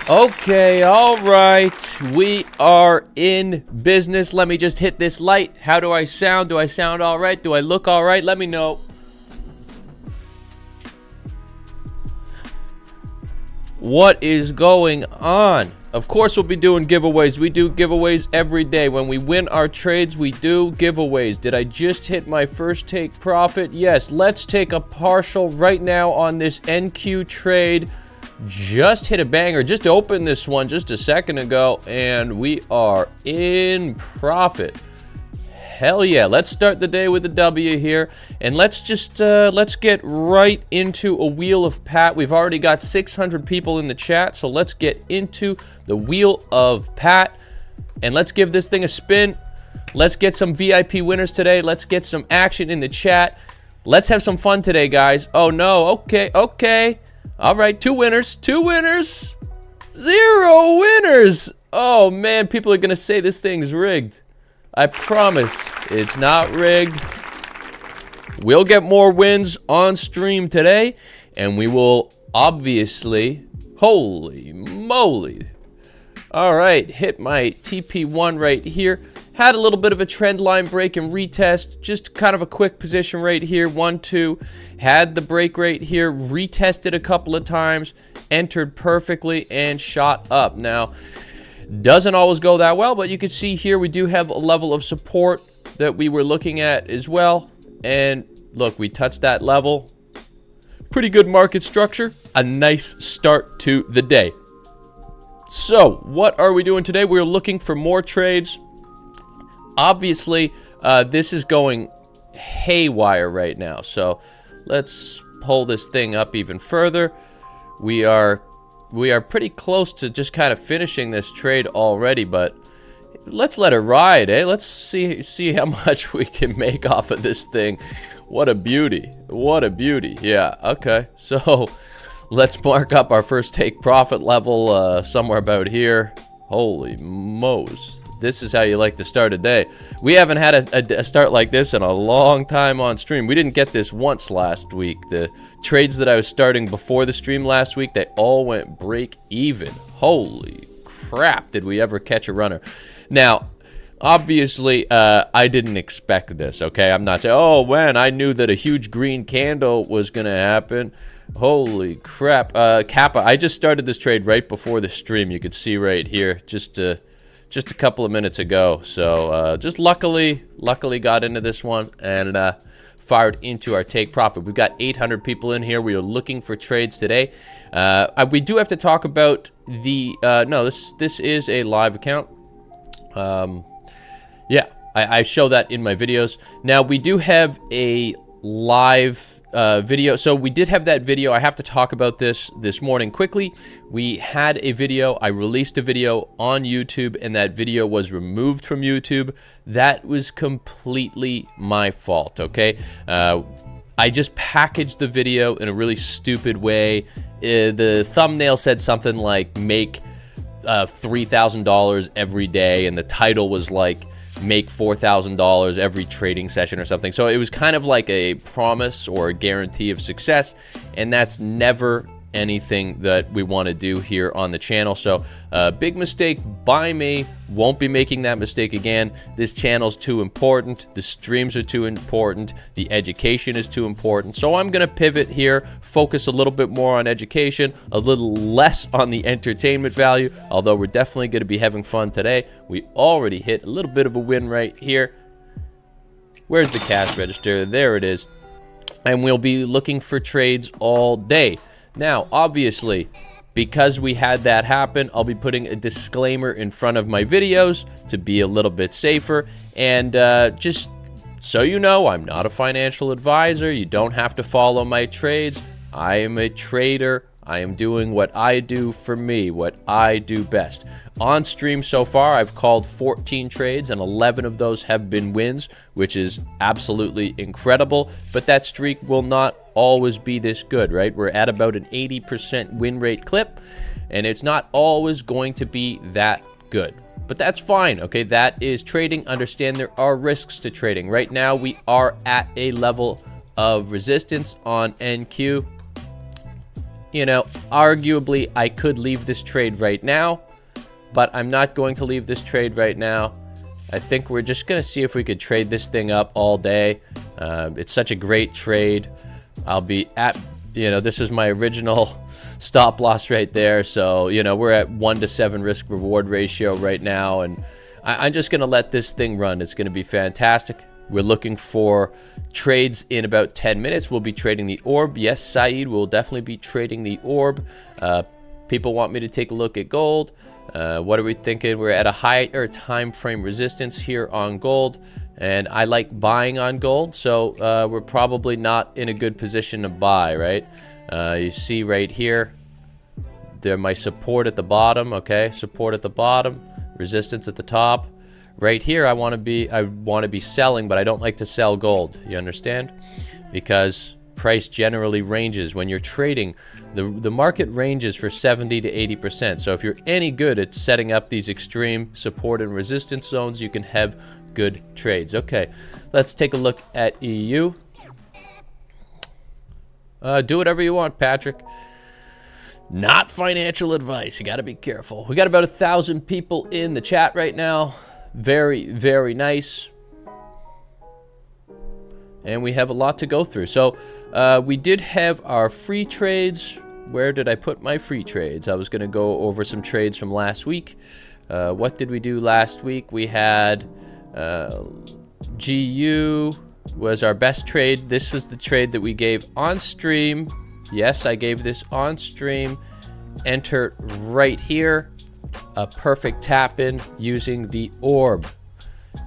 Okay, all right. We are in business. Let me just hit this light. How do I sound? Do I sound all right? Do I look all right? Let me know. What is going on? Of course, we'll be doing giveaways. We do giveaways every day. When we win our trades, we do giveaways. Did I just hit my first take profit? Yes. Let's take a partial right now on this NQ trade. Just hit a banger. Just opened this one just a second ago, and we are in profit. Hell yeah. Let's start the day with a W here, and let's just let's get right into a wheel of Pat. We've already got 600 people in the chat, so let's get into the wheel of Pat, and let's give this thing a spin. Let's get some VIP winners today. Let's get some action in the chat. Let's have some fun today, guys. Oh no. Okay. All right, 2 winners, 0 winners. Oh man, people are gonna say this thing's rigged. I promise it's not rigged. We'll get more wins on stream today, and we will obviously, holy moly. All right, hit my TP1 right here. Had a little bit of a trend line break and retest, just kind of a quick position right here, 1, 2. Had the break right here, retested a couple of times, entered perfectly, and shot up. Now, doesn't always go that well, but you can see here we do have a level of support that we were looking at as well. And look, we touched that level. Pretty good market structure. A nice start to the day. So, what are we doing today? We're looking for more trades. Obviously, this is going haywire right now. So, let's pull this thing up even further. We are pretty close to just kind of finishing this trade already, but let's let it ride, eh? Let's see how much we can make off of this thing. What a beauty. What a beauty. Yeah, okay. So, let's mark up our first take profit level somewhere about here. Holy moes. This is how you like to start a day. We haven't had a start like this in a long time on stream. We didn't get this once last week. The trades that I was starting before the stream last week, they all went break even. Holy crap, did we ever catch a runner. Now, obviously, I didn't expect this, okay? I'm not saying, oh, when I knew that a huge green candle was going to happen. Holy crap. Kappa, I just started this trade right before the stream. You could see right here, just a couple of minutes ago. So just luckily got into this one and fired into our take profit. We've got 800 people in here. We are looking for trades today. We do have to talk about the no, this is a live account. Yeah, I show that in my videos. Now we do have a live video. So we did have that video. I have to talk about this morning quickly. We had a video. I released a video on YouTube, and that video was removed from YouTube. That was completely my fault, okay? I just packaged the video in a really stupid way. The thumbnail said something like, make $3,000 every day, and the title was like, make $4,000 every trading session or something. So it was kind of like a promise or a guarantee of success, and that's never anything that we want to do here on the channel. So big mistake by me. Won't be making that mistake again. This channel's too important. The streams are too important. The education is too important. So I'm going to pivot here, focus a little bit more on education, a little less on the entertainment value, although we're definitely going to be having fun today. We already hit a little bit of a win right here. Where's the cash register? There it is. And we'll be looking for trades all day. Now, obviously, because we had that happen, I'll be putting a disclaimer in front of my videos to be a little bit safer. And just so you know, I'm not a financial advisor. You don't have to follow my trades. I am a trader. I am doing what I do for me, what I do best. On stream so far, I've called 14 trades, and 11 of those have been wins, which is absolutely incredible. But that streak will not always be this good, right? We're at about an 80% win rate clip, and it's not always going to be that good. But that's fine, okay? That is trading. Understand there are risks to trading. Right now, we are at a level of resistance on NQ. you know, arguably I could leave this trade right now, but I'm not going to leave this trade right now. I think we're just going to see if we could trade this thing up all day. It's such a great trade. I'll be at, you know, this is my original stop loss right there. So, you know, we're at 1-to-7 risk reward ratio right now. And I'm just going to let this thing run. It's going to be fantastic. We're looking for trades in about 10 minutes. We'll be trading the orb. Yes, Saeed will definitely be trading the orb. People want me to take a look at gold. What are we thinking? We're at a higher time frame resistance here on gold, and I like buying on gold, so we're probably not in a good position to buy, right? You see right here, there my support at the bottom. Okay, support at the bottom, resistance at the top. Right here, I want to be selling, but I don't like to sell gold. You understand? Because price generally ranges when you're trading. The market ranges for 70 to 80%. So if you're any good at setting up these extreme support and resistance zones, you can have good trades. Okay, let's take a look at EU. Do whatever you want, Patrick. Not financial advice. You got to be careful. We got about 1,000 people in the chat right now. Very, very nice. And we have a lot to go through. So we did have our free trades. Where did I put my free trades? I was going to go over some trades from last week. What did we do last week? We had GU was our best trade. This was the trade that we gave on stream. Yes, I gave this on stream. Enter right here. A perfect tap in using the orb.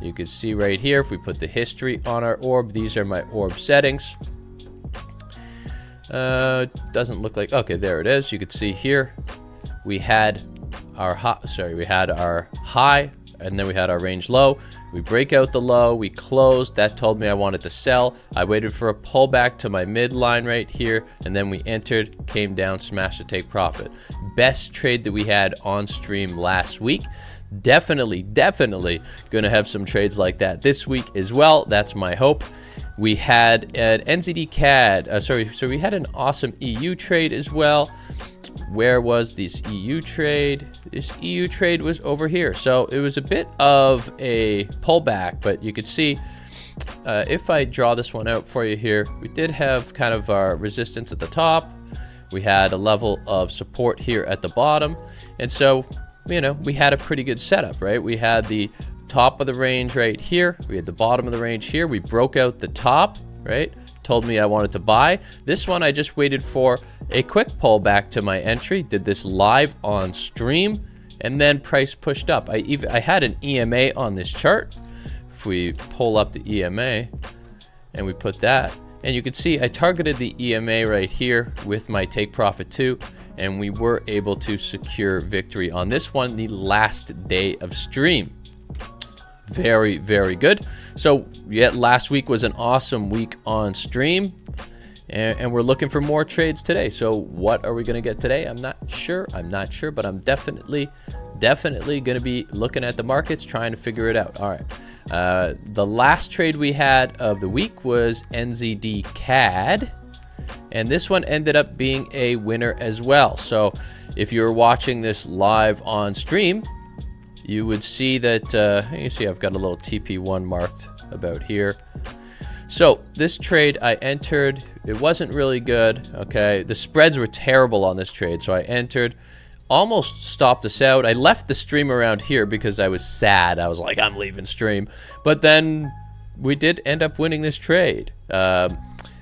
You can see right here, if we put the history on our orb, these are my orb settings. Doesn't look like, okay, there it is. You can see here, we had our high, and then we had our range low. We break out the low, we closed. That told me I wanted to sell. I waited for a pullback to my midline right here, and then we entered, came down, smashed to take profit. Best trade that we had on stream last week. Definitely gonna have some trades like that this week as well. That's my hope. We had an NZD CAD, so we had an awesome EU trade as well. Where was this EU trade? This EU trade was over here. So it was a bit of a pullback, but you could see if I draw this one out for you here, we did have kind of our resistance at the top. We had a level of support here at the bottom. And so, you know, we had a pretty good setup, right? We had the top of the range right here. We had the bottom of the range here. We broke out the top, right? Told me I wanted to buy. This one, I just waited for a quick pullback to my entry. Did this live on stream, and then price pushed up. I had an EMA on this chart. If we pull up the EMA and we put that, and you can see I targeted the EMA right here with my take profit 2, and we were able to secure victory on this one the last day of stream. Very, very good. So yeah, last week was an awesome week on stream, and we're looking for more trades today. So what are we going to get today? I'm not sure, but I'm definitely going to be looking at the markets, trying to figure it out. All right. The last trade we had of the week was NZD CAD, and this one ended up being a winner as well. So if you're watching this live on stream, you would see that, you see I've got a little TP1 marked about here. So this trade I entered, it wasn't really good, okay? The spreads were terrible on this trade, so I entered, almost stopped us out. I left the stream around here because I was sad. I was like, I'm leaving stream. But then we did end up winning this trade.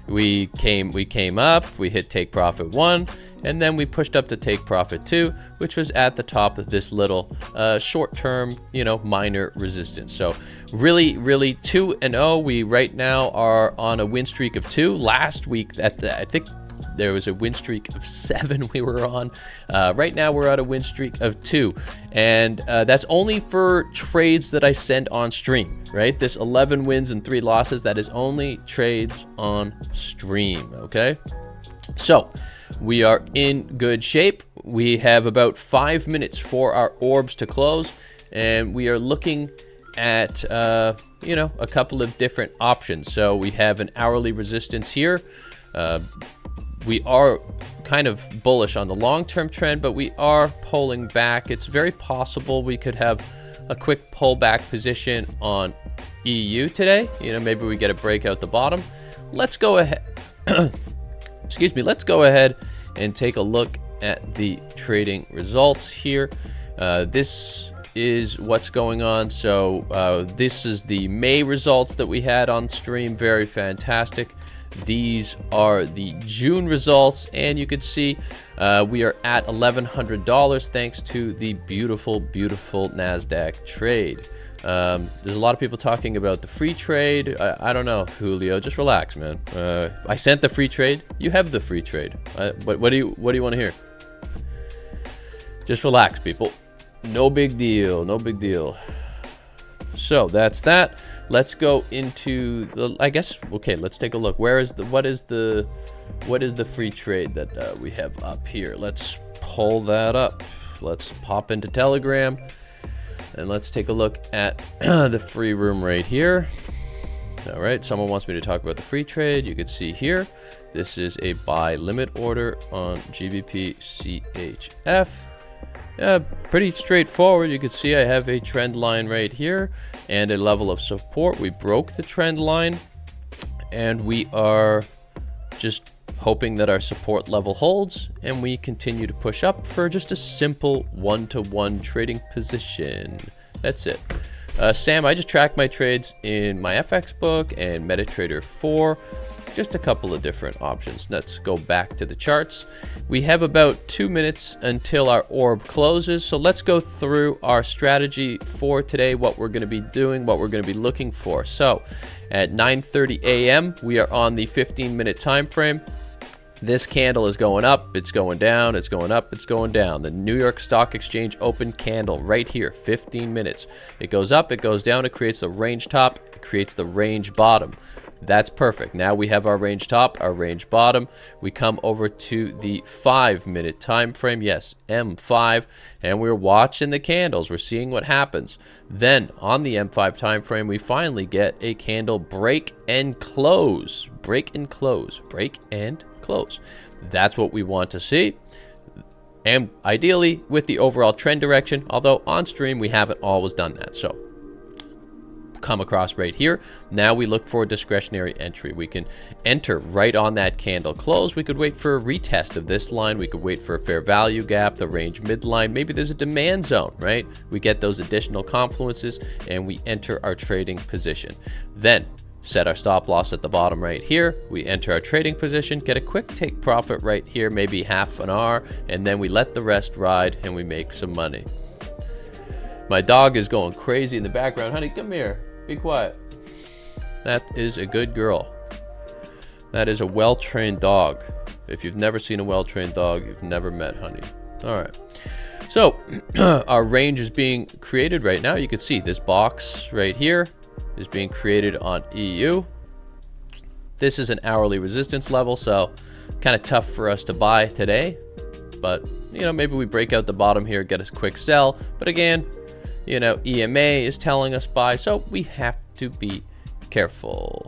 We came up, we hit take profit 1, and then we pushed up to take profit 2, which was at the top of this little short-term, you know, minor resistance. So really 2-0. We right now are on a win streak of 2. Last week, I think there was a win streak of 7 we were on. Right now we're at a win streak of 2, and that's only for trades that I send on stream, right? This 11 wins and 3 losses, that is only trades on stream, okay? So we are in good shape. We have about 5 minutes for our orbs to close, and we are looking at you know, a couple of different options. So we have an hourly resistance here. we are kind of bullish on the long-term trend, but we are pulling back. It's very possible we could have a quick pullback position on EU today. You know, maybe we get a break out the bottom. Let's go ahead. Excuse me. Let's go ahead and take a look at the trading results here. This is what's going on. So this is the May results that we had on stream. Very fantastic. These are the June results, and you can see we are at $1,100 thanks to the beautiful Nasdaq trade. There's a lot of people talking about the free trade. I don't know, Julio, just relax, man. I sent the free trade. You have the free trade. What do you want to hear? Just relax, people. No big deal. No big deal. So that's that. Let's go into the, I guess, okay, let's take a look. What is the free trade that we have up here? Let's pull that up. Let's pop into Telegram and let's take a look at the free room right here. All right, someone wants me to talk about the free trade. You can see here, this is a buy limit order on GBP CHF. Yeah, pretty straightforward. You can see I have a trend line right here and a level of support. We broke the trend line and we are just hoping that our support level holds and we continue to push up for just a simple one-to-one trading position. That's it. Sam, I just track my trades in my FX book and MetaTrader 4. Just a couple of different options. Let's go back to the charts. We have about 2 minutes until our orb closes. So let's go through our strategy for today, what we're going to be doing, what we're going to be looking for. So at 9:30 a.m., we are on the 15-minute time frame. This candle is going up, it's going down, it's going up, it's going down. The New York Stock Exchange open candle right here, 15 minutes. It goes up, it goes down, it creates the range top, it creates the range bottom. That's perfect. Now we have our range top, our range bottom. We come over to the 5-minute time frame. Yes, M5, and we're watching the candles. We're seeing what happens. Then on the M5 time frame, we finally get a candle break and close. Break and close. Break and close. That's what we want to see. And ideally with the overall trend direction, although on stream we haven't always done that. So come across right here. Now we look for a discretionary entry. We can enter right on that candle close. We could wait for a retest of this line. We could wait for a fair value gap, the range midline. Maybe there's a demand zone, right? We get those additional confluences and we enter our trading position. Then set our stop loss at the bottom right here. We enter our trading position, get a quick take profit right here, maybe half an hour, and then we let the rest ride and we make some money. My dog is going crazy in the background. Honey, come here. Be quiet. That is a good girl. That is a well-trained dog. If you've never seen a well-trained dog, you've never met Honey. All right. So our range is being created right now. You can see this box right here is being created on EU. This is an hourly resistance level, so kind of tough for us to buy today. But, you know, maybe we break out the bottom here, get a quick sell. But again, you know, EMA is telling us buy, so we have to be careful.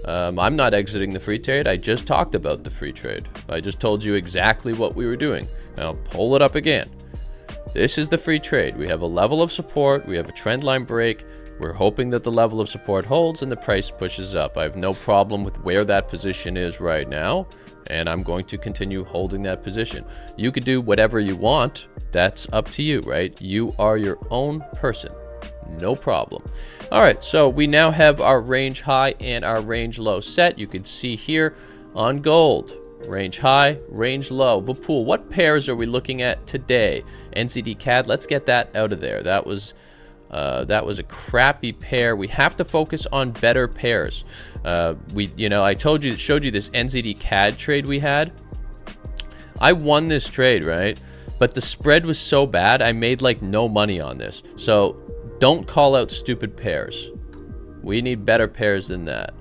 I'm not exiting the free trade. I just talked about the free trade. I just told you exactly what we were doing. Now pull it up again. This is the free trade. We have a level of support. We have a trend line break. We're hoping that the level of support holds and the price pushes up. I have no problem with where that position is right now, and I'm going to continue holding that position. You could do whatever you want. That's up to you, right? You are your own person. No problem. All right, so we now have our range high and our range low set. You can see here on gold, range high, range low. Vapul, what pairs are we looking at today? NZD CAD, let's get that out of there. That was a crappy pair. We have to focus on better pairs. I showed you this NZD CAD trade we had. I won this trade, right? But the spread was so bad, I made like no money on this. So don't call out stupid pairs. We need better pairs than that.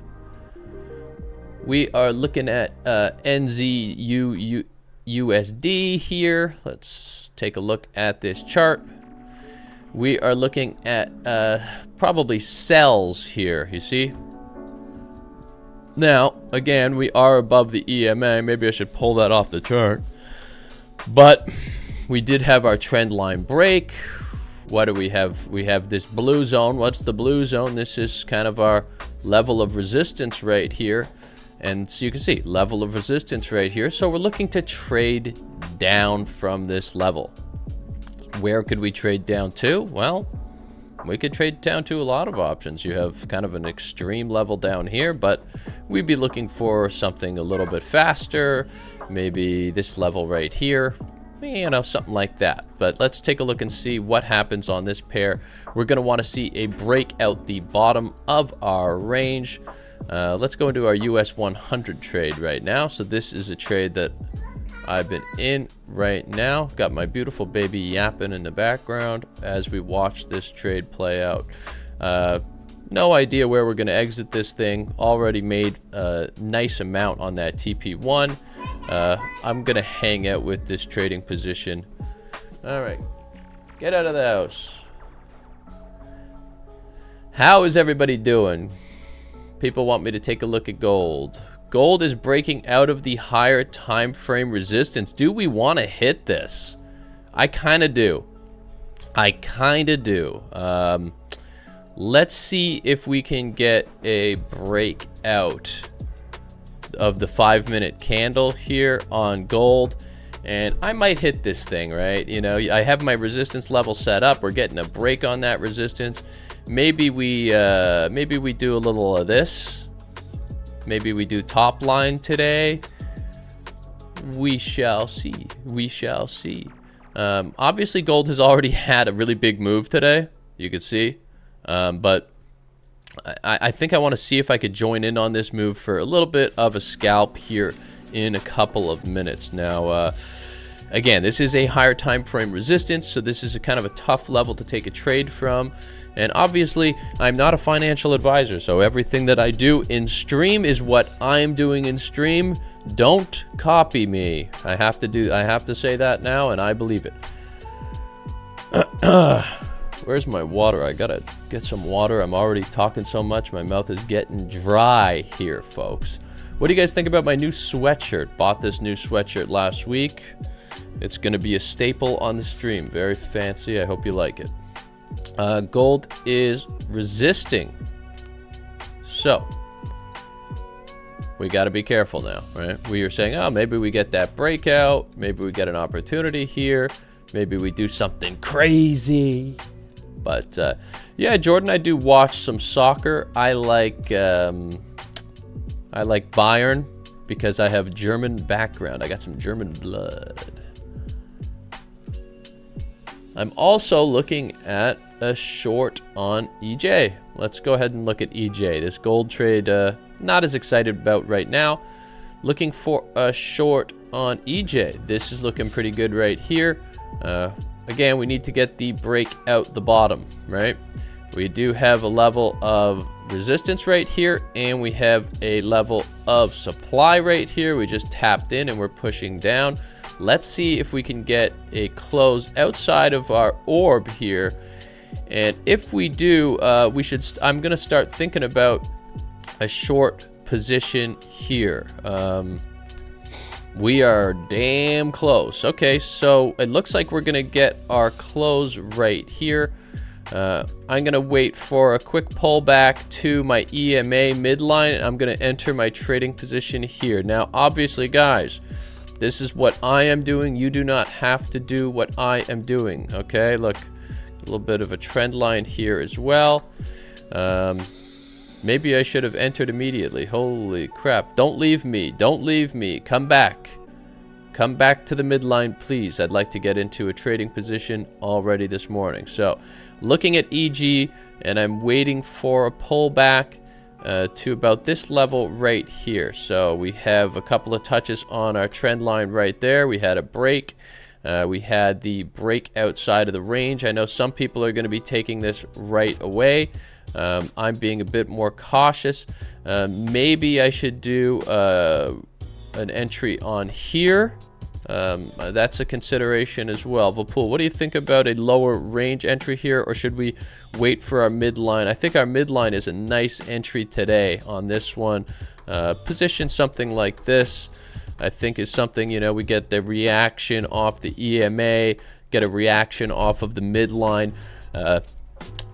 We are looking at NZUSD here. Let's take a look at this chart. We are looking at probably sells here, you see? Now, again, we are above the EMA. Maybe I should pull that off the chart. But we did have our trend line break. What do we have? We have this blue zone. What's the blue zone? This is kind of our level of resistance right here. And so you can see level of resistance right here. So we're looking to trade down from this level. Where could we trade down to? Well, we could trade down to a lot of options. You have kind of an extreme level down here, but we'd be looking for something a little bit faster. Maybe this level right here, you know, something like that. But let's take a look and see what happens on this pair. We're going to want to see a break out the bottom of our range. Let's go into our US 100 trade right now. So this is a trade that I've been in right now. Got my beautiful baby yapping in the background as we watch this trade play out. No idea where we're going to exit this thing. Already made a nice amount on that TP1. I'm going to hang out with this trading position. All right, get out of the house. How is everybody doing? People want me to take a look at gold. Gold is breaking out of the higher time frame resistance. Do we want to hit this? I kind of do. I kind of do. Let's see if we can get a breakout of the 5-minute candle here on gold. And I might hit this thing, right? You know, I have my resistance level set up. We're getting a break on that resistance. Maybe we do a little of this. Maybe we do top line today. We shall see. We shall see. Obviously, gold has already had a really big move today. You can see. But I think I want to see if I could join in on this move for a little bit of a scalp here in a couple of minutes. Now, again, this is a higher time frame resistance, so this is a kind of a tough level to take a trade from. And obviously, I'm not a financial advisor, so everything that I do in stream is what I'm doing in stream. Don't copy me. I have to say that now, and I believe it. Where's my water? I gotta get some water. I'm already talking so much, my mouth is getting dry here, folks. What do you guys think about my new sweatshirt? Bought this new sweatshirt last week. It's gonna be a staple on the stream. Very fancy. I hope you like it. Gold is resisting, so we got to be careful now, right? We are saying, oh, maybe we get that breakout, maybe we get an opportunity here, maybe we do something crazy. But yeah, Jordan, I do watch some soccer. I like Bayern because I have German background. I got some German blood. I'm also looking at a short on EJ. Let's go ahead and look at EJ. This gold trade, not as excited about right now. Looking for a short on EJ. This is looking pretty good right here. Again, we need to get the break out the bottom, right? We do have a level of resistance right here, and we have a level of supply right here. We just tapped in and we're pushing down. Let's see if we can get a close outside of our orb here. And if we do, I'm going to start thinking about a short position here. We are damn close. Okay, so it looks like we're going to get our close right here. I'm going to wait for a quick pullback to my EMA midline. I'm going to enter my trading position here. Now, obviously, guys, this is what I am doing. You do not have to do what I am doing. Okay, look, a little bit of a trend line here as well. Maybe I should have entered immediately. Holy crap. Don't leave me. Don't leave me. Come back. Come back to the midline, please. I'd like to get into a trading position already this morning. So, looking at EG, and I'm waiting for a pullback to about this level right here. So we have a couple of touches on our trend line right there. We had a break. We had the break outside of the range. I know some people are going to be taking this right away. I'm being a bit more cautious. Maybe I should do an entry on here. That's a consideration as well. Vapul, what do you think about a lower range entry here, or should we wait for our midline? I think our midline is a nice entry today on this one. Position something like this, I think, is something, you know, we get the reaction off the EMA, get a reaction off of the midline.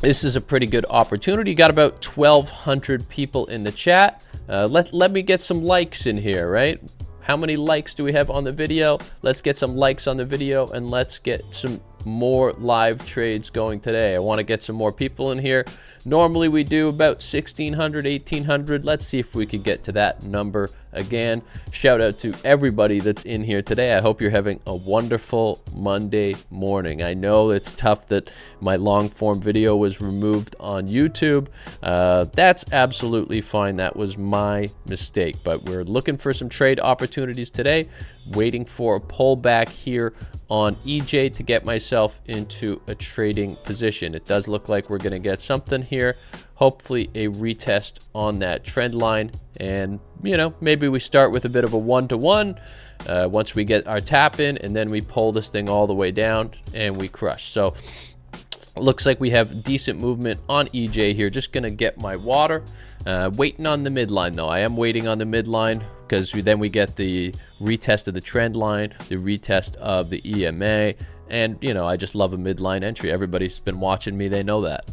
This is a pretty good opportunity. Got about 1,200 people in the chat. Let me get some likes in here, right? How many likes do we have on the video? Let's get some likes on the video, and let's get some more live trades going today. I want to get some more people in here. Normally we do about 1,600, 1,800. Let's see if we could get to that number again. Shout out to everybody that's in here today. I hope you're having a wonderful Monday morning. I know it's tough that my long form video was removed on YouTube. That's absolutely fine. That was my mistake, but we're looking for some trade opportunities today, waiting for a pullback here on EJ to get myself into a trading position. It does look like we're going to get something here, hopefully a retest on that trend line, and you know, maybe we start with a bit of a one-to-one once we get our tap in, and then we pull this thing all the way down and we crush. So looks like we have decent movement on EJ here. Just gonna get my water. Waiting on the midline though. I am waiting on the midline because then we get the retest of the trend line, the retest of the EMA, and you know, I just love a midline entry. Everybody's been watching me, they know that.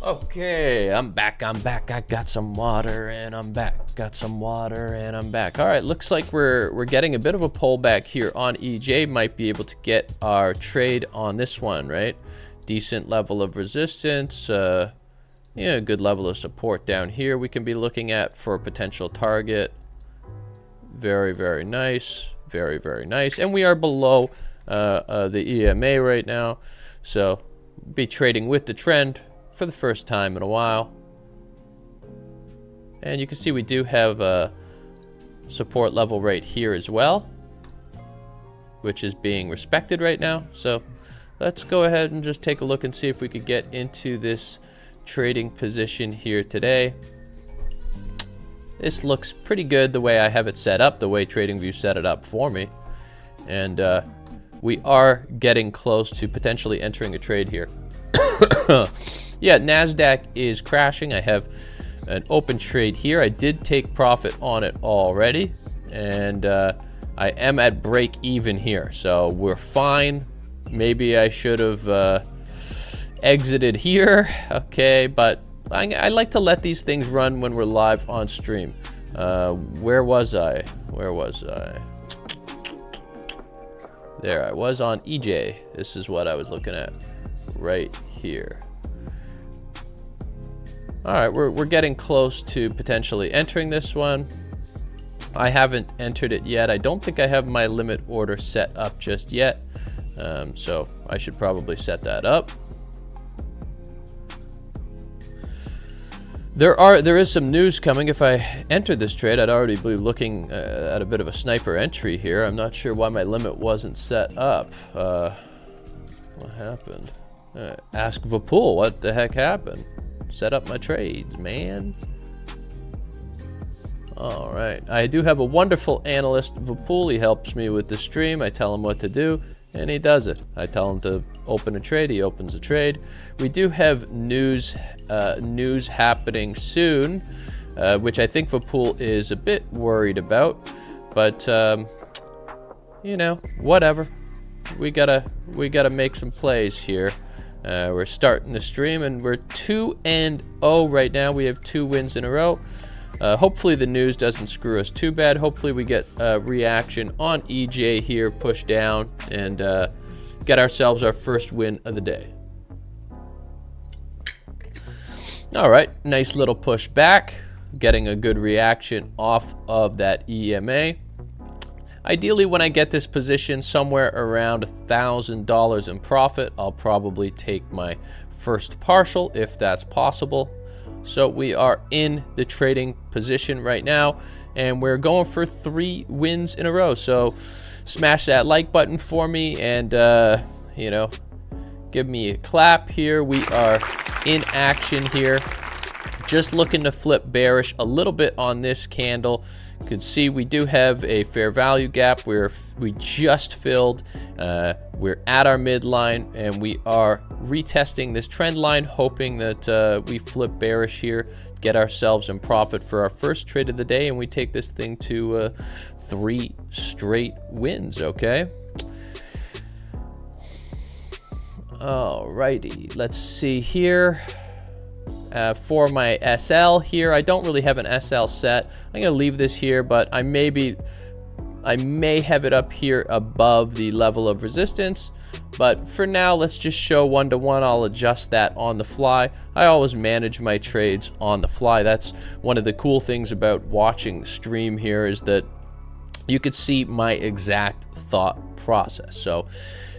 Okay, I'm back. I got some water and I'm back. Got some water and I'm back. All right, looks like we're getting a bit of a pullback here on EJ. Might be able to get our trade on this one, right? Decent level of resistance. Yeah, good level of support down here we can be looking at for a potential target. Very, very nice. Very, very nice. And we are below the EMA right now. So be trading with the trend for the first time in a while. And you can see we do have a support level right here as well, which is being respected right now. So let's go ahead and just take a look and see if we could get into this trading position here today. This looks pretty good the way I have it set up, the way TradingView set it up for me. And we are getting close to potentially entering a trade here. Yeah, Nasdaq is crashing. I have an open trade here. I did take profit on it already, and I am at break even here, so we're fine. Maybe I should have exited here. Okay, but I like to let these things run when we're live on stream. Where was I? There I was on EJ. This is what I was looking at right here. All right, we're getting close to potentially entering this one. I haven't entered it yet. I don't think I have my limit order set up just yet. So I should probably set that up. There is some news coming. If I entered this trade, I'd already be looking at a bit of a sniper entry here. I'm not sure why my limit wasn't set up. What happened? Ask Vapul, what the heck happened? Set up my trades, man. All right, I do have a wonderful analyst, Vapul. He helps me with the stream. I tell him what to do, and he does it. I tell him to open a trade, he opens a trade. We do have news happening soon, which I think Vapul is a bit worried about, but you know, whatever. We gotta make some plays here. We're starting the stream, and we're 2-0 right now. We have 2 wins in a row. Hopefully the news doesn't screw us too bad. Hopefully we get a reaction on EJ here, push down, and get ourselves our first win of the day. All right, nice little push back, getting a good reaction off of that EMA. Ideally, when I get this position somewhere around $1,000 in profit, I'll probably take my first partial if that's possible. So we are in the trading position right now, and we're going for 3 wins in a row. So smash that like button for me, and you know, give me a clap here. We are in action here, just looking to flip bearish a little bit on this candle. You can see we do have a fair value gap where we just filled. We're at our midline, and we are retesting this trend line, hoping that we flip bearish here, get ourselves in profit for our first trade of the day, and we take this thing to 3 straight wins. Okay. Alrighty, let's see here. For my SL here, I don't really have an SL set. I'm gonna leave this here, but I may have it up here above the level of resistance. But for now, let's just show 1-to-1. I'll adjust that on the fly. I always manage my trades on the fly. That's one of the cool things about watching stream here, is that you could see my exact thought process. So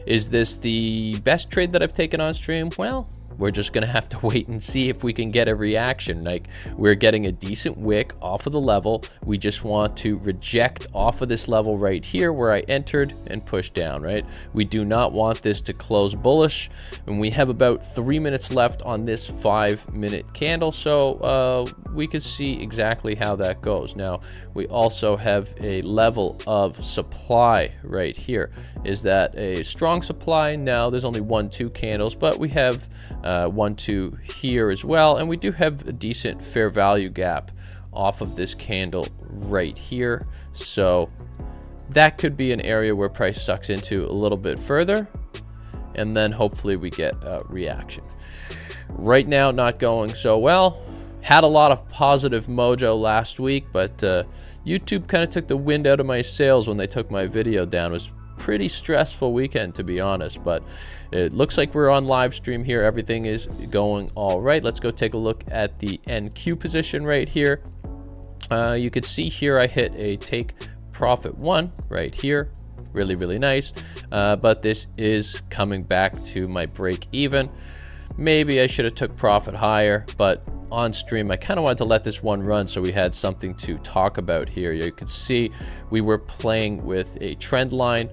is this the best trade that I've taken on stream? Well, we're just gonna have to wait and see if we can get a reaction. Like, we're getting a decent wick off of the level. We just want to reject off of this level right here where I entered and push down, right? We do not want this to close bullish, and we have about 3 minutes left on this 5-minute candle, so we can see exactly how that goes. Now, we also have a level of supply right here. Is that a strong supply? No, there's only 1-2 candles, but we have 1-2 here as well, and we do have a decent fair value gap off of this candle right here, so that could be an area where price sucks into a little bit further, and then hopefully we get a reaction. Right now, not going so well. Had a lot of positive mojo last week, but YouTube kind of took the wind out of my sails when they took my video down. It was pretty stressful weekend, to be honest, but it looks like we're on live stream here. Everything is going all right. Let's go take a look at the NQ position right here. You could see here I hit a take profit 1 right here. Really nice, but this is coming back to my break even. Maybe I should have took profit higher, but on stream I kind of wanted to let this one run so we had something to talk about here. You could see we were playing with a trend line.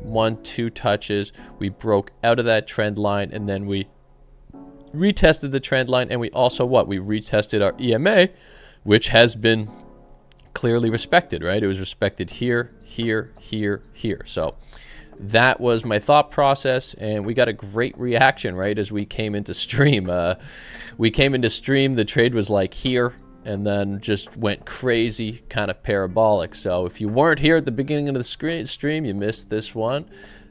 1-2 touches, we broke out of that trend line, and then we retested the trend line, and we also we retested our EMA, which has been clearly respected, right? It was respected here, here, here. So that was my thought process, and we got a great reaction right as we came into stream. The trade was like here, and then just went crazy, kind of parabolic. So if you weren't here at the beginning of the stream, you missed this one.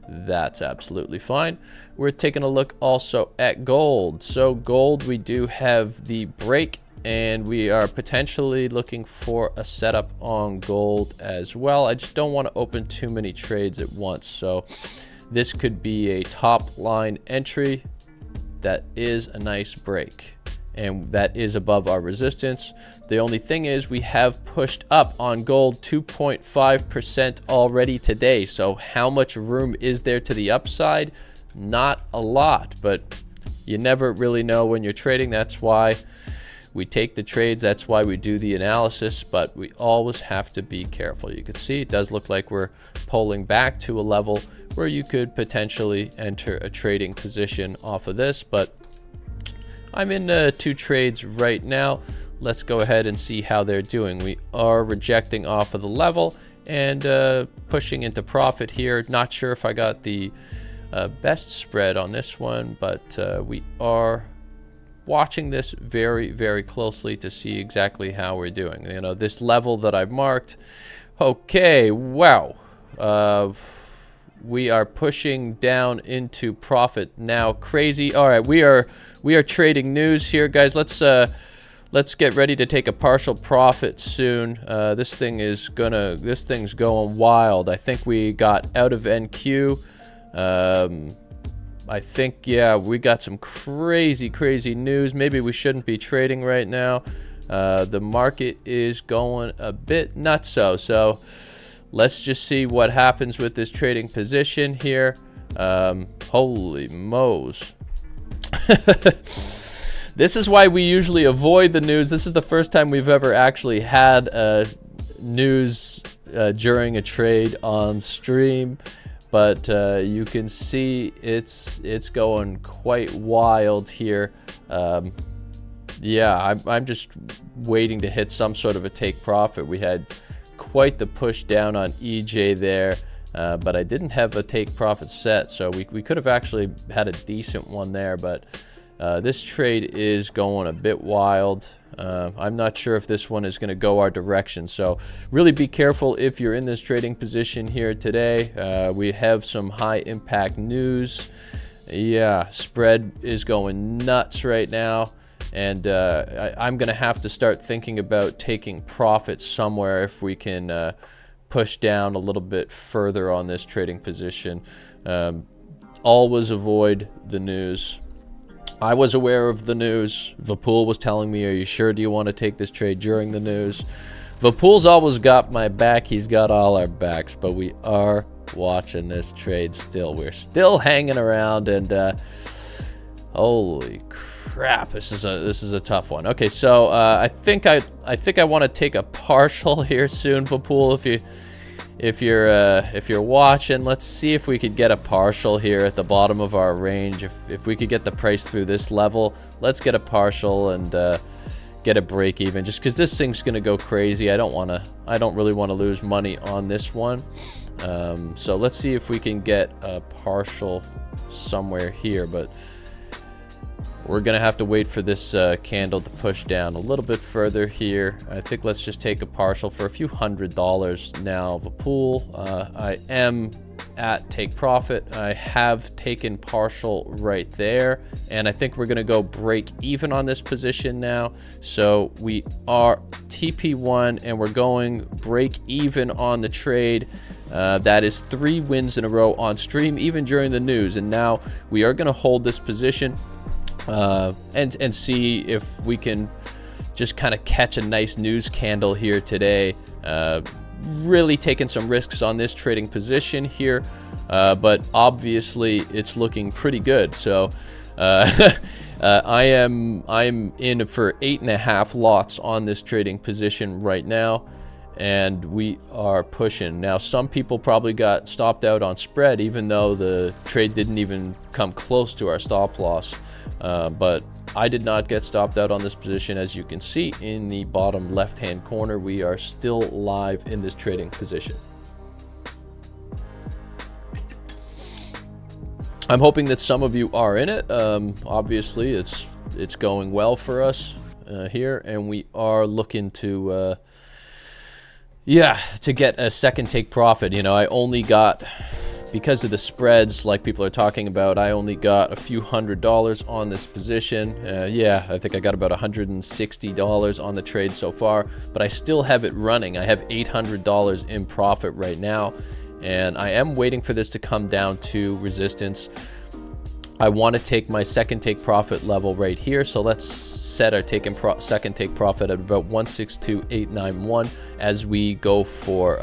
That's absolutely fine. We're taking a look also at gold. So gold, we do have the break, and we are potentially looking for a setup on gold as well. I just don't want to open too many trades at once. So this could be a top line entry. That is a nice break, and that is above our resistance. The only thing is we have pushed up on gold 2.5% already today. So how much room is there to the upside? Not a lot, but you never really know when you're trading. That's why we take the trades. That's why we do the analysis, but we always have to be careful. You can see it does look like we're pulling back to a level where you could potentially enter a trading position off of this, but I'm in 2 trades right now. Let's go ahead and see how they're doing. We are rejecting off of the level and pushing into profit here. Not sure if I got the best spread on this one, but we are watching this very closely to see exactly how we're doing. You know, this level that I've marked. Okay, wow. We are pushing down into profit now. Crazy. All right, we are trading news here, guys. Let's get ready to take a partial profit soon. This thing's going wild. I think we got out of NQ. I think, yeah, we got some crazy news. Maybe we shouldn't be trading right now. The market is going a bit nutso. So let's just see what happens with this trading position here. Holy moes. This is why we usually avoid the news. This is the first time we've ever actually had news during a trade on stream. But you can see it's going quite wild here. Yeah, I'm just waiting to hit some sort of a take profit. We had quite the push down on EJ there, but I didn't have a take profit set, so we could have actually had a decent one there, but this trade is going a bit wild. I'm not sure if this one is going to go our direction, so really be careful if you're in this trading position here today. We have some high impact news. Yeah, spread is going nuts right now, and I'm going to have to start thinking about taking profits somewhere if we can push down a little bit further on this trading position. Always avoid the news. I was aware of the news. Vapul was telling me, are you sure, do you want to take this trade during the news? Vapul's always got my back. He's got all our backs, but we are watching this trade still. We're still hanging around, and holy crap, this is a tough one. Okay, so I think I want to take a partial here soon, Vapul. If you're watching, let's see if we could get a partial here at the bottom of our range. If we could get the price through this level, let's get a partial and get a break even, just because this thing's gonna go crazy. I don't really want to lose money on this one. So let's see if we can get a partial somewhere here, but we're gonna have to wait for this candle to push down a little bit further here. I think let's just take a partial for a few $100 now. Vapul, I am at take profit. I have taken partial right there, and I think we're gonna go break even on this position now. So we are TP1, and we're going break even on the trade. That is 3 wins in a row on stream, even during the news. And now we are gonna hold this position and see if we can just kind of catch a nice news candle here today. Really taking some risks on this trading position here, but obviously it's looking pretty good. So I'm in for 8.5 lots on this trading position right now, and we are pushing. Now, some people probably got stopped out on spread, even though the trade didn't even come close to our stop loss. But I did not get stopped out on this position. As you can see in the bottom left-hand corner, we are still live in this trading position. I'm hoping that some of you are in it. Obviously, it's going well for us here, and we are looking to get a second take profit. You know, I only got, because of the spreads like people are talking about, I only got a few $100 on this position. I think I got about $160 on the trade so far, but I still have it running. I have $800 in profit right now, and I am waiting for this to come down to resistance. I want to take my second take profit level right here, so let's set our second take profit at about 162.891 as we go for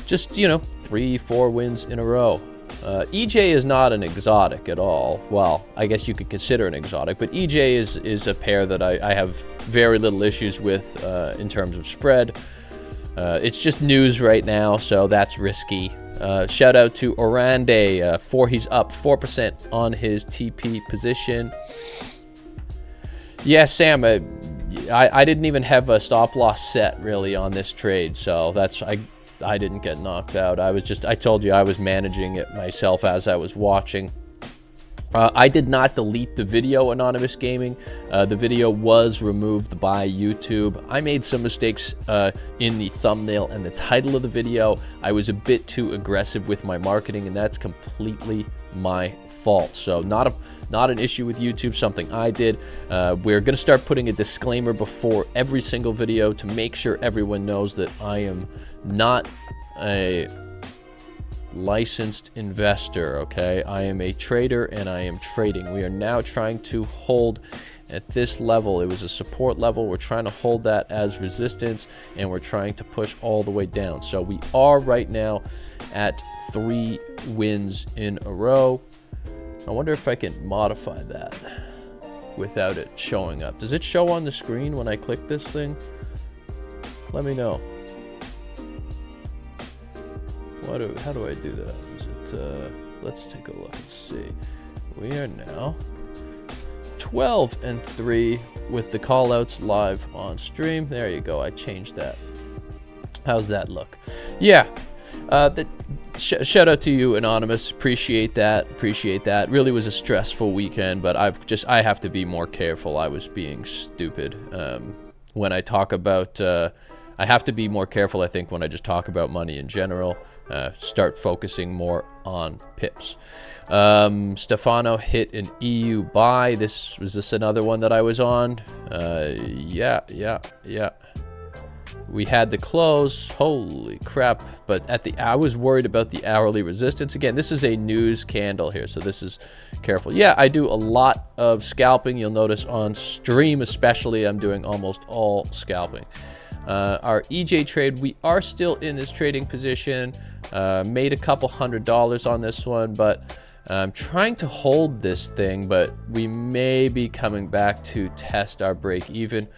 just 3-4 wins in a row. EJ is not an exotic at all. Well, I guess you could consider an exotic, but EJ is a pair that I have very little issues with in terms of spread. It's just news right now, so that's risky. Shout out to Orande, he's up 4% on his TP position. Yeah, Sam, I didn't even have a stop loss set really on this trade, so that's I didn't get knocked out. I told you I was managing it myself as I was watching. I did not delete the video, Anonymous Gaming. The video was removed by YouTube. I made some mistakes in the thumbnail and the title of the video. I was a bit too aggressive with my marketing, and that's completely my fault. So not an issue with YouTube, something I did. We're going to start putting a disclaimer before every single video to make sure everyone knows that I am not a licensed investor, okay? I am a trader and I am trading. We are now trying to hold at this level. It was a support level. We're trying to hold that as resistance, and we're trying to push all the way down. So we are right now at 3 wins in a row. I wonder if I can modify that without it showing up. Does it show on the screen when I click this thing? Let me know. How do I do that? Is it, let's take a look and see. We are now 12-3 with the callouts live on stream. There you go. I changed that. How's that look? Yeah. Shout out to you, Anonymous. Appreciate that. Appreciate that. Really was a stressful weekend, but I have to be more careful. I was being stupid. When I talk about, I have to be more careful, I think, when I just talk about money in general. Start focusing more on pips. Stefano hit an EU buy. Was this another one that I was on? Yeah. We had the close. Holy crap. But I was worried about the hourly resistance. Again, this is a news candle here, so this is careful. Yeah, I do a lot of scalping. You'll notice on stream especially, I'm doing almost all scalping. Our EJ trade, we are still in this trading position. Made a couple $100 on this one, but I'm trying to hold this thing, but we may be coming back to test our break even.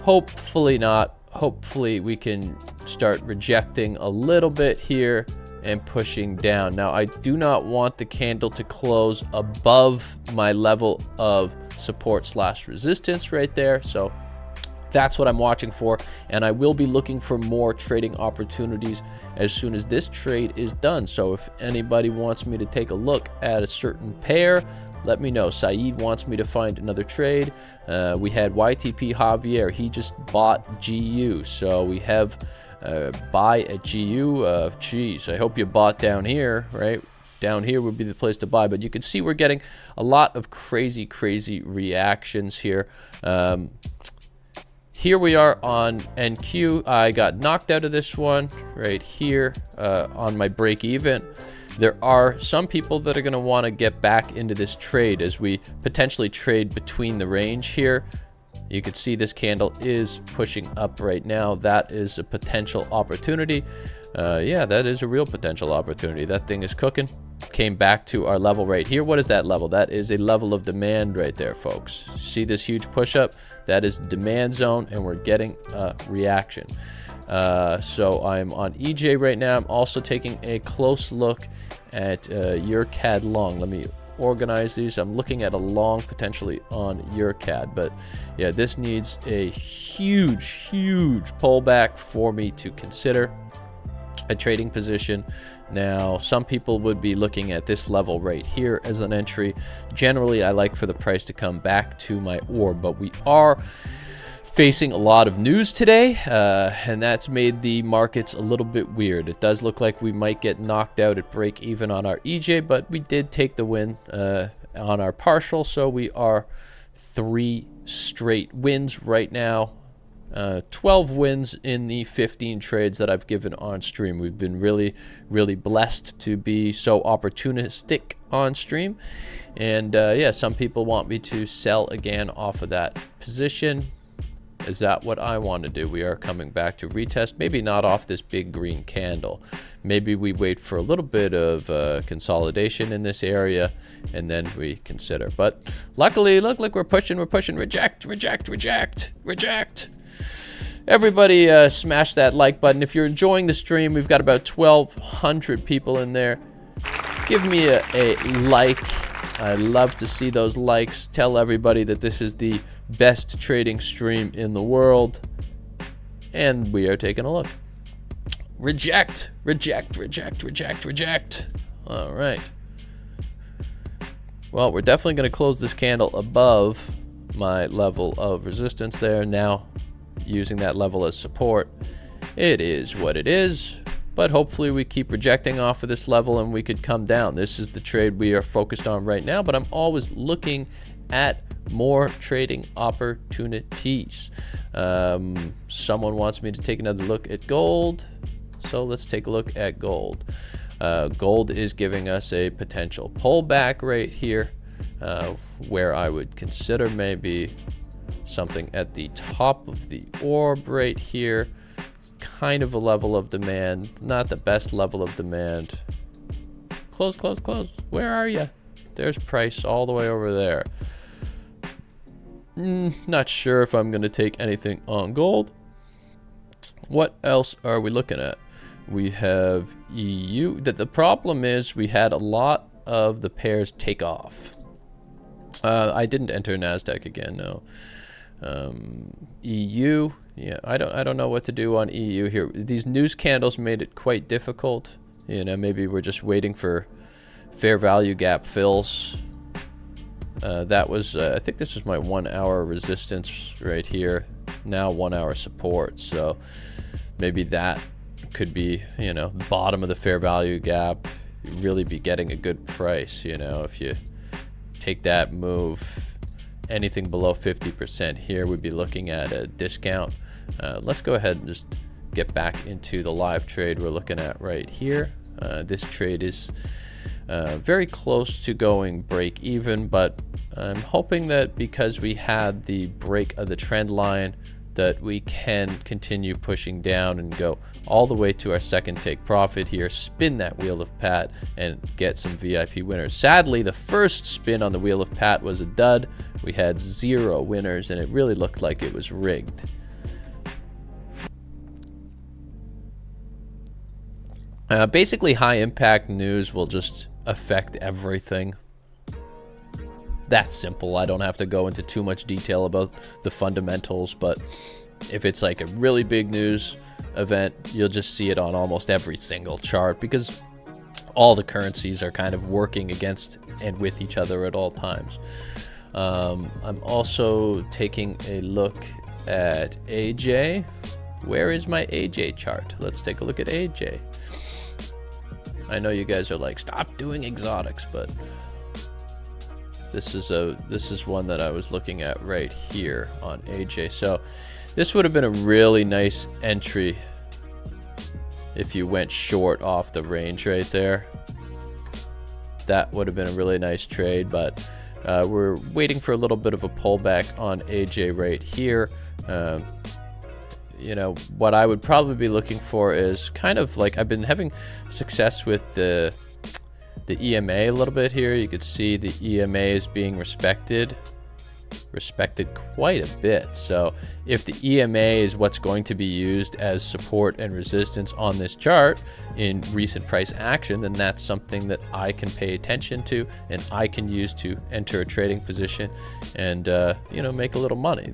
Hopefully not. Hopefully we can start rejecting a little bit here and pushing down. Now, I do not want the candle to close above my level of support / resistance right there. So that's what I'm watching for, and I will be looking for more trading opportunities as soon as this trade is done. So if anybody wants me to take a look at a certain pair, let me know. Saeed wants me to find another trade. We had YTP Javier. He just bought GU. So we have buy at GU. Geez, I hope you bought down here, right? Down here would be the place to buy. But you can see we're getting a lot of crazy reactions here. Here we are on NQ. I got knocked out of this one right here on my break even. There are some people that are going to want to get back into this trade as we potentially trade between the range here. You can see this candle is pushing up right now. That is a potential opportunity. Yeah, that is a real potential opportunity. That thing is cooking. Came back to our level right here. What is that level? That is a level of demand right there, folks. See this huge push up? That is demand zone, and we're getting a reaction. So I'm on EJ right now. I'm also taking a close look at your CAD long. Let me organize these. I'm looking at a long potentially on your CAD, but yeah, this needs a huge pullback for me to consider a trading position. Now, some people would be looking at this level right here as an entry. Generally, I like for the price to come back to my orb, but we are facing a lot of news today, and that's made the markets a little bit weird. It does look like we might get knocked out at break even on our EJ, but we did take the win on our partial, so we are 3 straight wins right now. 12 wins in the 15 trades that I've given on stream. We've been really blessed to be so opportunistic on stream, and yeah, some people want me to sell again off of that position. Is that what I want to do? We are coming back to retest, maybe not off this big green candle. Maybe we wait for a little bit of consolidation in this area, and then we consider. But luckily, look, we're pushing, reject. Everybody smash that like button. If you're enjoying the stream, we've got about 1,200 people in there. Give me a like. I love to see those likes. Tell everybody that this is the best trading stream in the world. And we are taking a look. Reject. All right. Well, we're definitely going to close this candle above my level of resistance there. Now, using that level as support, it is what it is. But hopefully we keep rejecting off of this level and we could come down. This is the trade we are focused on right now, but I'm always looking at more trading opportunities. Someone wants me to take another look at gold, so let's take a look at gold. Gold is giving us a potential pullback right here, where I would consider maybe something at the top of the orb right here. Kind of a level of demand, not the best level of demand. Close. Where are you? There's price all the way over there. Not sure if I'm going to take anything on gold. What else are we looking at? We have EU. The problem is we had a lot of the pairs take off. I didn't enter Nasdaq again, no. EU Yeah, I don't know what to do on EU here. These news candles made it quite difficult. You know, maybe we're just waiting for fair value gap fills. That was, I think this was my 1 hour resistance right here. Now 1 hour support. So maybe that could be, you know, bottom of the fair value gap. You'd really be getting a good price, you know, if you take that move. Anything below 50% here, we'd be looking at a discount. Let's go ahead and just get back into the live trade we're looking at right here. This trade is very close to going break even, but I'm hoping that because we had the break of the trend line, that we can continue pushing down and go all the way to our second take profit here, spin that wheel of Pat, and get some VIP winners. Sadly, the first spin on the wheel of Pat was a dud. We had 0 winners, and it really looked like it was rigged. Basically, high impact news will just affect everything. That's simple. I don't have to go into too much detail about the fundamentals, but if it's like a really big news event, you'll just see it on almost every single chart because all the currencies are kind of working against and with each other at all times. I'm also taking a look at AJ. Where is my AJ chart? Let's take a look at AJ. I know you guys are like, stop doing exotics, but this is one that I was looking at right here on AJ. So this would have been a really nice entry if you went short off the range right there. That would have been a really nice trade, but we're waiting for a little bit of a pullback on AJ right here. You know, what I would probably be looking for is kind of like, I've been having success with the EMA a little bit here. You could see the EMA is being respected quite a bit. So if the EMA is what's going to be used as support and resistance on this chart in recent price action, then that's something that I can pay attention to and I can use to enter a trading position and you know, make a little money.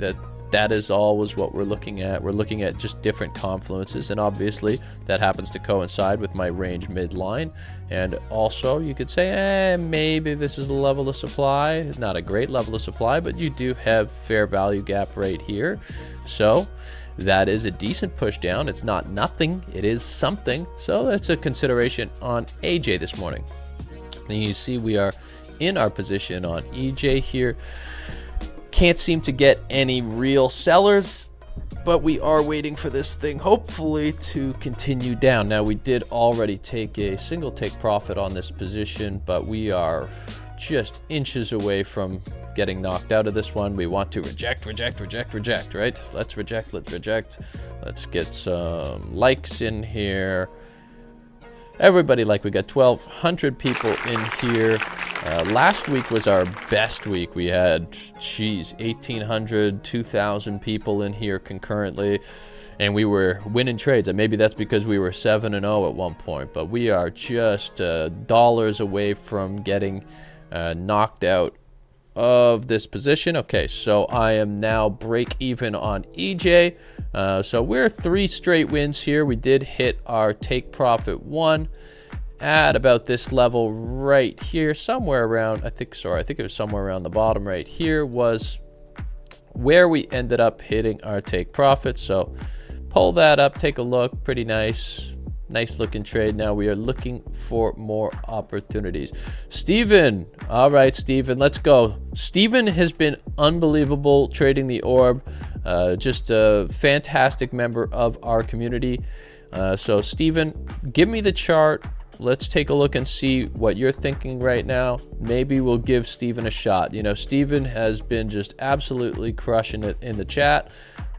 That is always what we're looking at. We're looking at just different confluences, and obviously that happens to coincide with my range midline. And also you could say, maybe this is a level of supply. Not a great level of supply, but you do have fair value gap right here. So that is a decent push down. It's not nothing, it is something. So that's a consideration on AJ this morning. And you see we are in our position on EJ here. Can't seem to get any real sellers, but we are waiting for this thing hopefully to continue down. Now, we did already take a single take profit on this position, but we are just inches away from getting knocked out of this one. We want to reject, right? Let's reject. Let's get some likes in here. Everybody, like, we got 1,200 people in here. Last week was our best week. We had, 1,800, 2,000 people in here concurrently, and we were winning trades. And maybe that's because we were 7-0 at one point, but we are just dollars away from getting knocked out of this position. Okay, so I am now break even on EJ. So we're 3 straight wins here. We did hit our take profit 1 at about this level right here, somewhere around, I think it was somewhere around the bottom right here was where we ended up hitting our take profit. So pull that up, take a look, pretty nice looking trade. Now we are looking for more opportunities. Steven, all right, Steven, let's go. Steven has been unbelievable trading the orb, just a fantastic member of our community. So Steven, give me the chart. Let's take a look and see what you're thinking right now. Maybe we'll give Steven a shot. You know, Steven has been just absolutely crushing it in the chat.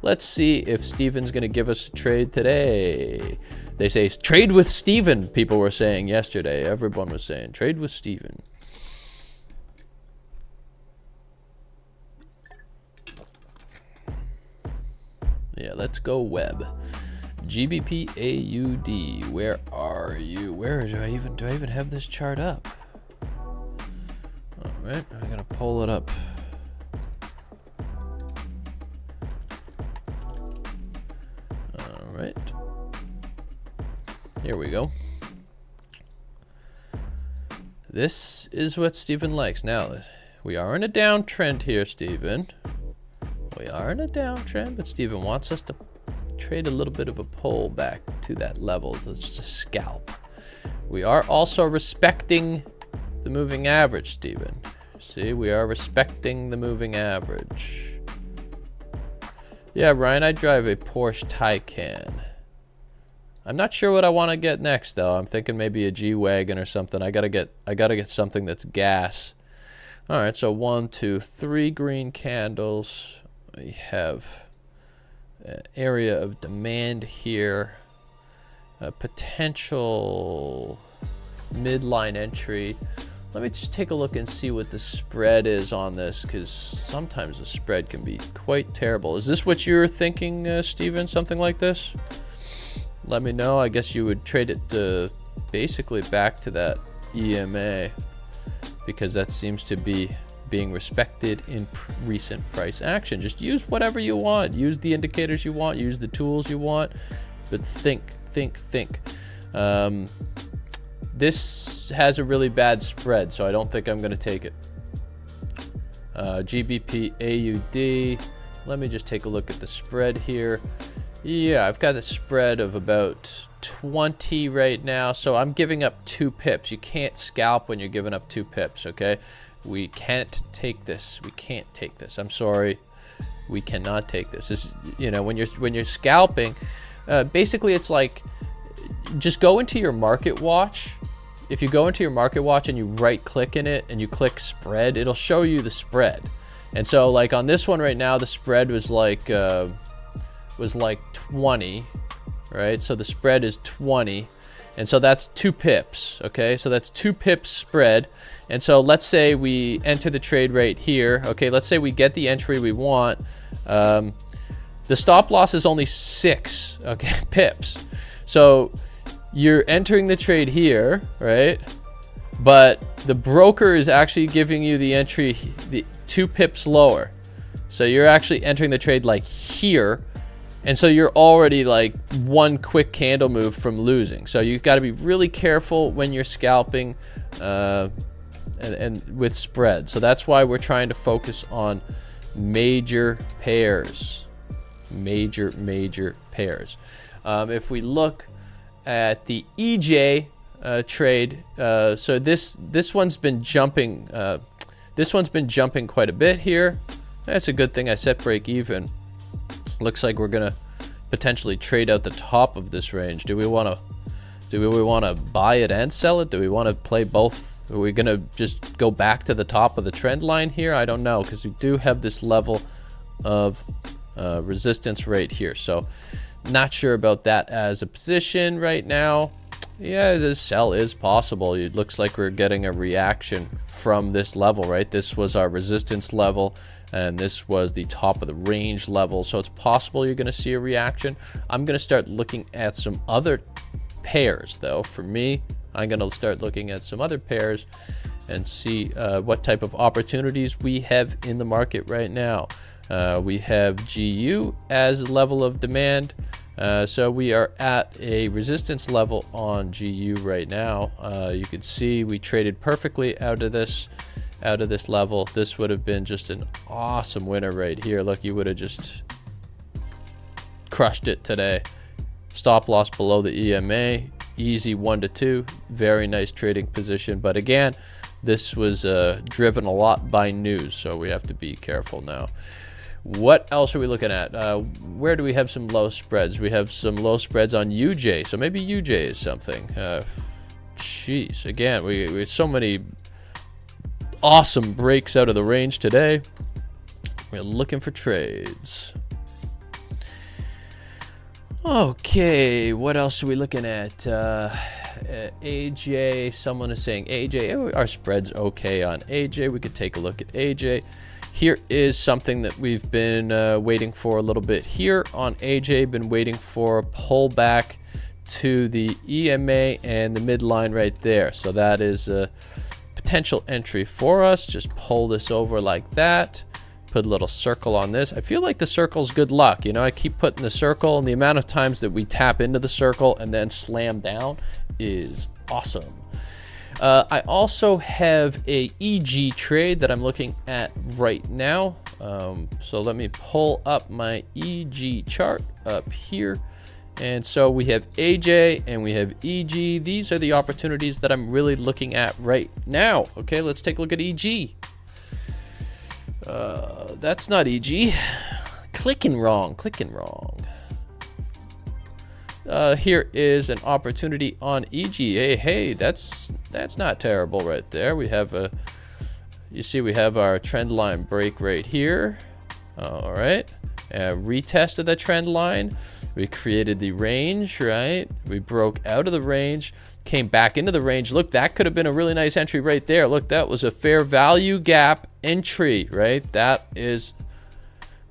Let's see if Steven's going to give us a trade today. They say trade with Steven, people were saying yesterday. Everyone was saying trade with Steven. Yeah, let's go web. GBP AUD, where are you? Where do I even have this chart up? All right, I gotta pull it up. Here we go. This is what Steven likes. Now, we are in a downtrend here, Steven. We are in a downtrend, but Steven wants us to trade a little bit of a pull back to that level. Let's just scalp. We are also respecting the moving average, Steven. See, we are respecting the moving average. Yeah, Ryan, I drive a Porsche Taycan. I'm not sure what I want to get next, though. I'm thinking maybe a G-Wagon or something. I gotta get something that's gas. All right, so 1, 2, 3 green candles. We have an area of demand here. A potential midline entry. Let me just take a look and see what the spread is on this, because sometimes the spread can be quite terrible. Is this what you're thinking, Steven? Something like this? Let me know. I guess you would trade it basically back to that EMA, because that seems to be being respected in recent price action. Just use whatever you want. Use the indicators you want. Use the tools you want. But think. This has a really bad spread, so I don't think I'm going to take it. GBP AUD. Let me just take a look at the spread here. Yeah, I've got a spread of about 20 right now, so I'm giving up 2 pips. You can't scalp when you're giving up 2 pips, okay? We can't take this. We can't take this. I'm sorry. We cannot take this. This, you know, when you're scalping, basically it's like, just go into your market watch. If you go into your market watch and you right click in it and you click spread, it'll show you the spread. And so like on this one right now, the spread was like 20, right? So the spread is 20. And so that's 2 pips, okay? So that's 2 pips spread. And so let's say we enter the trade right here. Okay, let's say we get the entry we want. The stop loss is only 6, okay, pips. So you're entering the trade here, right? But the broker is actually giving you the entry 2 pips lower. So you're actually entering the trade like here. And so you're already like 1 quick candle move from losing. So you've got to be really careful when you're scalping and with spread. So that's why we're trying to focus on major pairs. Major pairs. If we look at the EJ trade, so this one's been jumping. This one's been jumping quite a bit here. That's a good thing I set break even. Looks like we're gonna potentially trade out the top of this range. Do we want to buy it and sell it? Do we want to play both? Are we gonna just go back to the top of the trend line here? I don't know, because we do have this level of resistance right here. So not sure about that as a position right now. Yeah, the sell is possible. It looks like we're getting a reaction from this level, right? This was our resistance level, and this was the top of the range level. So it's possible you're going to see a reaction. I'm going to start looking at some other pairs, though. For me, I'm going to start looking at some other pairs and see what type of opportunities we have in the market right now. We have GU as a level of demand. So we are at a resistance level on GU right now. You can see we traded perfectly out of this level. This would have been just an awesome winner right here. Look, you would have just crushed it today. Stop loss below the EMA, easy 1 to 2, very nice trading position. But again, this was driven a lot by news, so we have to be careful now. What else are we looking at? Where do we have some low spreads? We have some low spreads on UJ, so maybe UJ is something. Jeez, again, we have so many awesome breaks out of the range today. We're looking for trades. Okay, what else are we looking at? AJ, someone is saying AJ, our spread's okay on AJ. We could take a look at AJ. Here is something that we've been waiting for a little bit here on AJ. Been waiting for a pullback to the EMA and the midline right there. So that is a potential entry for us. Just pull this over like that. Put a little circle on this. I feel like the circle's good luck. You know, I keep putting the circle, and the amount of times that we tap into the circle and then slam down is awesome. I also have a EG trade that I'm looking at right now. So let me pull up my EG chart up here. And so we have AJ and we have EG. These are the opportunities that I'm really looking at right now. Okay, let's take a look at EG. That's not EG. Clicking wrong. Here is an opportunity on EG. Hey, that's not terrible right there. We have you see we have our trend line break right here. All right, retest of the trend line. We created the range, right? We broke out of the range, came back into the range. Look, that could have been a really nice entry right there. Look, that was a fair value gap entry, right? That is,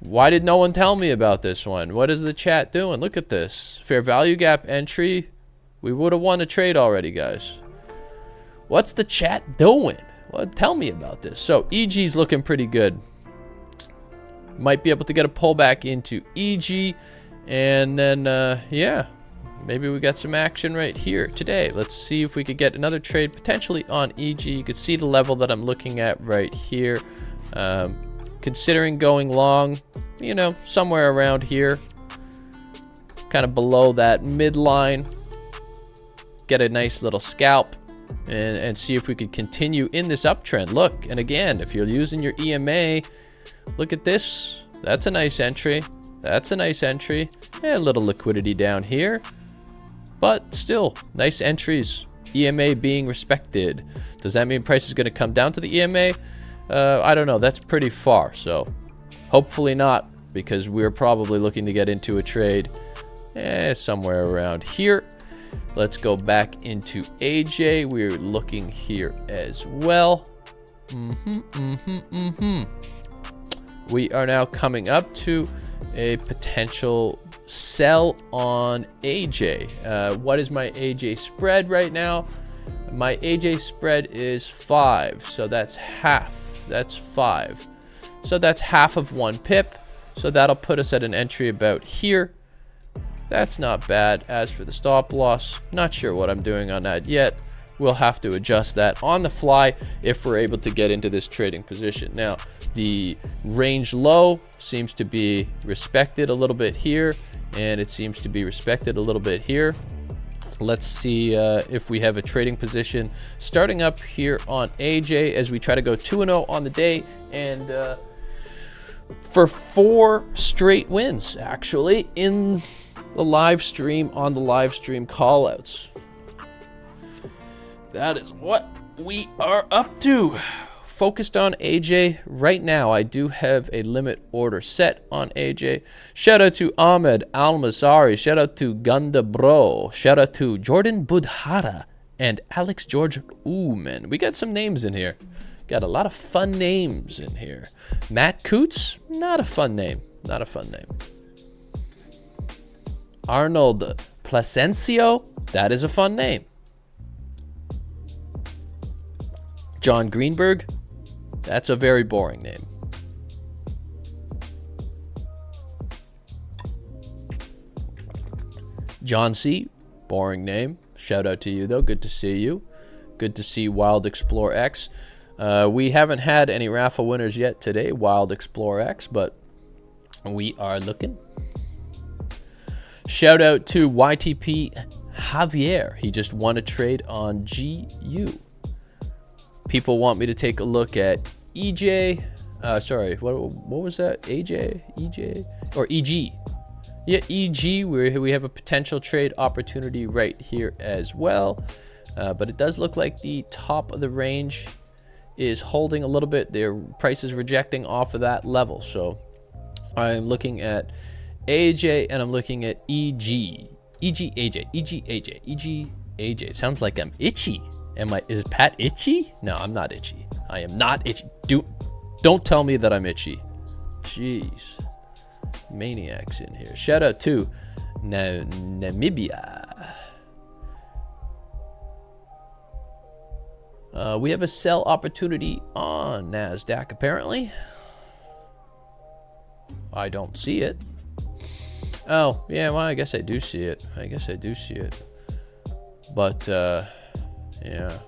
why did no one tell me about this one? What is the chat doing? Look at this. Fair value gap entry. We would have won a trade already, guys. What's the chat doing? Well, tell me about this. So EG's looking pretty good. Might be able to get a pullback into EG. And then, yeah, maybe we got some action right here today. Let's see if we could get another trade potentially on EG. You could see the level that I'm looking at right here. Considering going long, you know, somewhere around here, kind of below that midline. Get a nice little scalp and see if we could continue in this uptrend. Look, and again, if you're using your EMA, look at this. That's a nice entry. That's a nice entry. A little liquidity down here, but still nice entries. EMA being respected. Does that mean price is going to come down to the EMA? I don't know. That's pretty far. So hopefully not, because we're probably looking to get into a trade somewhere around here. Let's go back into AJ. We're looking here as well. We are now coming up to a potential sell on AJ. What is my AJ spread right now? My AJ spread is 5, so that's half. That's 5, so that's half of 1 pip. So that'll put us at an entry about here. That's not bad. As for the stop loss, not sure what I'm doing on that yet. We'll have to adjust that on the fly if we're able to get into this trading position. Now, the range low seems to be respected a little bit here, and it seems to be respected a little bit here. Let's see if we have a trading position starting up here on AJ as we try to go 2-0 on the day, and for 4 straight wins, actually, in the live stream, on the live stream callouts. That is what we are up to. Focused on AJ right now. I do have a limit order set on AJ. Shout out to Ahmed Al-Masari. Shout out to Gunda Bro. Shout out to Jordan Budhara and Alex George. Ooh, man. We got some names in here. Got a lot of fun names in here. Matt Coots. Not a fun name. Not a fun name. Arnold Placencio. That is a fun name. John Greenberg. That's a very boring name. John C. Boring name. Shout out to you, though. Good to see you. Good to see Wild Explore X. We haven't had any raffle winners yet today, Wild Explore X, but we are looking. Shout out to YTP Javier. He just won a trade on GU. People want me to take a look at EJ. Sorry, what was that? AJ? EJ? Or EG? Yeah, EG. We have a potential trade opportunity right here as well. But it does look like the top of the range is holding a little bit. Their price is rejecting off of that level. So I'm looking at AJ and I'm looking at EG. EG, AJ. EG, AJ. EG, AJ. It sounds like I'm itchy. Is Pat itchy? No, I'm not itchy. I am not itchy. Don't tell me that I'm itchy. Jeez. Maniacs in here. Shout out to Namibia. We have a sell opportunity on Nasdaq, apparently. I don't see it. Oh, yeah, well, I guess I do see it. I guess I do see it. But, yeah.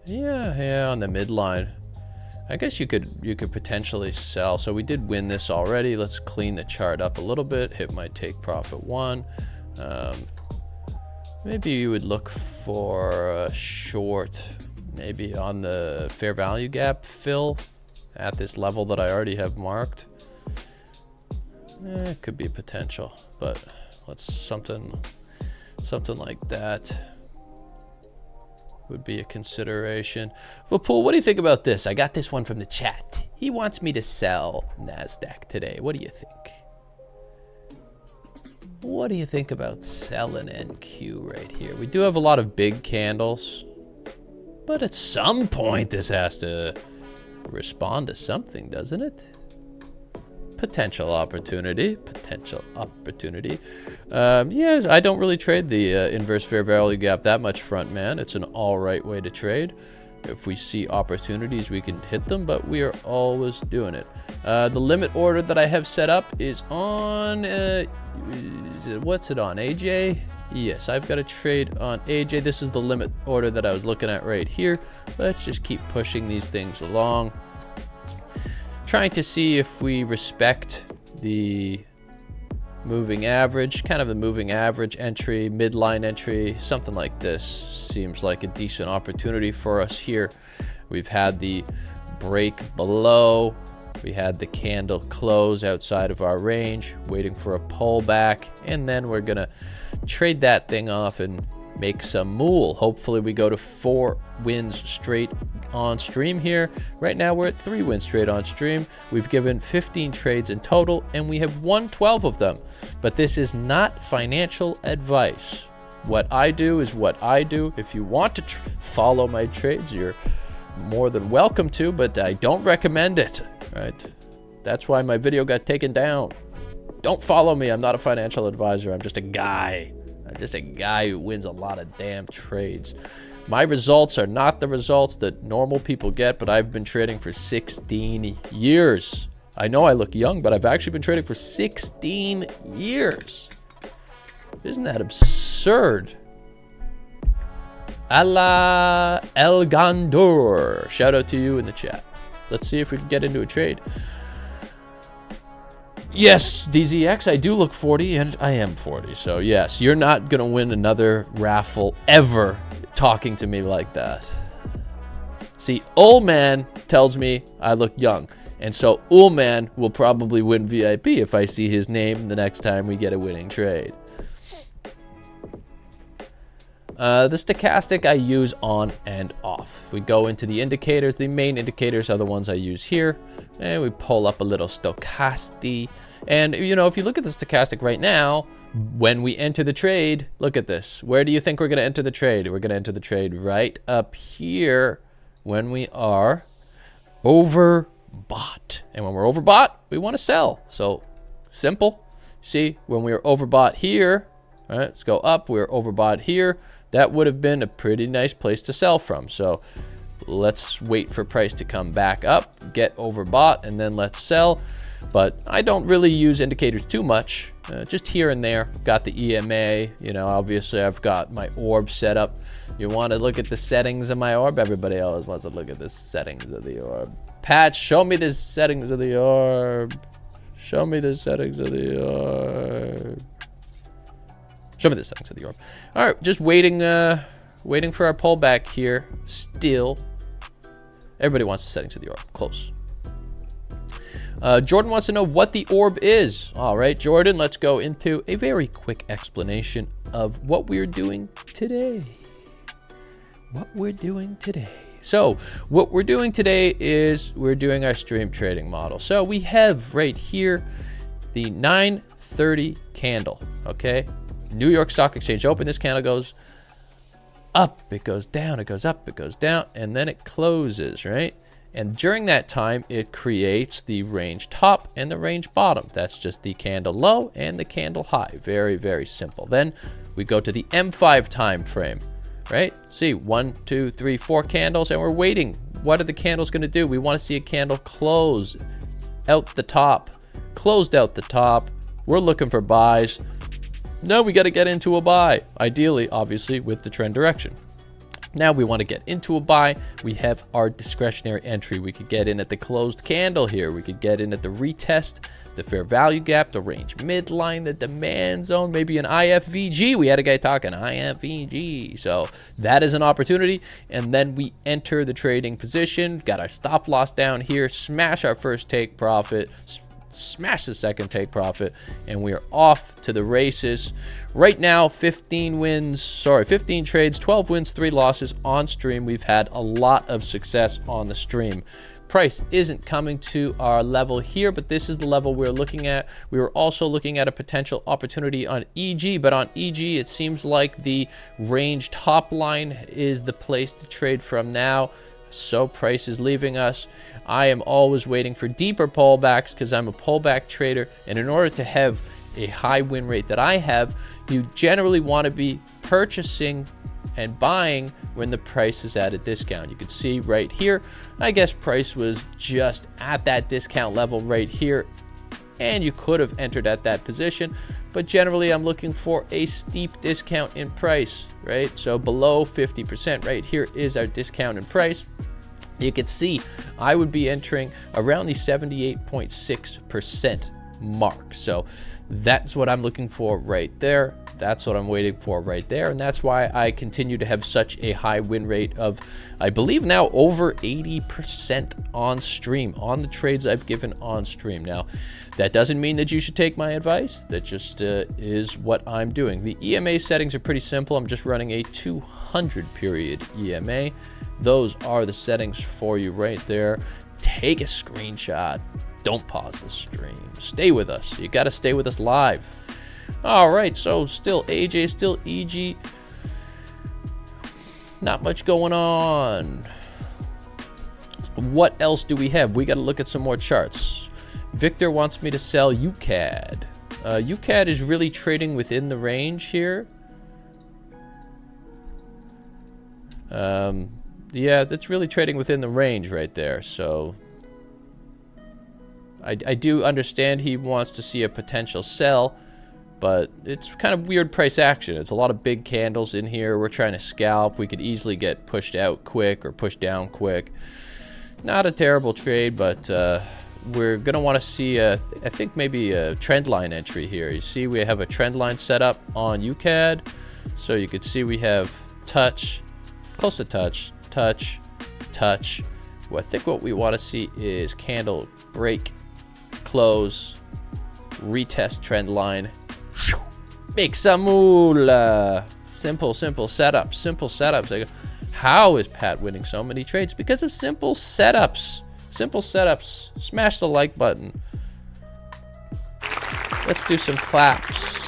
Yeah, on the midline. I guess you could potentially sell. So we did win this already. Let's clean the chart up a little bit. Hit my take profit 1. Maybe you would look for a short, maybe on the fair value gap fill at this level that I already have marked. It could be potential, but let's something like that would be a consideration. But Paul, what do you think about this? I got this one from the chat. He wants me to sell Nasdaq today. What do you think? What do you think about selling NQ right here? We do have a lot of big candles, but at some point this has to respond to something, doesn't it? Potential opportunity. Yeah, I don't really trade the inverse fair value gap that much, front man. It's an all right way to trade. If we see opportunities, we can hit them, but we are always doing it. The limit order that I have set up is on, what's it on, AJ? Yes, I've got a trade on AJ. This is the limit order that I was looking at right here. Let's just keep pushing these things along. Trying to see if we respect the moving average, kind of the moving average entry, midline entry, something like this. Seems like a decent opportunity for us here. We've had the break below. We had the candle close outside of our range, waiting for a pullback, and then we're gonna trade that thing off and make some mool. Hopefully we go to 4 wins straight on stream here. Right now we're at 3 wins straight on stream. We've given 15 trades in total and we have won 12 of them. But this is not financial advice. What I do is what I do. If you want to follow my trades, you're more than welcome to, but I don't recommend it, right? That's why my video got taken down. Don't follow me. I'm not a financial advisor. I'm just a guy. I'm just a guy who wins a lot of damn trades. My results are not the results that normal people get, but I've been trading for 16 years. I know I look young, but I've actually been trading for 16 years. Isn't that absurd? Allah El Gandour. Shout out to you in the chat. Let's see if we can get into a trade. Yes, DZX, I do look 40, and I am 40. So yes, you're not going to win another raffle ever talking to me like that. See, old man tells me I look young. And so old man will probably win VIP if I see his name the next time we get a winning trade. The stochastic I use on and off. If we go into the indicators, the main indicators are the ones I use here. And we pull up a little stochastic. And, you know, if you look at the stochastic right now, when we enter the trade, look at this. Where do you think we're going to enter the trade? We're going to enter the trade right up here when we are overbought. And when we're overbought, we want to sell. So, simple. See, when we were overbought here, all right, let's go up. We're overbought here. That would have been a pretty nice place to sell from. So let's wait for price to come back up, get overbought, and then let's sell. But I don't really use indicators too much, just here and there. Got the EMA, you know, obviously I've got my orb set up. You want to look at the settings of my orb? Everybody always wants to look at the settings of the orb. Patch, show me the settings of the orb. Show me the settings of the orb. Show me the settings of the orb. All right, just waiting for our pullback here. Still, everybody wants the settings of the orb. Close. Jordan wants to know what the orb is. All right, Jordan, let's go into a very quick explanation of what we're doing today. So what we're doing today is we're doing our stream trading model. So we have right here the 930 candle, okay? New York Stock Exchange open. This candle goes up, it goes down, it goes up, it goes down, and then it closes, right? And during that time, it creates the range top and the range bottom. That's just the candle low and the candle high. Very, very simple. Then we go to the M5 time frame, right? See, 1, 2, 3, 4 candles, and we're waiting. What are the candles going to do? We want to see a candle close out the top. closed out the top. We're looking for buys. Now we got to get into a buy, ideally, obviously, with the trend direction. Now we want to get into a buy. We have our discretionary entry. We could get in at the closed candle here. We could get in at the retest, the fair value gap, the range midline, the demand zone, maybe an IFVG. We had a guy talking IFVG. So that is an opportunity. And then we enter the trading position, got our stop loss down here, smash our first take profit, smash the second take profit, and we are off to the races. Right now, 15 trades, 12 wins, 3 losses on stream. We've had a lot of success on the stream. Price isn't coming to our level here, but this is the level we're looking at. We were also looking at a potential opportunity on EG, but on EG, it seems like the range top line is the place to trade from now. So price is leaving us. I am always waiting for deeper pullbacks because I'm a pullback trader, and in order to have a high win rate that I have, you generally want to be purchasing and buying when the price is at a discount. You can see right here, I guess price was just at that discount level right here, and you could have entered at that position, but generally I'm looking for a steep discount in price, right? So below 50% right here is our discount in price. You can see I would be entering around the 78.6% mark. So that's what I'm looking for right there. That's what I'm waiting for right there. And that's why I continue to have such a high win rate of, I believe now, over 80% on stream, on the trades I've given on stream. Now, that doesn't mean that you should take my advice. That just is what I'm doing. The EMA settings are pretty simple. I'm just running a 200 period EMA. Those are the settings for you right there. Take a screenshot. Don't pause the stream. Stay with us. You got to stay with us live. All right, so still AJ, still EG. Not much going on. What else do we have? We got to look at some more charts. Victor wants me to sell UCAD. UCAD is really trading within the range here. Yeah, that's really trading within the range right there. So I do understand he wants to see a potential sell, but it's kind of weird price action. It's a lot of big candles in here. We're trying to scalp. We could easily get pushed out quick or pushed down quick. Not a terrible trade, but we're going to want to see, I think, maybe a trend line entry here. You see we have a trend line set up on UCAD. So you could see we have touch, close to touch, touch, touch. Well, I think what we want to see is candle break, close, retest trend line, make some moolah. Simple setups, simple setups. Like, how is Pat winning so many trades? Because of simple setups. Simple setups. Smash the like button. Let's do some claps.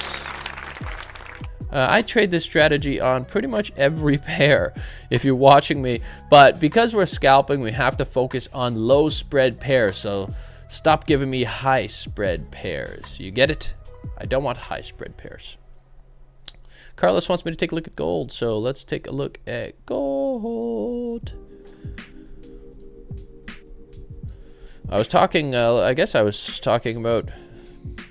I trade this strategy on pretty much every pair if you're watching me, but because we're scalping, we have to focus on low spread pairs. So stop giving me high spread pairs. You get it? I don't want high spread pairs. Carlos wants me to take a look at gold, so let's take a look at gold. I guess I was talking about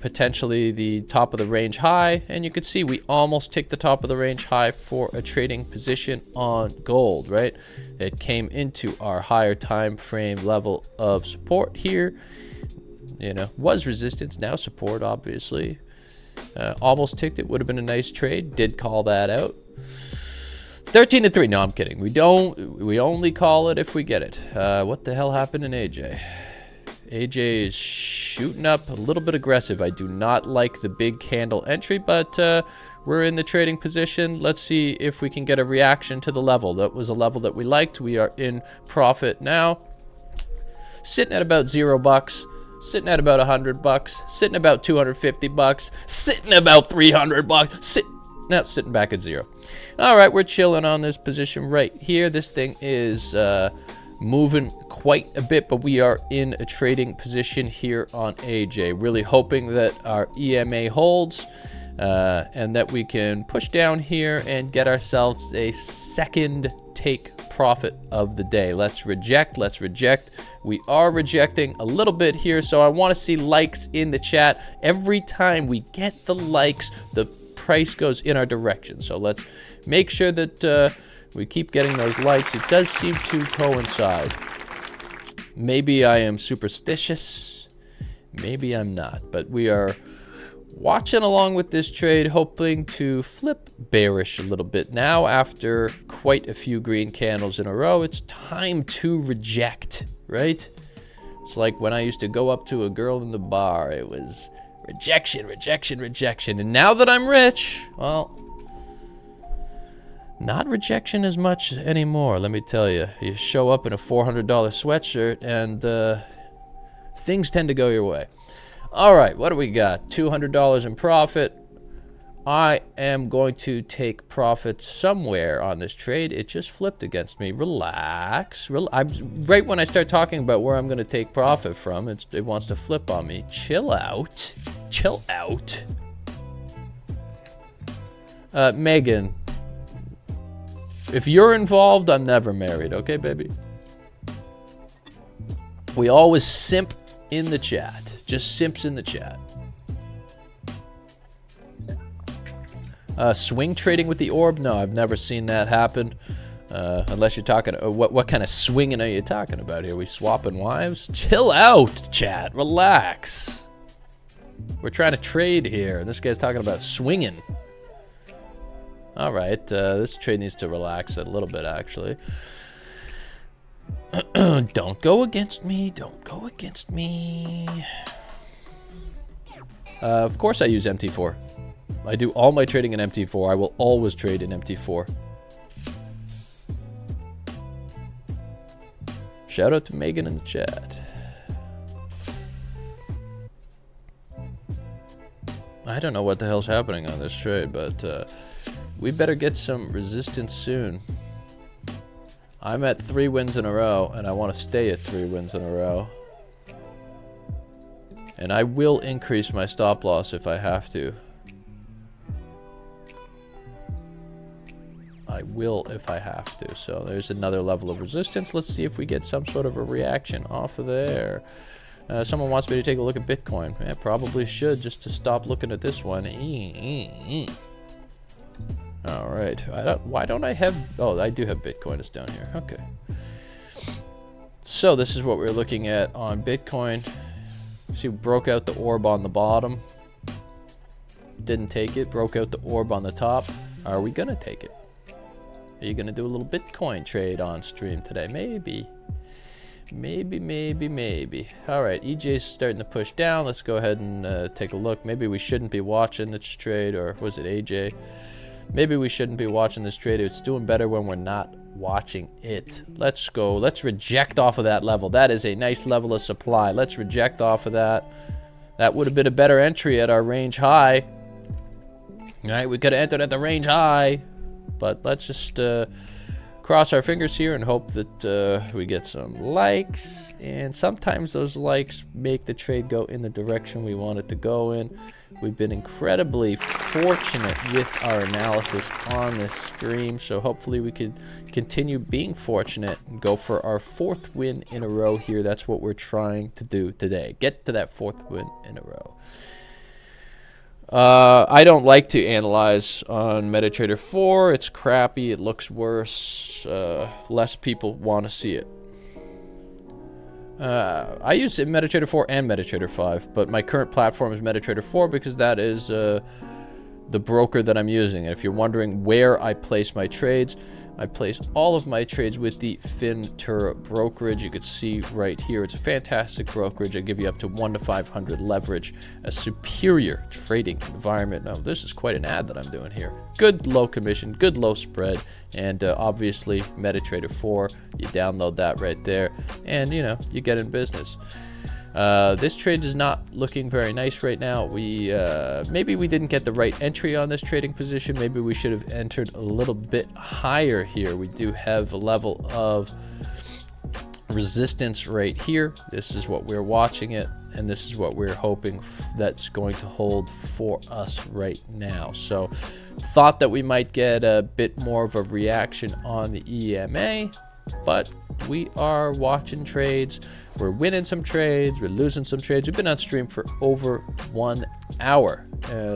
potentially the top of the range high, and you could see we almost ticked the top of the range high for a trading position on gold, right? It came into our higher time frame level of support here, you know, was resistance, now support, obviously. Almost ticked it, would have been a nice trade, did call that out. 13-3, no, I'm kidding. We only call it if we get it. What the hell happened in AJ? AJ is shooting up a little bit aggressive. I do not like the big candle entry, but we're in the trading position. Let's see if we can get a reaction to the level. That was a level that we liked. We are in profit now. Sitting at about $0, sitting at about $100, sitting about $250, sitting about $300, now sitting back at zero. All right, we're chilling on this position right here. This thing is moving quite a bit, but we are in a trading position here on AJ. Really hoping that our EMA holds and that we can push down here and get ourselves a second take profit of the day. Let's reject. We are rejecting a little bit here, so I want to see likes in the chat. Every time we get the likes, the price goes in our direction. So let's make sure that we keep getting those likes. It does seem to coincide. Maybe I am superstitious. Maybe I'm not. But we are watching along with this trade, hoping to flip bearish a little bit. Now, after quite a few green candles in a row, it's time to reject, right? It's like when I used to go up to a girl in the bar. It was rejection, rejection, rejection. And now that I'm rich, well, not rejection as much anymore, let me tell you. You show up in a $400 sweatshirt and things tend to go your way. All right, what do we got? $200 in profit. I am going to take profit somewhere on this trade. It just flipped against me. Relax. Right when I start talking about where I'm going to take profit from, it wants to flip on me. Chill out. Chill out. Megan, if you're involved, I'm never married. Okay, baby? We always simp in the chat. Just simps in the chat. Swing trading with the orb? No, I've never seen that happen. Unless you're talking, what kind of swinging are you talking about here? We swapping wives? Chill out, chat. Relax. We're trying to trade here. This guy's talking about swinging. All right, this trade needs to relax a little bit, actually. Don't go against me. Don't go against me. Of course I use MT4. I do all my trading in MT4. I will always trade in MT4. Shout out to Megan in the chat. I don't know what the hell's happening on this trade, but we better get some resistance soon. I'm at 3 wins in a row, and I want to stay at 3 wins in a row. And I will increase my stop loss if I have to. I will if I have to. So there's another level of resistance. Let's see if we get some sort of a reaction off of there. Someone wants me to take a look at Bitcoin. Yeah, probably should, just to stop looking at this one. All right. Why don't I have... Oh, I do have Bitcoin. It's down here. Okay. So this is what we're looking at on Bitcoin. See, broke out the orb on the bottom. Didn't take it. Broke out the orb on the top. Are we going to take it? Are you going to do a little Bitcoin trade on stream today? Maybe. Maybe, maybe, maybe. All right, EJ's starting to push down. Let's go ahead and take a look. Maybe we shouldn't be watching this trade, or was it AJ? Maybe we shouldn't be watching this trade. It's doing better when we're not watching it. Let's go. Let's reject off of that level. That is a nice level of supply. Let's reject off of that. That would have been a better entry at our range high. All right, we could have entered at the range high. But let's just cross our fingers here and hope that we get some likes. And sometimes those likes make the trade go in the direction we want it to go in. We've been incredibly fortunate with our analysis on this stream. So hopefully we could continue being fortunate and go for our 4th win in a row here. That's what we're trying to do today. Get to that 4th win in a row. I don't like to analyze on MetaTrader 4. It's crappy. It looks worse. Less people want to see it. I use MetaTrader 4 and MetaTrader 5, but my current platform is MetaTrader 4 because that is the broker that I'm using. And if you're wondering where I place my trades, I place all of my trades with the Fintura brokerage. You can see right here, it's a fantastic brokerage. I give you up to 1 to 500 leverage, a superior trading environment. Now, this is quite an ad that I'm doing here. Good low commission, good low spread, and obviously MetaTrader 4. You download that right there, and you know, you get in business. This trade is not looking very nice right now. Maybe we didn't get the right entry on this trading position. Maybe we should have entered a little bit higher here. We do have a level of resistance right here. This is what we're watching it, and this is what we're hoping that's going to hold for us right now. So thought that we might get a bit more of a reaction on the EMA, but we are watching trades. We're winning some trades, we're losing some trades. We've been on stream for over 1 hour.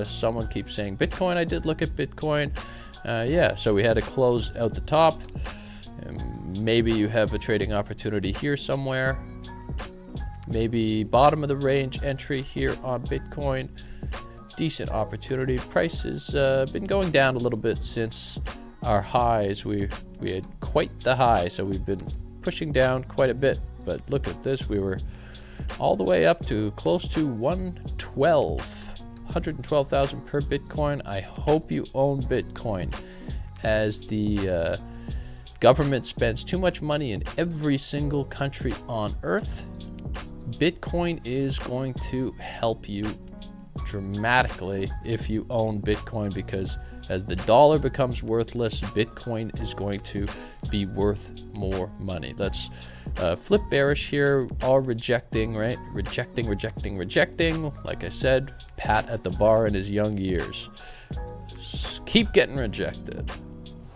Someone keeps saying Bitcoin. I did look at Bitcoin. Yeah, so we had to close out the top. Maybe you have a trading opportunity here somewhere. Maybe bottom of the range entry here on Bitcoin. Decent opportunity. Price has been going down a little bit since our highs. We had quite the high, so we've been pushing down quite a bit. But look at this, we were all the way up to close to 112,000 per Bitcoin. I hope you own Bitcoin, as the government spends too much money in every single country on earth. Bitcoin is going to help you dramatically if you own Bitcoin, because as the dollar becomes worthless, Bitcoin is going to be worth more money. Let's flip bearish here, all rejecting, right? Rejecting. Like I said, Pat at the bar in his young years. Keep getting rejected.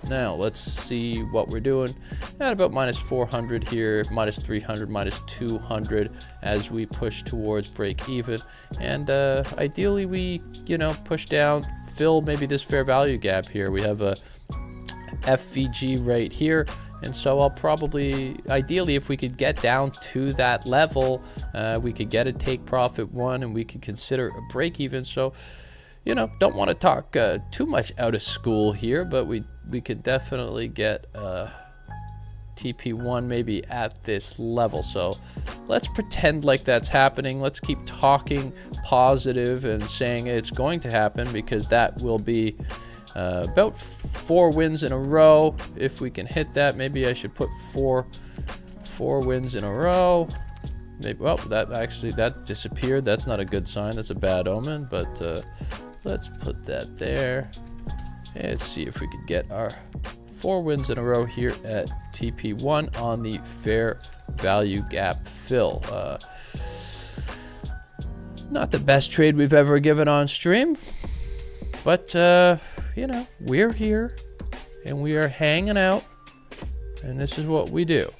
Now let's see what we're doing at about minus 400 here, minus 300, minus 200 as we push towards break even. And ideally we, push down, fill maybe this fair value gap here. We have a FVG right here. And so I'll probably, ideally, if we could get down to that level, we could get a take profit one and we could consider a break even. So, don't want to talk too much out of school here, but we could definitely get TP1 maybe at this level. So let's pretend like that's happening. Let's keep talking positive and saying it's going to happen, because that will be about 4 wins in a row. If we can hit that, maybe I should put four wins in a row. Maybe, well, that disappeared. That's not a good sign. That's a bad omen, but let's put that there. And let's see if we could get our 4 wins in a row here at TP1 on the fair value gap fill. Not the best trade we've ever given on stream, but we're here and we are hanging out, and this is what we do.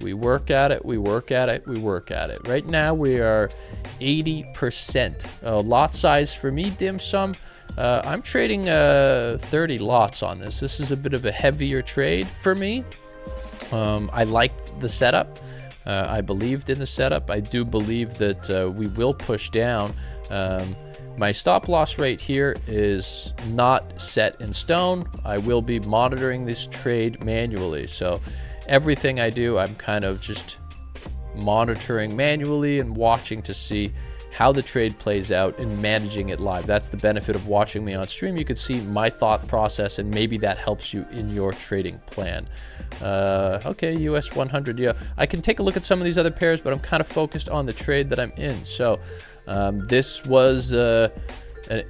We work at it, we work at it, we work at it. Right now we are 80%. Lot size for me, dim sum. I'm trading 30 lots on this. This is a bit of a heavier trade for me. I like the setup. I believed in the setup. I do believe that we will push down. My stop loss rate here is not set in stone. I will be monitoring this trade manually. So everything I do, I'm kind of just monitoring manually and watching to see how the trade plays out and managing it live. That's the benefit of watching me on stream. You can see my thought process, and maybe that helps you in your trading plan. Okay, US 100. Yeah, I can take a look at some of these other pairs, but I'm kind of focused on the trade that I'm in. So this was an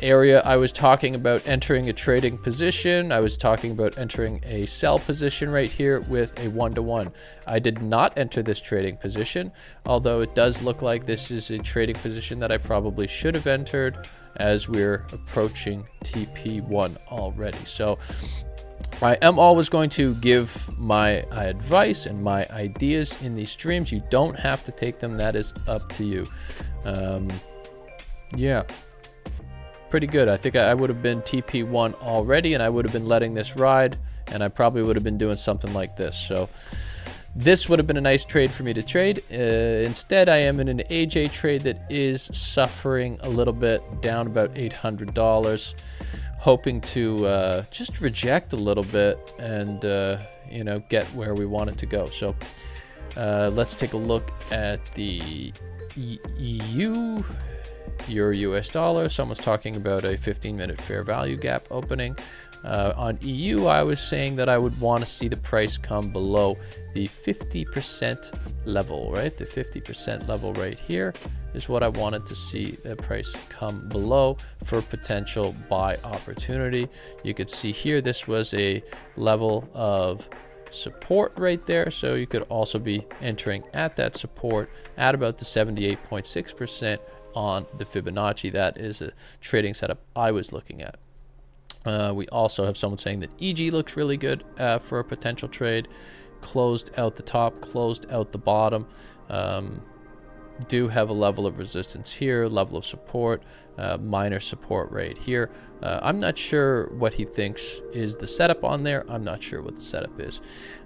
area I was talking about entering a trading position. I was talking about entering a sell position right here with a 1-to-1. I did not enter this trading position, although it does look like this is a trading position that I probably should have entered, as we're approaching TP1 already. So I am always going to give my advice and my ideas in these streams. You don't have to take them. That is up to you. Yeah. Pretty good. I think I would have been TP1 already, and I would have been letting this ride, and I probably would have been doing something like this. So this would have been a nice trade for me to trade. Instead, I am in an AJ trade that is suffering a little bit, down about $800, hoping to just reject a little bit and get where we want it to go. So let's take a look at the EU. Euro US dollar. Someone's talking about a 15-minute fair value gap opening. On EU, I was saying that I would want to see the price come below the 50% level, right? The 50% level right here is what I wanted to see the price come below for potential buy opportunity. You could see here, this was a level of support right there. So you could also be entering at that support at about the 78.6% on the Fibonacci. That is a trading setup I was looking at. We also have someone saying that EG looks really good for a potential trade. Closed out the top, closed out the bottom. do have a level of resistance here, level of support, minor support right here. I'm not sure what he thinks is the setup on there. I'm not sure what the setup is.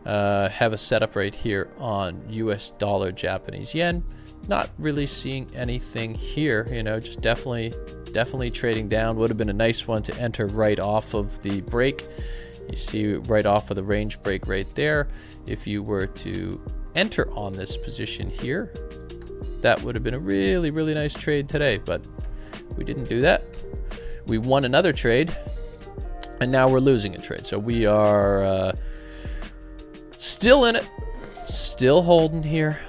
Have a setup right here on US dollar, Japanese yen. Not really seeing anything here, you know, just definitely trading down. Would have been a nice one to enter right off of the break. You see right off of the range break right there. If you were to enter on this position here, that would have been a really, really nice trade today, but we didn't do that. We won another trade, and now we're losing a trade. So we are still in it, still holding here.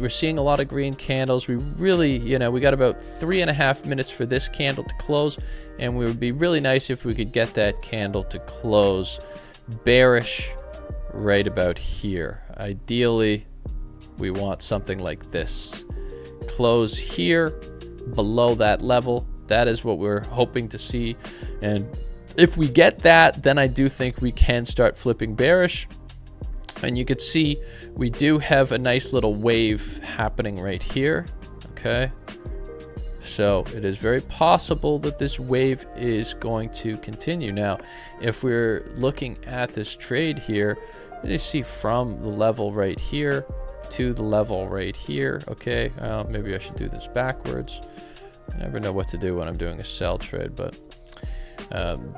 We're seeing a lot of green candles. We really, you know, we got about 3.5 minutes for this candle to close, and it would be really nice if we could get that candle to close bearish right about here. Ideally, we want something like this. Close here below that level. That is what we're hoping to see. And if we get that, then I do think we can start flipping bearish. And you could see we do have a nice little wave happening right here. Okay. So it is very possible that this wave is going to continue. Now, if we're looking at this trade here, you see from the level right here to the level right here. Okay, maybe I should do this backwards. I never know what to do when I'm doing a sell trade, but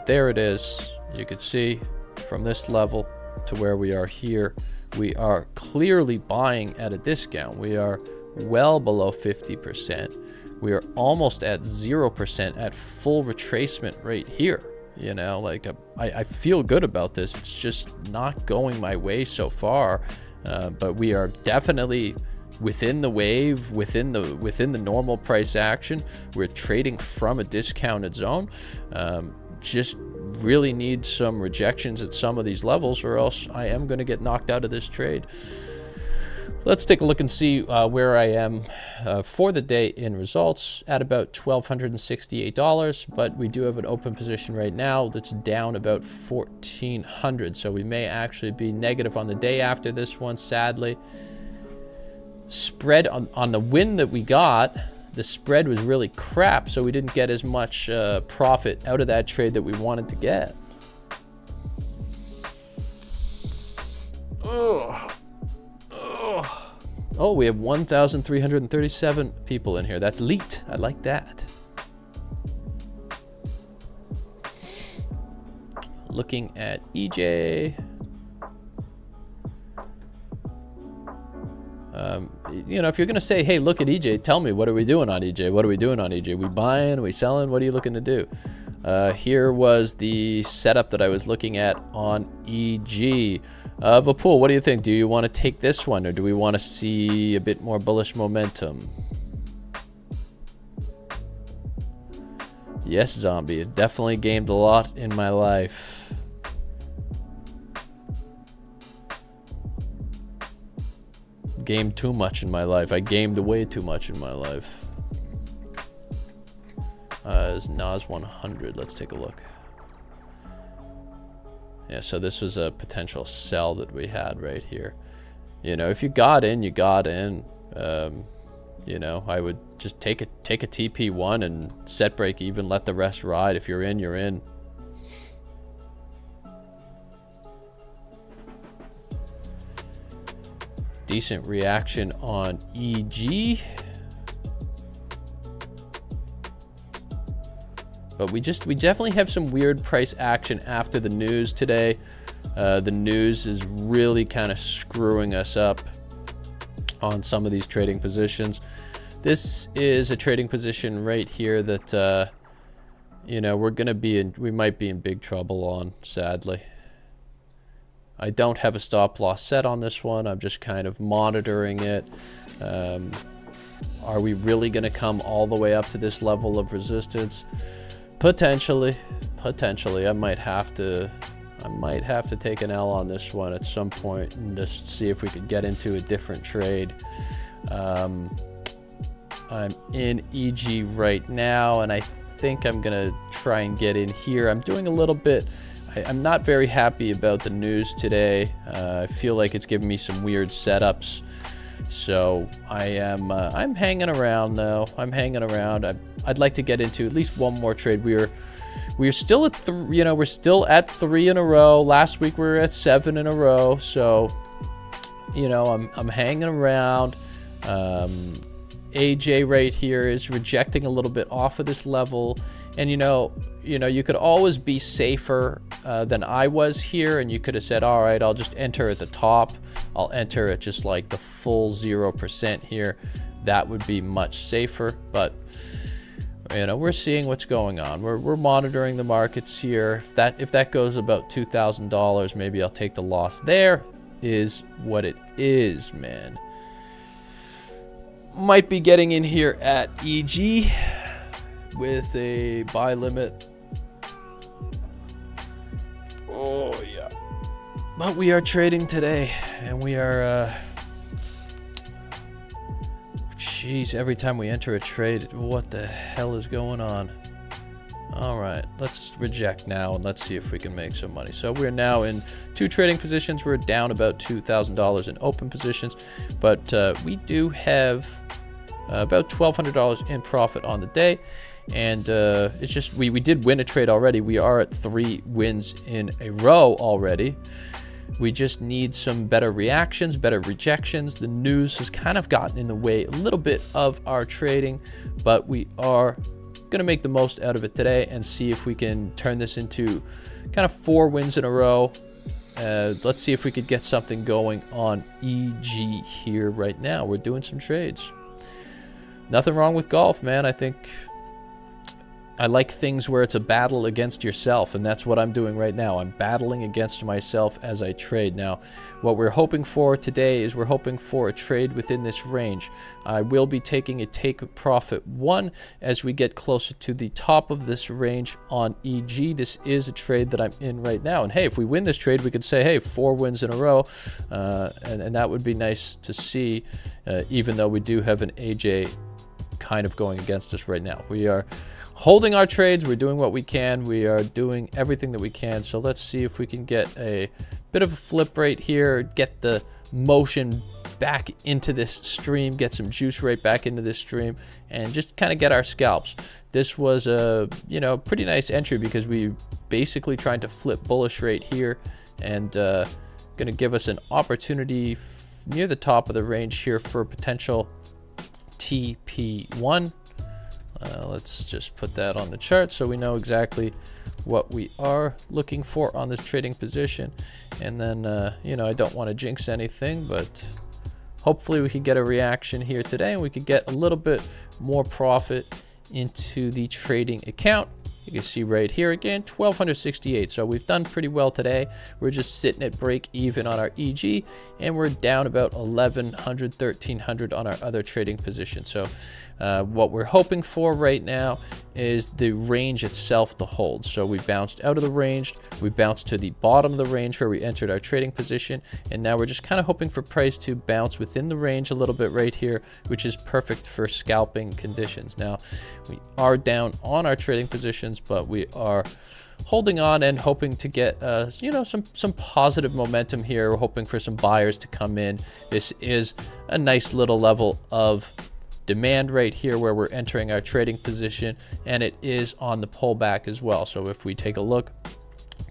there it is. You could see from this level to where we are here, we are clearly buying at a discount. We are well below 50%. We are almost at 0% at full retracement right here. You know, like I feel good about this. It's just not going my way so far, but we are definitely within the wave, within the normal price action. We're trading from a discounted zone. Just really need some rejections at some of these levels, or else I am going to get knocked out of this trade. Let's take a look and see where I am for the day in results at about $1,268, but we do have an open position right now that's down about 1,400, so we may actually be negative on the day after this one, sadly. Spread on the win that we got, the spread was really crap, so we didn't get as much profit out of that trade that we wanted to get. Ugh. Oh, we have 1,337 people in here. That's leaked. I like that. Looking at EJ. You know, if you're going to say, hey, look at EJ, tell me, what are we doing on EJ? What are we doing on EJ? We buying? Are we selling? What are you looking to do? Here was the setup that I was looking at on EG. Vapul, what do you think? Do you want to take this one, or do we want to see a bit more bullish momentum? Yes, Zombie. I've definitely gamed a lot in my life. Gamed too much in my life. I gamed way too much in my life. Is Nas 100. Let's take a look. Yeah, so this was a potential sell that we had right here. You know, if you got in, you got in. You know, I would just take a TP1 and set break even, let the rest ride. If you're in, you're in. Decent reaction on EG. But we definitely have some weird price action after the news today. The news is really kind of screwing us up on some of these trading positions. This is a trading position right here that, you know, we might be in big trouble on, sadly. I don't have a stop loss set on this one. I'm just kind of monitoring it. Are we really going to come all the way up to this level of resistance? Potentially. I might have to take an L on this one at some point and just see if we could get into a different trade. I'm in EG right now, and I think I'm gonna try and get in here. I'm doing a little bit. I'm not very happy about the news today. I feel like it's giving me some weird setups. So I'm hanging around though. I'm hanging around. I'd like to get into at least one more trade. We're still at we're still at 3 in a row. Last week we were at 7 in a row. So I'm hanging around. AJ right here is rejecting a little bit off of this level, and you could always be safer than I was here, and you could have said, all right, I'll just enter at the top. I'll enter at just like the full 0% here. That would be much safer, but we're seeing what's going on. We're monitoring the markets here. If that goes about $2,000, maybe I'll take the loss. There is what it is, man. Might be getting in here at EG with a buy limit. Oh yeah, but we are trading today, and we are jeez, every time we enter a trade, what the hell is going on? All right, let's reject now, and let's see if we can make some money. So we're now in 2 trading positions. We're down about $2,000 in open positions, but we do have about $1,200 in profit on the day. And it's just we did win a trade already. We are at 3 wins in a row already. We just need some better reactions, better rejections. The news has kind of gotten in the way a little bit of our trading, but we are going to make the most out of it today and see if we can turn this into kind of 4 wins in a row. Let's see if we could get something going on EG here right now. We're doing some trades. Nothing wrong with golf, man. I think I like things where it's a battle against yourself, and that's what I'm doing right now. I'm battling against myself as I trade. Now, what we're hoping for today is we're hoping for a trade within this range. I will be taking a take profit 1 as we get closer to the top of this range on EG. This is a trade that I'm in right now, and hey, if we win this trade, we could say, hey, 4 wins in a row, and that would be nice to see, even though we do have an AJ kind of going against us right now. We are holding our trades. We're doing what we can. We are doing everything that we can. So let's see if we can get a bit of a flip right here, get the motion back into this stream, get some juice right back into this stream, and just kind of get our scalps. This was a pretty nice entry because we basically tried to flip bullish right here, and going to give us an opportunity near the top of the range here for potential TP1. Let's just put that on the chart so we know exactly what we are looking for on this trading position. And then, I don't want to jinx anything, but hopefully we can get a reaction here today, and we could get a little bit more profit into the trading account. You can see right here again, 1,268. So we've done pretty well today. We're just sitting at break even on our EG, and we're down about 1,100, 1,300 on our other trading position. So what we're hoping for right now is the range itself to hold. So we bounced out of the range, we bounced to the bottom of the range where we entered our trading position, and now we're just kind of hoping for price to bounce within the range a little bit right here, which is perfect for scalping conditions. Now, we are down on our trading positions, but we are holding on and hoping to get some positive momentum here. We're hoping for some buyers to come in. This is a nice little level of demand right here where we're entering our trading position, and it is on the pullback as well. So if we take a look,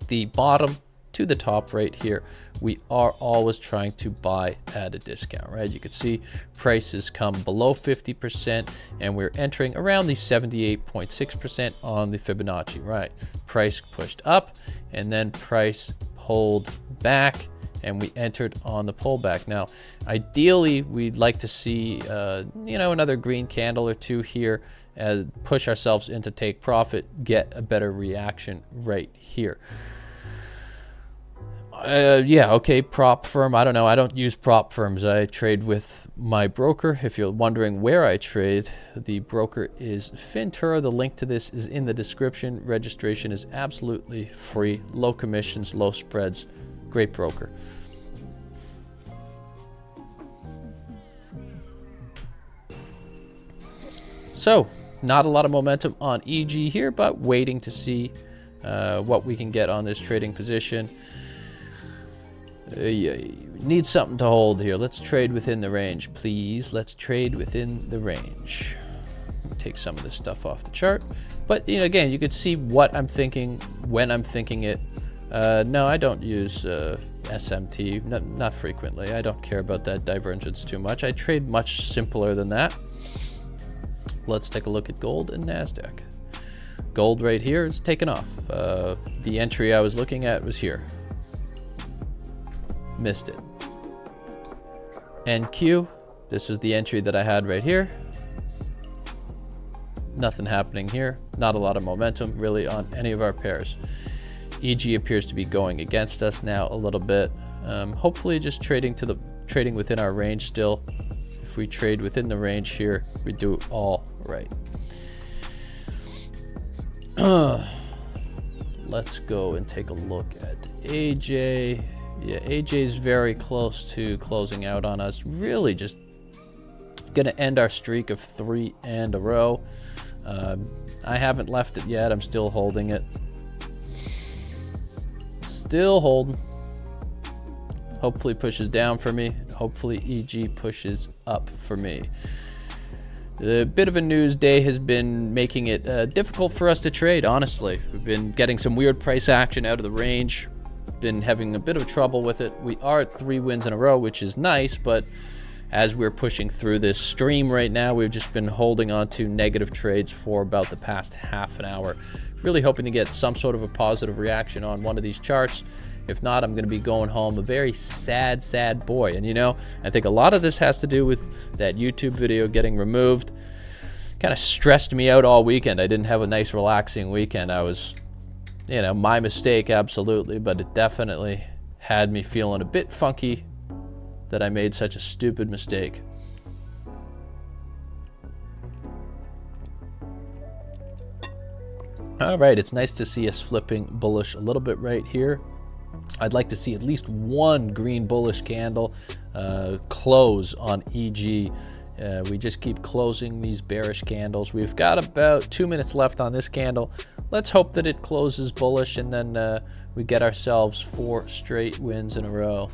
the bottom to the top right here, we are always trying to buy at a discount, right? You can see prices come below 50%, and we're entering around the 78.6% on the Fibonacci, right? Price pushed up, and then price pulled back, and we entered on the pullback. Now, ideally, we'd like to see, another green candle or two here, push ourselves into take profit, get a better reaction right here. Yeah, okay, prop firm. I don't know. I don't use prop firms. I trade with my broker. If you're wondering where I trade, the broker is Fintura. The link to this is in the description. Registration is absolutely free. Low commissions, low spreads. Great broker. So, not a lot of momentum on EG here, but waiting to see what we can get on this trading position. Yeah, need something to hold here. Let's trade within the range, please. Let's trade within the range. Take some of this stuff off the chart. But, you know, again, you could see what I'm thinking when I'm thinking it. No, I don't use SMT, not frequently. I don't care about that divergence too much. I trade much simpler than that. Let's take a look at gold and Nasdaq. Gold right here is taken off. The entry I was looking at was here. Missed it. NQ, this was the entry that I had right here. Nothing happening here. Not a lot of momentum really on any of our pairs. EG appears to be going against us now a little bit. Hopefully just trading within our range still. If we trade within the range here, we do all right. Let's go and take a look at AJ. Yeah, AJ is very close to closing out on us. Really just gonna end our streak of 3 in a row. I haven't left it yet. I'm still holding it. Still holding. Hopefully pushes down for me. Hopefully EG pushes up for me. The bit of a news day has been making it difficult for us to trade, honestly. We've been getting some weird price action out of the range. Been having a bit of trouble with it. We are at 3 wins in a row, which is nice, but as we're pushing through this stream right now, we've just been holding on to negative trades for about the past half an hour. Really hoping to get some sort of a positive reaction on one of these charts. If not, I'm going to be going home a very sad, sad boy. And you know, I think a lot of this has to do with that YouTube video getting removed. Kind of stressed me out all weekend. I didn't have a nice, relaxing weekend. I was, you know, my mistake, absolutely, but it definitely had me feeling a bit funky that I made such a stupid mistake. All right, it's nice to see us flipping bullish a little bit right here. I'd like to see at least one green bullish candle close on EG. We just keep closing these bearish candles. We've got about 2 minutes left on this candle. Let's hope that it closes bullish and then we get ourselves 4 straight wins in a row.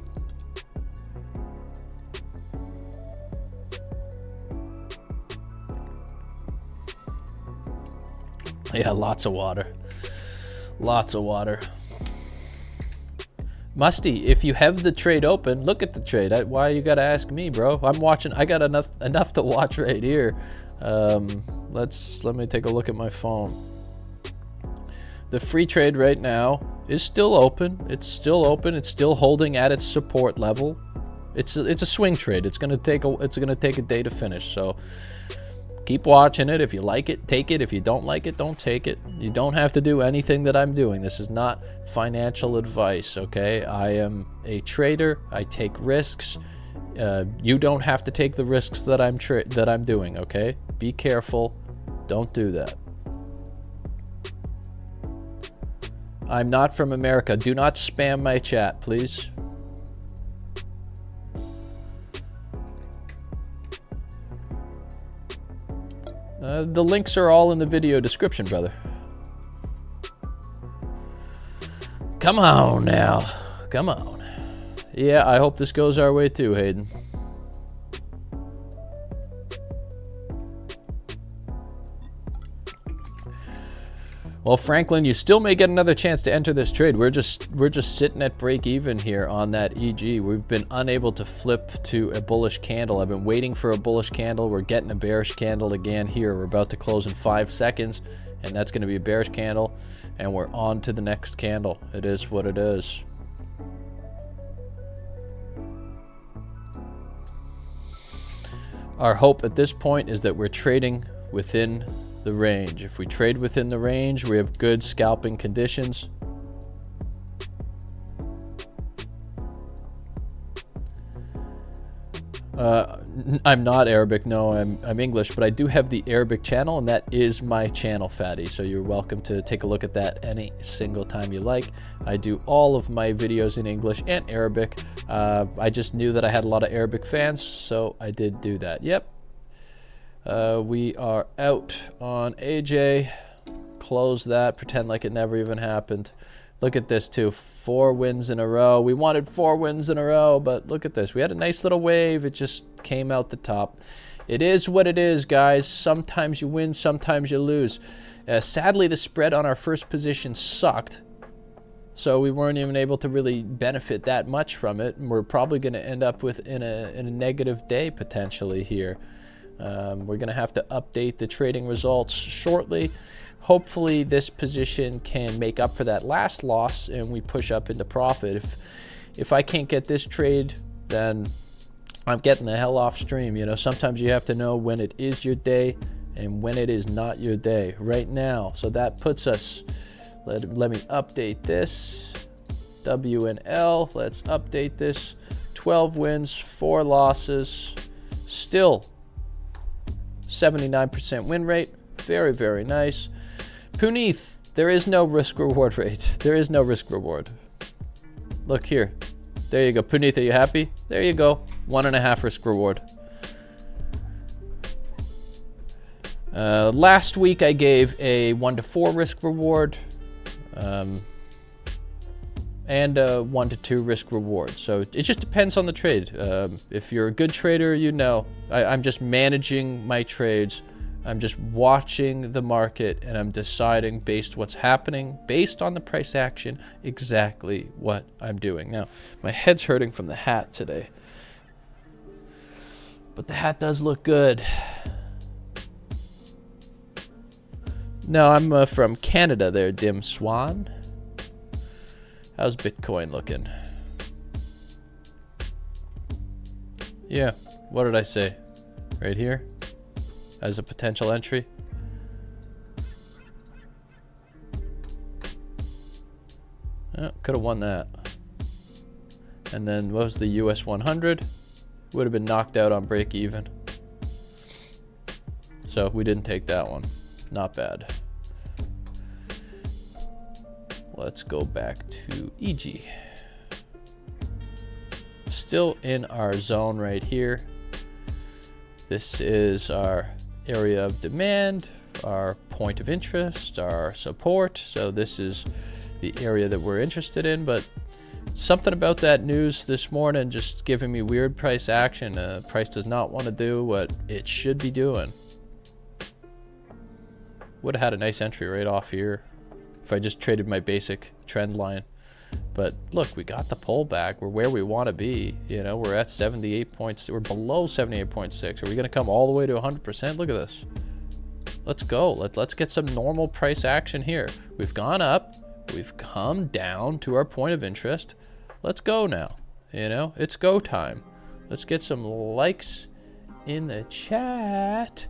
Yeah, lots of water. Lots of water. Musty, if you have the trade open, look at the trade. Why you gotta ask me, bro? I'm watching. I got enough to watch right here. Let me take a look at my phone. The free trade right now is still open. It's still open. It's still holding at its support level. It's a swing trade. It's gonna take a day to finish. So keep watching it. If you like it, take it. If you don't like it, don't take it. You don't have to do anything that I'm doing. This is not financial advice, okay? I am a trader. I take risks. You don't have to take the risks that I'm doing, okay? Be careful. Don't do that. I'm not from America. Do not spam my chat, please. The links are all in the video description, brother. Come on now. Come on. Yeah, I hope this goes our way too, Hayden. Well, Franklin, you still may get another chance to enter this trade. We're just sitting at break even here on that EG. We've been unable to flip to a bullish candle. I've been waiting for a bullish candle. We're getting a bearish candle again here. We're about to close in 5 seconds, and that's going to be a bearish candle, and we're on to the next candle. It is what it is. Our hope at this point is that we're trading within the range. If we trade within the range, we have good scalping conditions. I'm not Arabic, no, I'm English, but I do have the Arabic channel, and that is my channel, Fatty, so you're welcome to take a look at that any single time you like. I do all of my videos in English and Arabic. I just knew that I had a lot of Arabic fans, so I did do that. Yep. We are out on AJ. Close that, pretend like it never even happened. Look at this too, 4 wins in a row. We wanted 4 wins in a row, but look at this. We had a nice little wave. It just came out the top. It is what it is, guys. Sometimes you win, sometimes you lose. Sadly, the spread on our first position sucked, so we weren't even able to really benefit that much from it. And we're probably going to end up with in a negative day potentially here. We're going to have to update the trading results shortly. Hopefully this position can make up for that last loss and we push up into profit. If I can't get this trade, then I'm getting the hell off stream. You know, sometimes you have to know when it is your day and when it is not your day right now. So that puts us, let me update this. W and L, let's update this. 12 wins, 4 losses, still 79% win rate. Very, very nice. Puneeth, there is no risk reward rate. There is no risk reward. Look here. There you go. Puneeth, are you happy? There you go. 1.5 risk reward. Last week I gave a 1 to 4 risk reward and a 1 to 2 risk reward. So it just depends on the trade. If you're a good trader, you know, I'm just managing my trades. I'm just watching the market and I'm deciding based what's happening, based on the price action, exactly what I'm doing. Now, my head's hurting from the hat today, but the hat does look good. No, I'm from Canada there, Dim Swan. How's Bitcoin looking? Yeah, what did I say? Right here? As a potential entry. Oh, could have won that. And then what was the US 100? Would have been knocked out on break even. So we didn't take that one. Not bad. Let's go back to EG. Still in our zone right here. This is our area of demand, our point of interest, our support. So this is the area that we're interested in, but something about that news this morning just giving me weird price action. Price does not want to do what it should be doing. Would have had a nice entry right off here if I just traded my basic trend line. But look, we got the pullback. We're where we want to be. You know, we're at 78 points. We're below 78.6. Are we going to come all the way to 100%? Look at this. Let's go. Let's get some normal price action here. We've gone up. We've come down to our point of interest. Let's go now. You know, it's go time. Let's get some likes in the chat.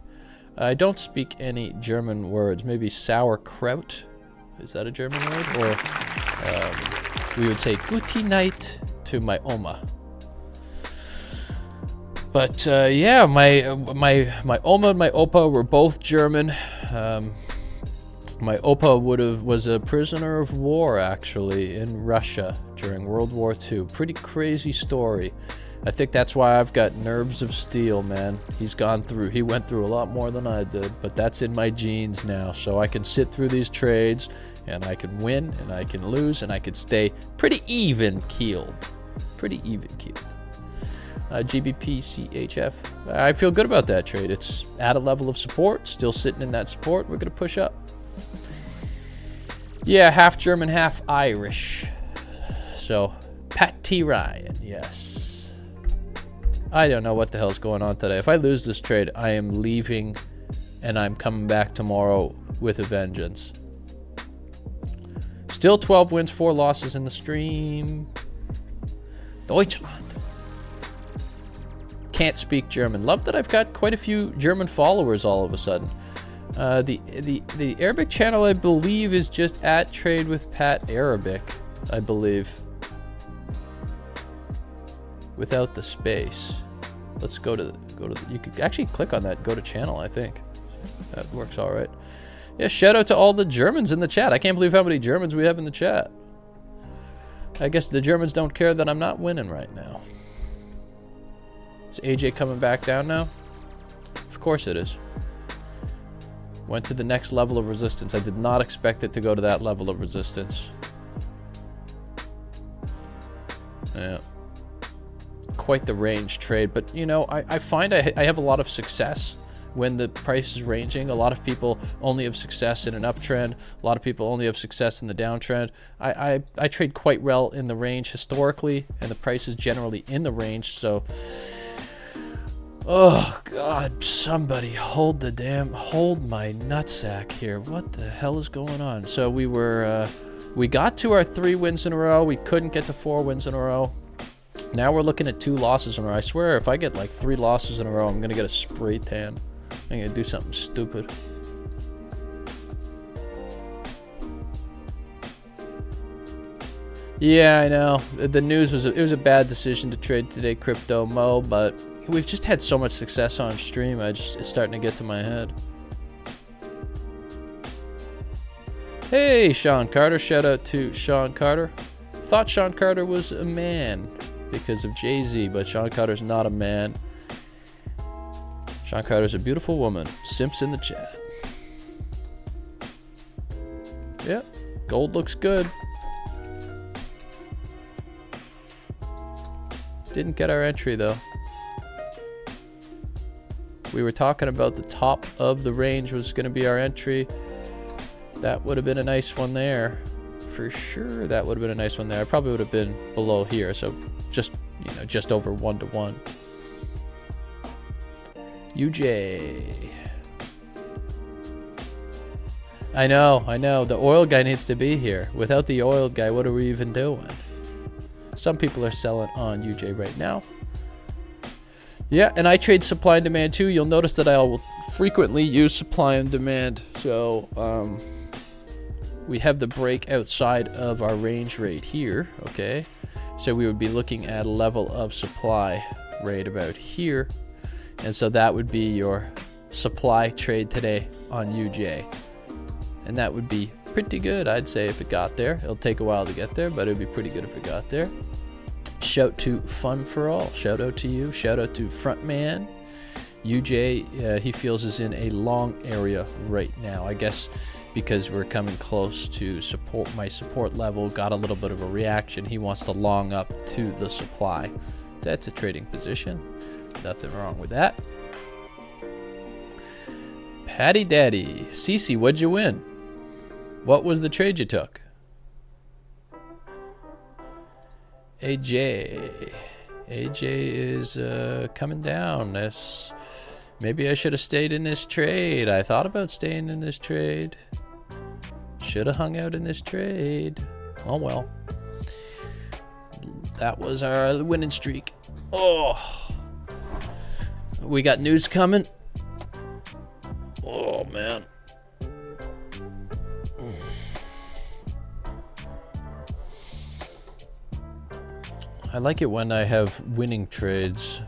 I don't speak any German words. Maybe sauerkraut. Is that a German word? Or we would say Gute Nacht to my Oma. But yeah, my Oma and my Opa were both German. My Opa was a prisoner of war actually in Russia during World War II. Pretty crazy story. I think that's why I've got nerves of steel, man. He went through a lot more than I did, but that's in my genes now. So I can sit through these trades and I can win and I can lose and I could stay pretty even keeled. GBP CHF. I feel good about that trade. It's at a level of support, still sitting in that support. We're gonna push up. Yeah, half German, half Irish. So Pat T. Ryan, yes. I don't know what the hell's going on today. If I lose this trade, I am leaving and I'm coming back tomorrow with a vengeance. Still 12 wins, 4 losses in the stream. Deutschland. Can't speak German. Love that I've got quite a few German followers all of a sudden. The Arabic channel, I believe, is just at Trade with Pat Arabic, I believe. Without the space. Let's go to you could actually click on that, go to channel, I think. That works all right. Yeah, shout out to all the Germans in the chat. I can't believe how many Germans we have in the chat. I guess the Germans don't care that I'm not winning right now. Is AJ coming back down now? Of course it is. Went to the next level of resistance. I did not expect it to go to that level of resistance. Yeah. Quite the range trade, but you know, I find I have a lot of success when the price is ranging. A lot of people only have success in an uptrend. A lot of people only have success in the downtrend. I trade quite well in the range historically, and the price is generally in the range. So, oh God, somebody hold my nutsack here. What the hell is going on? So we got to our 3 wins in a row. We couldn't get to 4 wins in a row. Now we're looking at 2 losses in a row. I swear, if I get like 3 losses in a row, I'm gonna get a spray tan. I'm gonna do something stupid. Yeah, I know. The news was it was a bad decision to trade today, Crypto Mo, but we've just had so much success on stream. It's starting to get to my head. Hey, Sean Carter. Shout out to Sean Carter. Thought Sean Carter was a man because of Jay-Z, but Sean Carter's not a man. Sean Carter's a beautiful woman. Simps in the chat. Yep, gold looks good. Didn't get our entry though. We were talking about the top of the range was going to be our entry. That would have been a nice one there. For sure, that would have been a nice one there. I probably would have been below here, so just, you know, just over 1 to 1. UJ. I know. The oil guy needs to be here. Without the oil guy, what are we even doing? Some people are selling on UJ right now. Yeah, and I trade supply and demand too. You'll notice that I will frequently use supply and demand. So, we have the break outside of our range rate here, okay? So we would be looking at a level of supply right about here. And so that would be your supply trade today on UJ. And that would be pretty good, I'd say, if it got there. It'll take a while to get there, but it'd be pretty good if it got there. Shout to Fun for All. Shout out to you. Shout out to Frontman. UJ, he feels is in a long area right now. I guess because we're coming close to my support level, got a little bit of a reaction. He wants to long up to the supply. That's a trading position. Nothing wrong with that. Patty Daddy. Cece, what'd you win? What was the trade you took? AJ is coming down. Maybe I should have stayed in this trade. I thought about staying in this trade. Should have hung out in this trade. Oh well. That was our winning streak. Oh. We got news coming. Oh man. I like it when I have winning trades.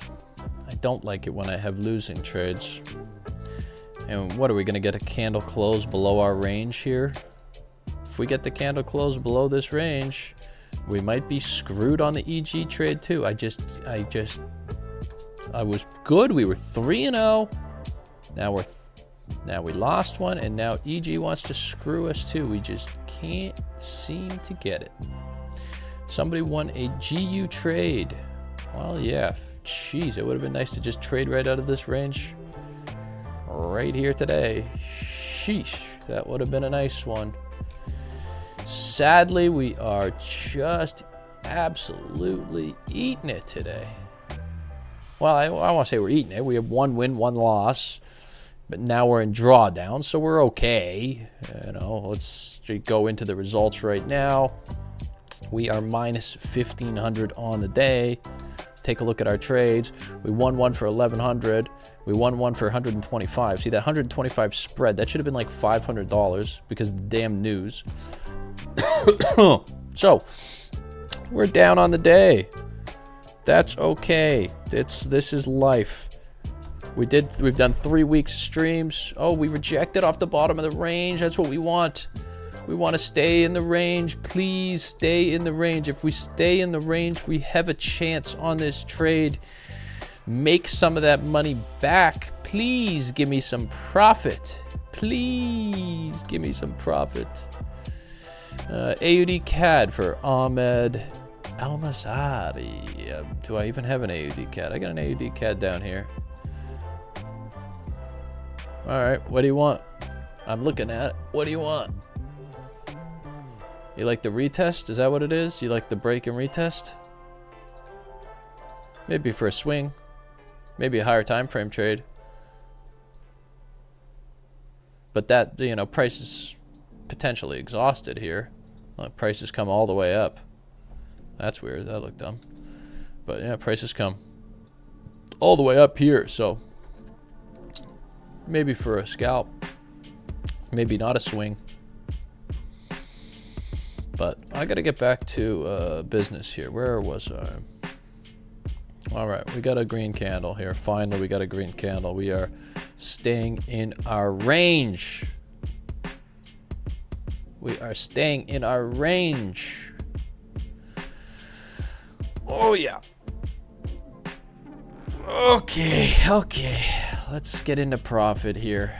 I don't like it when I have losing trades. And what are we going to get a candle close below our range here? If we get the candle close below this range, we might be screwed on the EG trade too. I was good. We were 3-0. Now we lost one, and now EG wants to screw us too. We just can't seem to get it. Somebody won a GU trade. Well, yeah. Jeez, it would have been nice to just trade right out of this range right here today. Sheesh, that would have been a nice one. Sadly, we are just absolutely eating it today. Well, I want to say we're eating it. We have 1 win, 1 loss. But now we're in drawdown, so we're okay. You know, let's go into the results right now. We are minus 1,500 on the day. Take a look at our trades. We won one for 1,100. We won one for 125. See that 125 spread? That should have been like $500 because of the damn news. So we're down on the day. That's okay. This is life. We've done 3 weeks of streams. Oh, we rejected off the bottom of the range. That's what we want. We want to stay in the range. Please stay in the range. If we stay in the range, we have a chance on this trade. Make some of that money back. Please give me some profit. Please give me some profit. AUD CAD for Ahmed. Al-Masadi. Do I even have an AUD CAD? I got an AUD CAD down here. All right, what do you want? I'm looking at it. What do you want? You like the retest? Is that what it is? You like the break and retest? Maybe for a swing. Maybe a higher time frame trade. But that, you know, price is potentially exhausted here. Prices come all the way up. That's weird. That looked dumb. But yeah, prices come all the way up here. So maybe for a scalp. Maybe not a swing. But I got to get back to business here. Where was I? All right, we got a green candle here. Finally, we got a green candle. We are staying in our range. We are staying in our range. Oh, yeah. Okay. Let's get into profit here.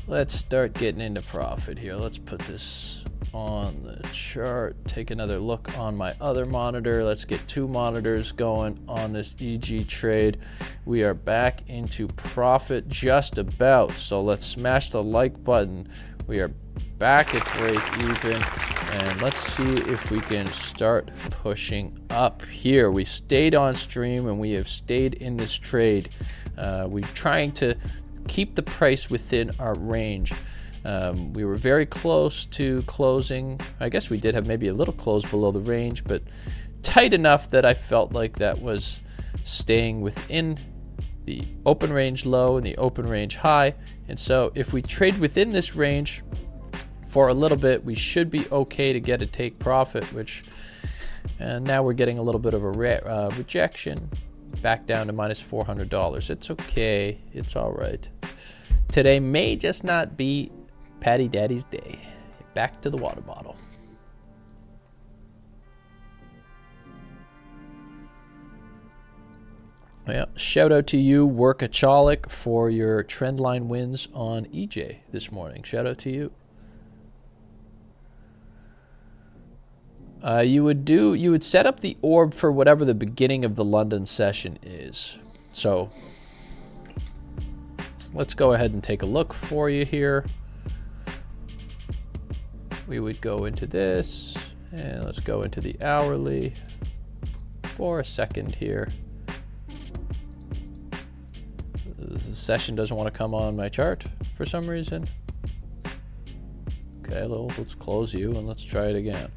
Let's start getting into profit here. Let's put this on the chart. Take another look on my other monitor. Let's get two monitors going on this EG trade. We are back into profit just about. So let's smash the like button. We are back at break even. And let's see if we can start pushing up here. We stayed on stream and we have stayed in this trade. We're trying to keep the price within our range. We were very close to closing. I guess we did have maybe a little close below the range, but tight enough that I felt like that was staying within the open range low and the open range high. And so if we trade within this range for a little bit, we should be okay to get a take profit, which now we're getting a little bit of a rejection back down to minus $400. It's okay. It's all right. Today may just not be Patty Daddy's day. Back to the water bottle. Yeah, shout out to you, Workaholic, for your trendline wins on EJ this morning. Shout out to you. You would set up the orb for whatever the beginning of the London session is. So let's go ahead and take a look for you here. We would go into this, and let's go into the hourly for a second here. The session doesn't want to come on my chart for some reason. Okay, let's close you and let's try it again.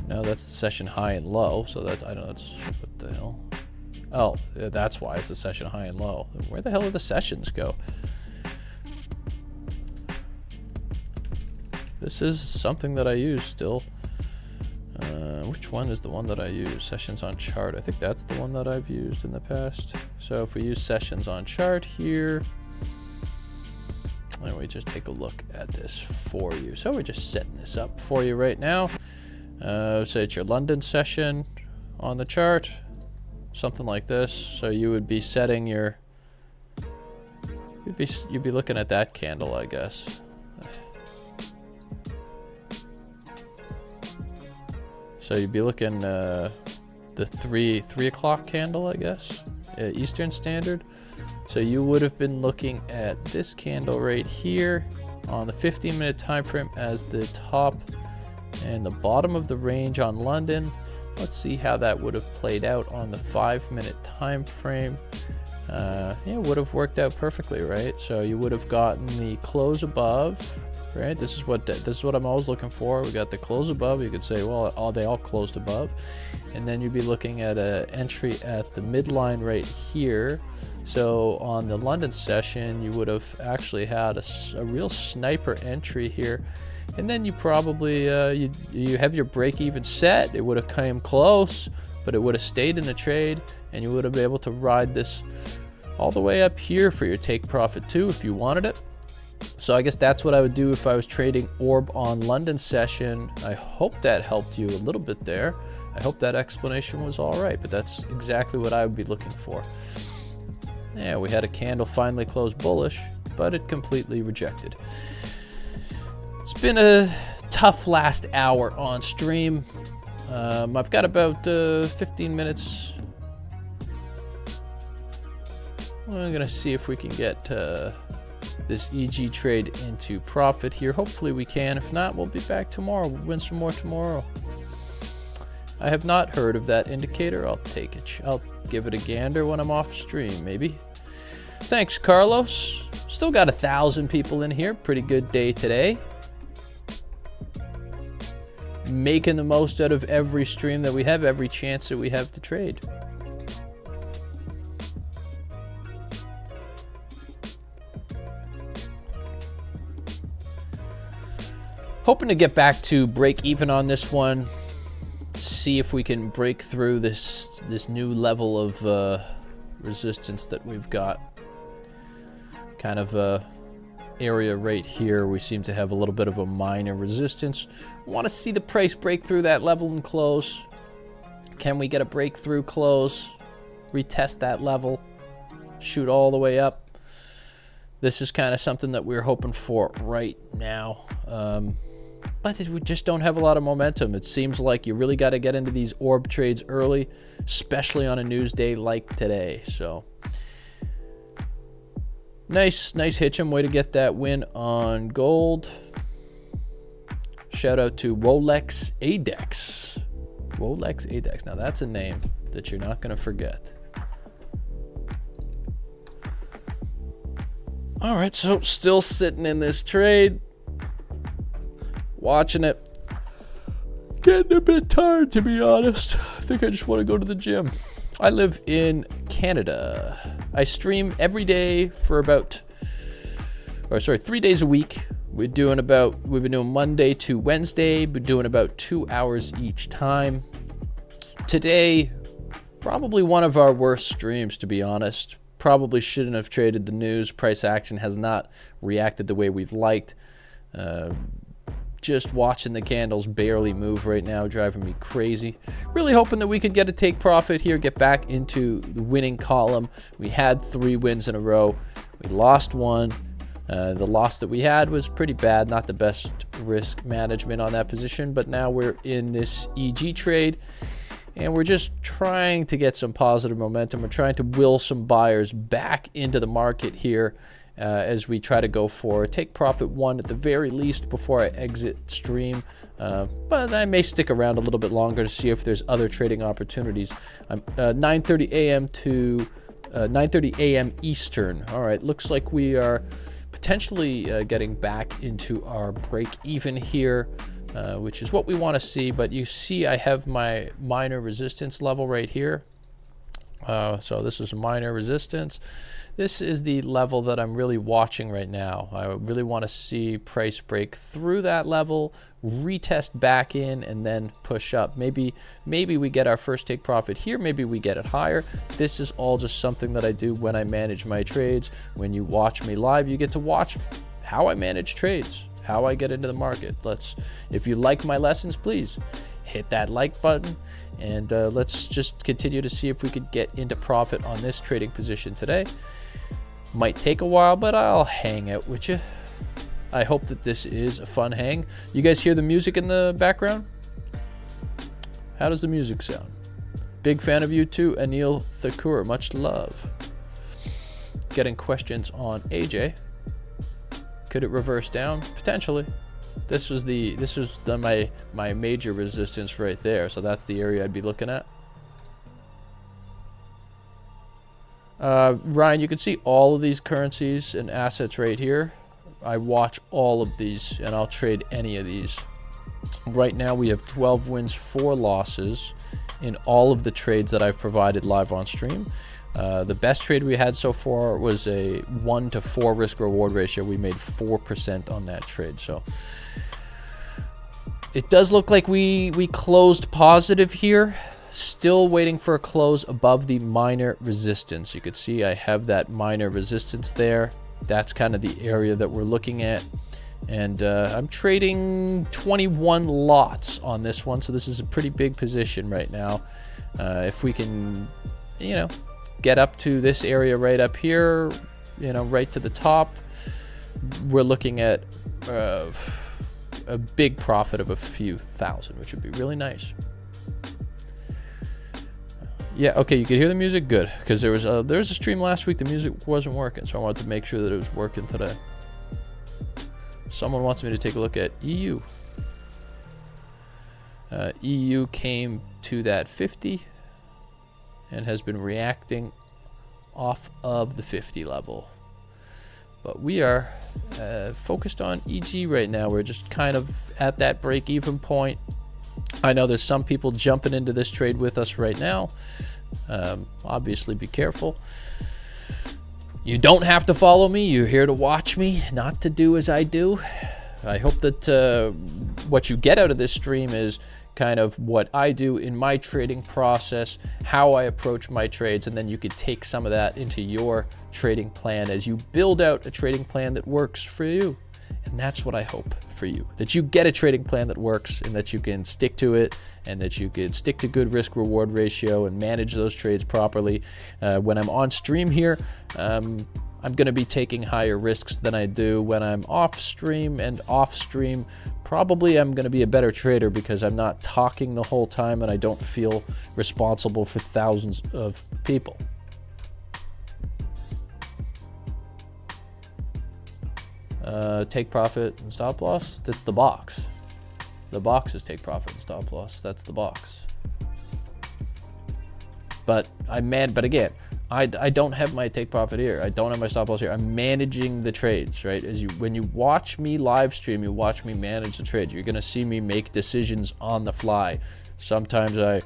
Now that's the session high and low, so that's, I don't know, that's, what the hell? Oh, that's why it's a session high and low. Where the hell did the sessions go? This is something that I use still. Which one is the one that I use? Sessions on chart. I think that's the one that I've used in the past. So if we use sessions on chart here, and we just take a look at this for you. So we're just setting this up for you right now. Say it's your London session on the chart, something like this. So you would be setting your, you'd be looking at that candle, I guess. So you'd be looking the three o'clock candle, I guess, Eastern Standard. So you would have been looking at this candle right here on the 15-minute time frame as the top and the bottom of the range on London. Let's see how that would have played out on the 5-minute time frame. Yeah, it would have worked out perfectly, right? So you would have gotten the close above, right? This is what I'm always looking for. We got the close above. You could say, well, they all closed above, and then you'd be looking at an entry at the midline right here. So on the London session, you would have actually had a real sniper entry here. And then you probably, you have your break even set. It would have come close, but it would have stayed in the trade, and you would have been able to ride this all the way up here for your take profit too if you wanted it. So I guess that's what I would do if I was trading orb on London session. I hope that helped you a little bit there. I hope that explanation was all right, but that's exactly what I would be looking for. Yeah, we had a candle finally close bullish, but it completely rejected. It's been a tough last hour on stream. I've got about 15 minutes. I'm gonna see if we can get this EG trade into profit here. Hopefully we can. If not, we'll be back tomorrow. We'll win some more tomorrow. I have not heard of that indicator. I'll take it. I'll give it a gander when I'm off stream, maybe. Thanks, Carlos. Still got 1,000 people in here. Pretty good day today. Making the most out of every stream that we have, every chance that we have to trade. Hoping to get back to break even on this one. See if we can break through this new level of resistance that we've got. Kind of area right here. We seem to have a little bit of a minor resistance. Want to see the price break through that level and close. Can we get a breakthrough close? Retest that level. Shoot all the way up. This is kind of something that we're hoping for right now. But we just don't have a lot of momentum. It seems like you really got to get into these orb trades early, especially on a news day like today. So nice Hitchem. Way to get that win on gold. Shout out to Rolex Adex. Rolex Adex. Now that's a name that you're not going to forget. All right, so still sitting in this trade. Watching it. Getting a bit tired, to be honest. I think I just want to go to the gym. I live in Canada. I stream every day for about, 3 days a week. We've been doing Monday to Wednesday. We're doing about 2 hours each time. Today, probably one of our worst streams, to be honest. Probably shouldn't have traded the news. Price action has not reacted the way we've liked. Just watching the candles barely move right now, driving me crazy. Really hoping that we could get a take profit here, get back into the winning column. We had 3 wins in a row. We lost one. The loss that we had was pretty bad, not the best risk management on that position, but now we're in this EG trade and we're just trying to get some positive momentum. We're trying to will some buyers back into the market here as we try to go for take profit 1 at the very least before I exit stream. But I may stick around a little bit longer to see if there's other trading opportunities. 9:30 a.m. to 9:30 a.m. Eastern. All right, looks like we are potentially getting back into our break even here, which is what we want to see. But you see I have my minor resistance level right here. So this is minor resistance. This is the level that I'm really watching right now. I really want to see price break through that level, retest back in, and then push up. Maybe we get our first take profit here. Maybe we get it higher. This is all just something that I do when I manage my trades. When you watch me live, you get to watch how I manage trades, how I get into the market. If you like my lessons, please hit that like button, and let's just continue to see if we could get into profit on this trading position today. Might take a while, but I'll hang out with you. I hope that this is a fun hang. You guys hear the music in the background? How does the music sound? Big fan of you too, Anil Thakur. Much love. Getting questions on AJ. Could it reverse down? Potentially. This was my major resistance right there, so that's the area I'd be looking at. Ryan, you can see all of these currencies and assets right here. I watch all of these and I'll trade any of these. Right now we have 12 wins, 4 losses in all of the trades that I've provided live on stream. The best trade we had so far was a 1-to-4 risk reward ratio. We made 4% on that trade. So it does look like we closed positive here. Still waiting for a close above the minor resistance. You could see I have that minor resistance there. That's kind of the area that we're looking at. And I'm trading 21 lots on this one. So this is a pretty big position right now. If we can, get up to this area right up here, right to the top, we're looking at a big profit of a few thousand, which would be really nice. Yeah, okay, you could hear the music? Good, because there was a stream last week, the music wasn't working, so I wanted to make sure that it was working today. Someone wants me to take a look at EU. EU came to that 50 and has been reacting off of the 50 level. But we are focused on EG right now. We're just kind of at that break-even point. I know there's some people jumping into this trade with us right now. Obviously, be careful. You don't have to follow me. You're here to watch me, not to do as I do. I hope that what you get out of this stream is kind of what I do in my trading process, how I approach my trades, and then you could take some of that into your trading plan as you build out a trading plan that works for you. And that's what I hope for you, that you get a trading plan that works and that you can stick to it and that you can stick to good risk reward ratio and manage those trades properly. When I'm on stream here, I'm going to be taking higher risks than I do when I'm off stream, and off stream probably I'm going to be a better trader because I'm not talking the whole time and I don't feel responsible for thousands of people. Take profit and stop loss. That's the box. The box is take profit and stop loss. That's the box. But but again, I don't have my take profit here. I don't have my stop loss here. I'm managing the trades, right? When you watch me live stream, you watch me manage the trade. You're gonna see me make decisions on the fly. Sometimes I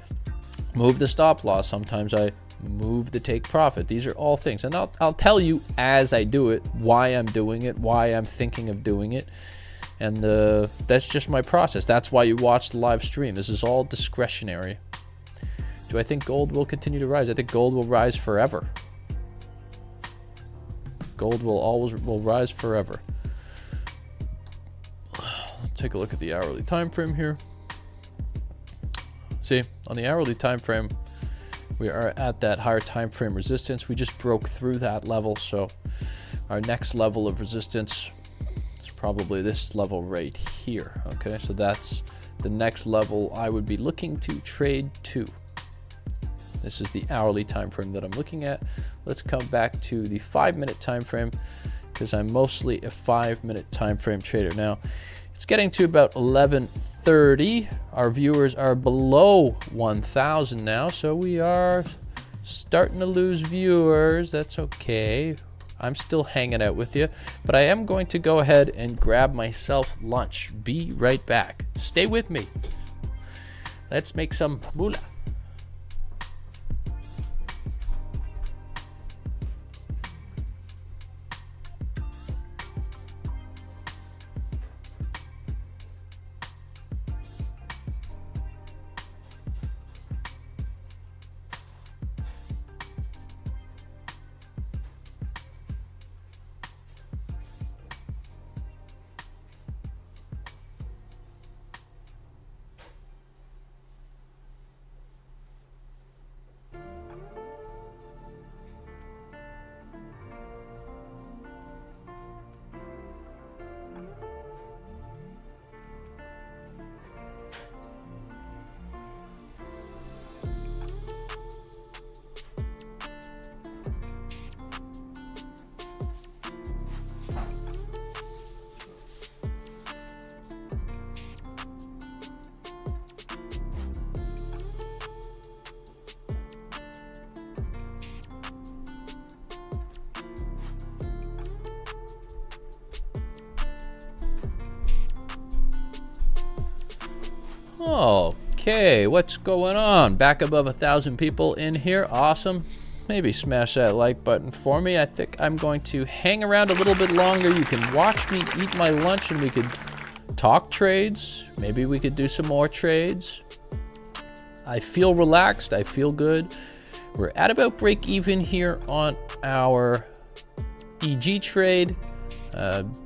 move the stop loss. Sometimes I move the take profit. These are all things, and I'll tell you as I do it why I'm doing it, why I'm thinking of doing it, and that's just my process. That's why you watch the live stream. This is all discretionary. Do I think gold will continue to rise? I think gold will rise forever. Gold will rise forever. Let's take a look at the hourly time frame here. See, on the hourly time frame, we are at that higher time frame resistance. We just broke through that level, so our next level of resistance is probably this level right here. Okay, so that's the next level I would be looking to trade to. This is the hourly time frame that I'm looking at. Let's come back to the 5-minute time frame because I'm mostly a 5-minute time frame trader. Now, it's getting to about 11:30. Our viewers are below 1,000 now, so we are starting to lose viewers. That's okay. I'm still hanging out with you, but I am going to go ahead and grab myself lunch. Be right back. Stay with me. Let's make some moolah. Okay, what's going on? Back above 1,000 people in here. Awesome. Maybe smash that like button for me. I think I'm going to hang around a little bit longer. You can watch me eat my lunch and we could talk trades. Maybe we could do some more trades. I feel relaxed. I feel good. We're at about break even here on our EG trade.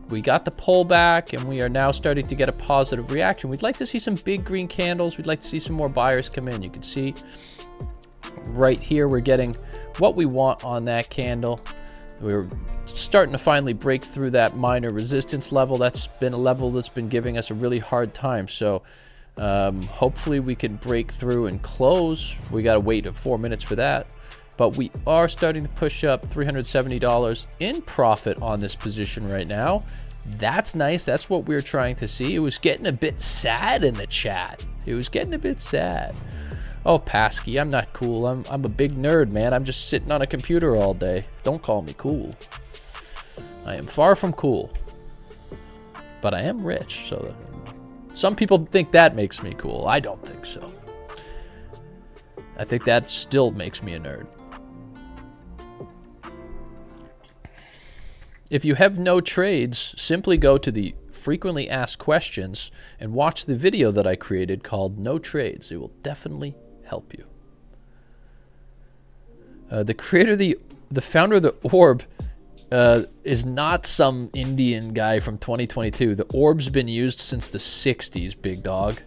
We got the pullback and we are now starting to get a positive reaction. We'd like to see some big green candles. We'd like to see some more buyers come in. You can see right here we're getting what we want on that candle. We're starting to finally break through that minor resistance level. That's been a level that's been giving us a really hard time. So Hopefully we can break through and close. We got to wait 4 minutes for that. But we are starting to push up $370 in profit on this position right now. That's nice. That's what we're trying to see. It was getting a bit sad in the chat. It was getting a bit sad. Oh, Pasky, I'm not cool. I'm a big nerd, man. I'm just sitting on a computer all day. Don't call me cool. I am far from cool. But I am rich, so some people think that makes me cool. I don't think so. I think that still makes me a nerd. If you have no trades, simply go to the frequently asked questions and watch the video that I created called No Trades. It will definitely help you. The founder of the Orb is not some Indian guy from 2022. The Orb's been used since the 60s, big dog.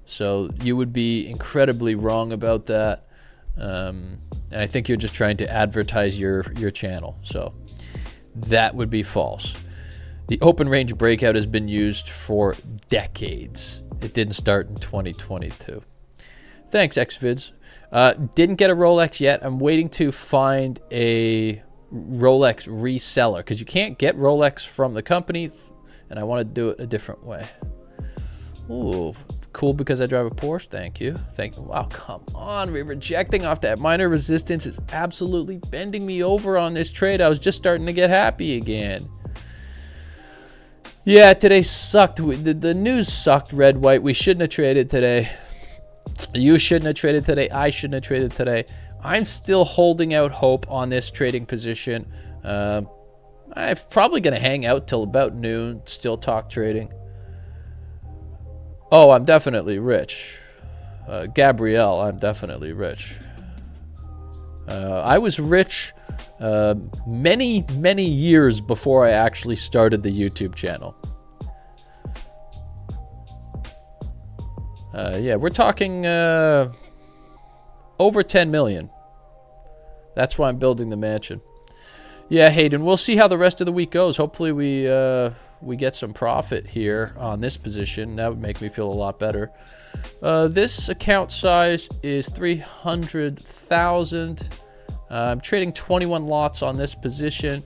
So you would be incredibly wrong about that. And I think you're just trying to advertise your channel. So that would be false. The open range breakout has been used for decades. It didn't start in 2022. Thanks, XVids. Didn't get a Rolex yet. I'm waiting to find a Rolex reseller because you can't get Rolex from the company, and I want to do it a different way. Ooh, cool because I drive a Porsche. Thank you. Thank you. Wow, come on. We're rejecting off that minor resistance. Is absolutely bending me over on this trade. I was just starting to get happy again. Yeah, today sucked. The news sucked, red, white. We shouldn't have traded today. You shouldn't have traded today. I shouldn't have traded today. I'm still holding out hope on this trading position. I'm probably going to hang out till about noon, still talk trading. Oh, I'm definitely rich. Gabrielle, I'm definitely rich. I was rich many, many years before I actually started the YouTube channel. Yeah, we're talking over 10 million. That's why I'm building the mansion. Yeah, Hayden, we'll see how the rest of the week goes. Hopefully we get some profit here on this position. That would make me feel a lot better. This account size is 300,000. I'm trading 21 lots on this position.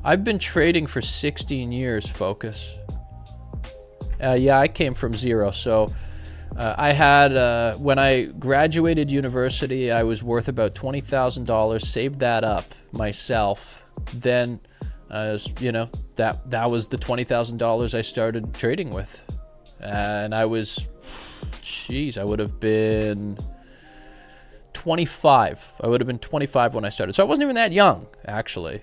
I've been trading for 16 years, Focus. Yeah, I came from zero. So I had, when I graduated university, I was worth about $20,000, saved that up myself. Then, you know, that was the $20,000 I started trading with. And I was, geez, I would have been 25. I would have been 25 when I started. So I wasn't even that young, actually.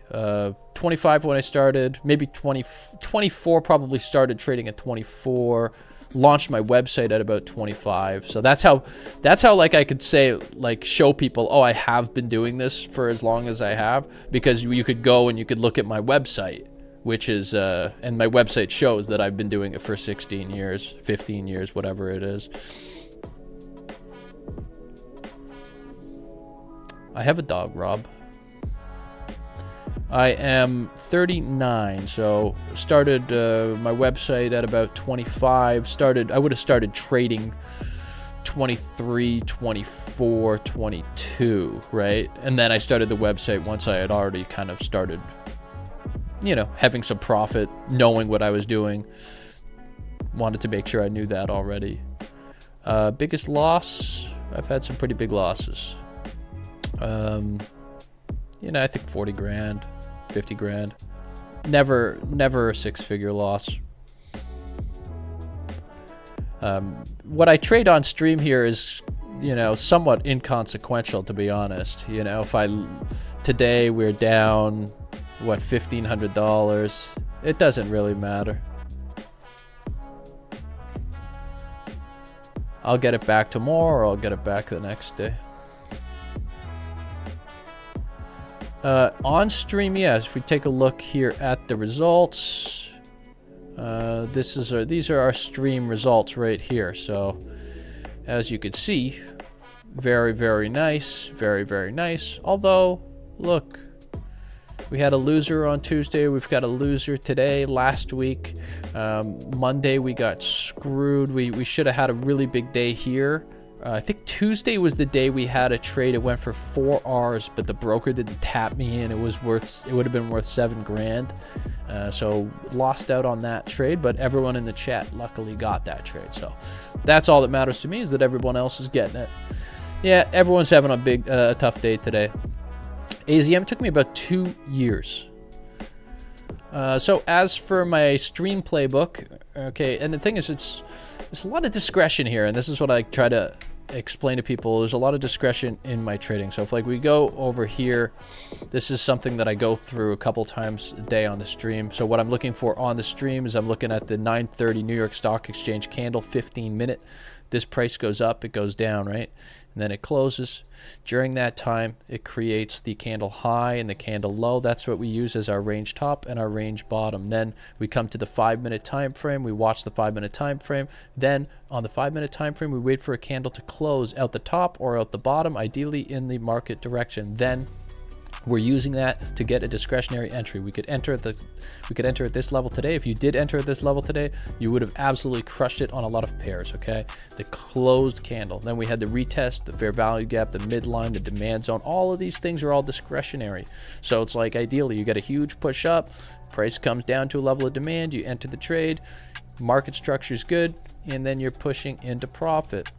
25 when I started, maybe 24, probably started trading at 24. Launched my website at about 25. So that's how like I could say, like, show people, oh, I have been doing this for as long as I have, because you could go and you could look at my website, which is and my website shows that I've been doing it for 16 years, 15 years, whatever it is. I have a dog, Rob. I am 39, so started my website at about 25. I would have started trading 23, 24, 22, right? And then I started the website once I had already kind of started, you know, having some profit, knowing what I was doing. Wanted to make sure I knew that already. Biggest loss? I've had some pretty big losses. You know, I think 40 grand, 50 grand. Never a six-figure loss. What I trade on stream here is, you know, somewhat inconsequential, to be honest. You know, today we're down, what, $1,500. It doesn't really matter. I'll get it back tomorrow, or I'll get it back the next day. On stream, yes. If we take a look here at the results, these are our stream results right here. So, as you can see, very, very nice, very, very nice. Although, look, We had a loser on Tuesday. We've got a loser today. Last week, Monday, we got screwed. We should have had a really big day here. I think Tuesday was the day we had a trade. It went for 4 Rs, but the broker didn't tap me in. It would have been worth 7 grand. So lost out on that trade, but everyone in the chat luckily got that trade. So that's all that matters to me, is that everyone else is getting it. Yeah, everyone's having a tough day today. AZM took me about 2 years. So as for my stream playbook, okay, and the thing is, there's a lot of discretion here, and this is what I try to explain to people. There's a lot of discretion in my trading. So if like we go over here, this is something that I go through a couple times a day on the stream. So what I'm looking for on the stream is I'm looking at the 9:30 New York Stock Exchange candle, 15-minute. This price goes up, it goes down, right? And then it closes. During that time, it creates the candle high and the candle low. That's what we use as our range top and our range bottom. Then we come to the 5-minute time frame. We watch the 5-minute time frame. Then on the 5-minute time frame, we wait for a candle to close out the top or out the bottom, ideally in the market direction. Then we're using that to get a discretionary entry. We could enter at this level today. If you did enter at this level today, you would have absolutely crushed it on a lot of pairs, okay? The closed candle. Then we had the retest, the fair value gap, the midline, the demand zone. All of these things are all discretionary. So it's like ideally you get a huge push up, price comes down to a level of demand, you enter the trade, market structure is good, and then you're pushing into profit.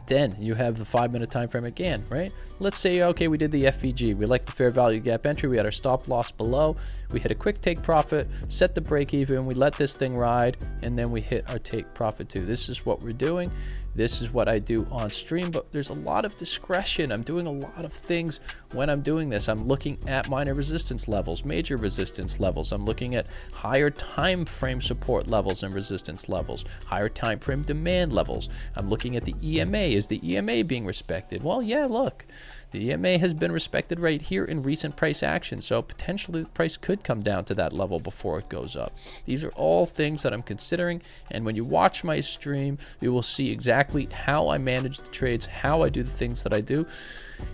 Then you have the 5-minute time frame again, right? Let's say, okay, we did the FVG. We like the fair value gap entry. We had our stop loss below. We hit a quick take profit, set the break even. We let this thing ride, and then we hit our take profit too. This is what we're doing. This is what I do on stream, but there's a lot of discretion. I'm doing a lot of things when I'm doing this. I'm looking at minor resistance levels, major resistance levels. I'm looking at higher time frame support levels and resistance levels, higher time frame demand levels. I'm looking at the EMA. Is the EMA being respected? Well, yeah, look. The EMA has been respected right here in recent price action, so potentially the price could come down to that level before it goes up. These are all things that I'm considering, and when you watch my stream, you will see exactly how I manage the trades, how I do the things that I do.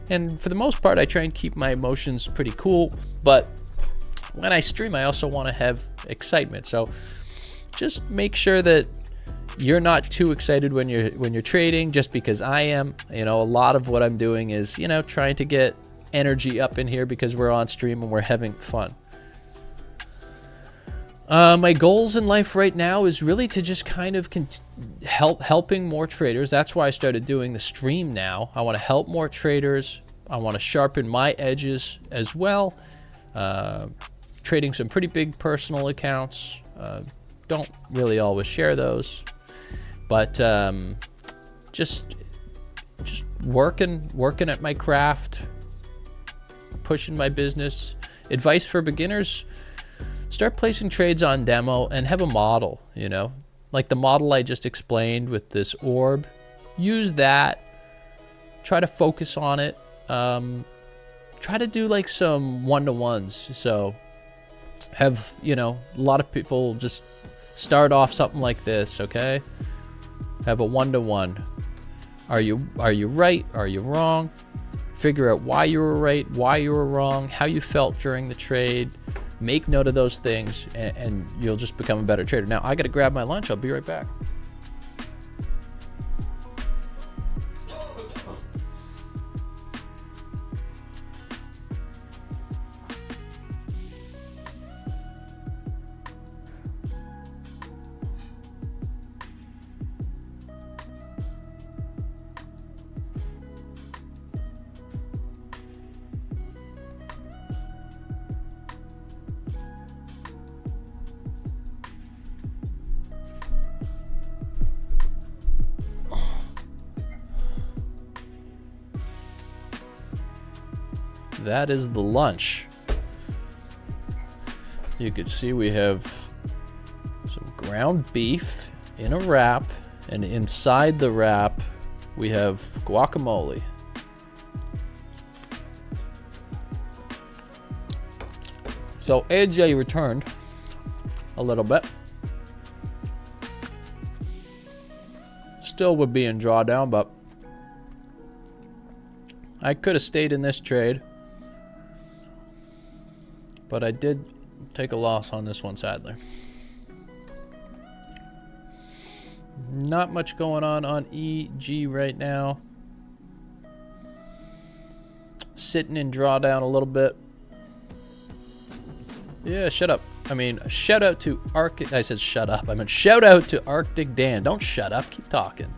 And for the most part, I try and keep my emotions pretty cool, but when I stream, I also want to have excitement. So just make sure that you're not too excited when you're trading, just because I am. You know, a lot of what I'm doing is, you know, trying to get energy up in here because we're on stream and we're having fun. My goals in life right now is really to just kind of helping more traders. That's why I started doing the stream now. I want to help more traders. I want to sharpen my edges as well. Trading some pretty big personal accounts. Don't really always share those. But just working at my craft, pushing my business. Advice for beginners: start placing trades on demo and have a model, you know, like the model I just explained with this orb. Use that. Try to focus on it. Try to do like some one-to-ones. So have, you know, a lot of people just start off something like this, okay? Have a one-to-one. Are you right? Are you wrong? Figure out why you were right, why you were wrong, how you felt during the trade. Make note of those things, and you'll just become a better trader. Now, I got to grab my lunch. I'll be right back. That is the lunch. You can see we have some ground beef in a wrap, and inside the wrap we have guacamole. So AJ returned a little bit. Still would be in drawdown, but I could have stayed in this trade. but I did take a loss on this one, sadly. Not much going on EG right now. Sitting in drawdown a little bit. Yeah, shut up. I mean, shout out to I said shut up. I meant shout out to Arctic Dan. Don't shut up. Keep talking.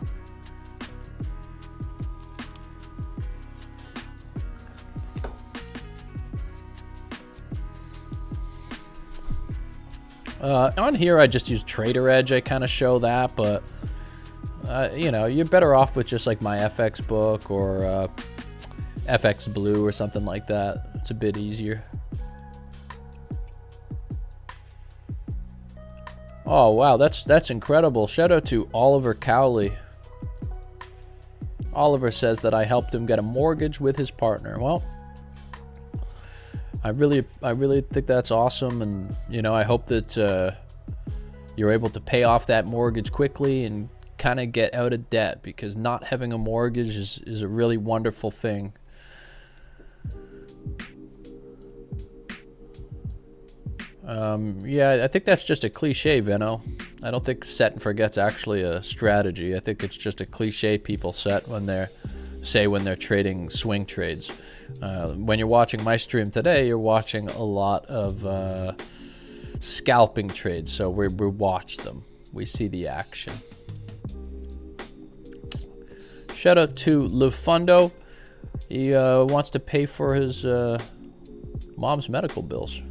On here, I just use Trader Edge. I kind of show that, but you know, you're better off with just like my FX book or FX Blue or something like that. It's a bit easier. Oh wow, that's incredible. Shout out to Oliver Cowley. Oliver says that I helped him get a mortgage with his partner. Well, I really think that's awesome, and you know, I hope that you're able to pay off that mortgage quickly and kind of get out of debt, because not having a mortgage is a really wonderful thing. Yeah, I think that's just a cliche, Veno. I don't think set and forget's actually a strategy. I think it's just a cliche people set when they're trading swing trades. When you're watching my stream today, you're watching a lot of scalping trades, so we watch them. We see the action. Shout out to Lefundo. He wants to pay for his mom's medical bills.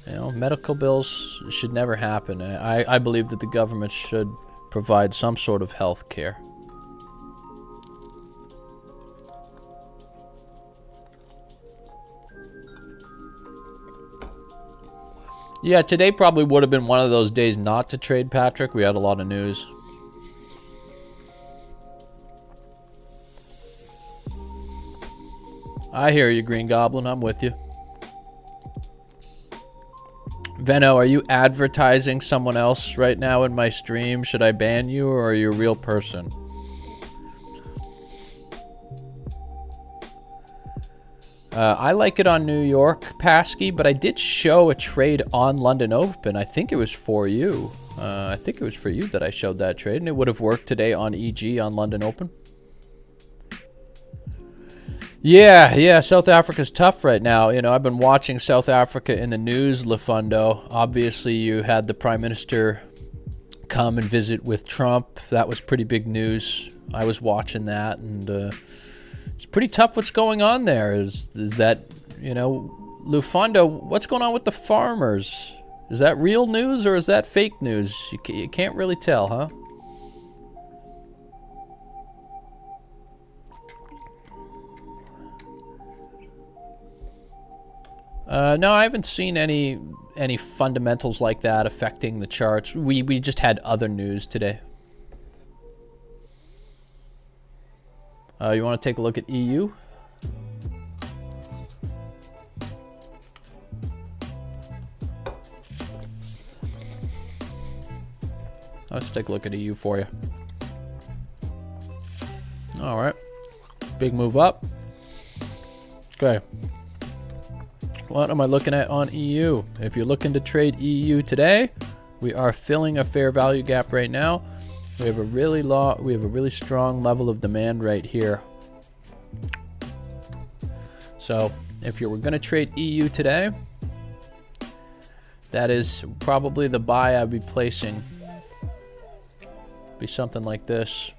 You know, medical bills should never happen. I believe that the government should provide some sort of health care. Yeah, today probably would have been one of those days not to trade, Patrick. We had a lot of news. I hear you, Green Goblin. I'm with you. Veno, are you advertising someone else right now in my stream? Should I ban you, or are you a real person? I like it on New York, Pasky, but I did show a trade on London Open. I think it was for you. I think it was for you that I showed that trade, and it would have worked today on EG on London Open. Yeah, South Africa's tough right now. You know, I've been watching South Africa in the news, Lefundo. Obviously, you had the Prime Minister come and visit with Trump. That was pretty big news. I was watching that, and it's pretty tough what's going on there. Is that, you know, Lefundo, what's going on with the farmers? Is that real news or is that fake news? You can't really tell, huh? No, I haven't seen any fundamentals like that affecting the charts. We just had other news today. You want to take a look at EU? Let's take a look at EU for you. All right, big move up. Okay. What am I looking at on EU? If you're looking to trade EU today, we are filling a fair value gap right now. We have a really strong level of demand right here. So if you were going to trade EU today, that is probably the buy I'd be placing. Be something like this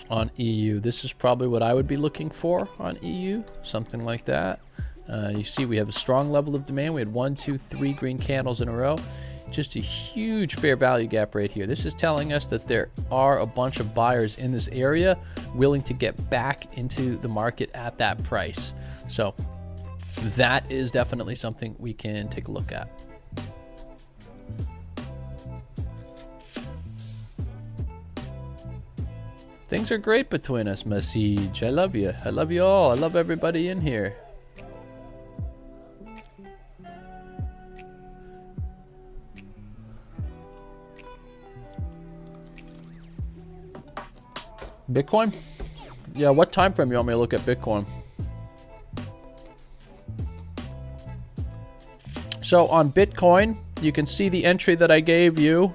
on EU. This is probably what I would be looking for on EU, something like that. You see we have a strong level of demand. We had 1, 2, 3 green candles in a row. Just a huge fair value gap right here. This is telling us that there are a bunch of buyers in this area willing to get back into the market at that price. So that is definitely something we can take a look at. Things are great between us, Message. I love you. I love you all. I love everybody in here. Bitcoin? Yeah, what time frame you want me to look at Bitcoin? So on Bitcoin, you can see the entry that I gave you.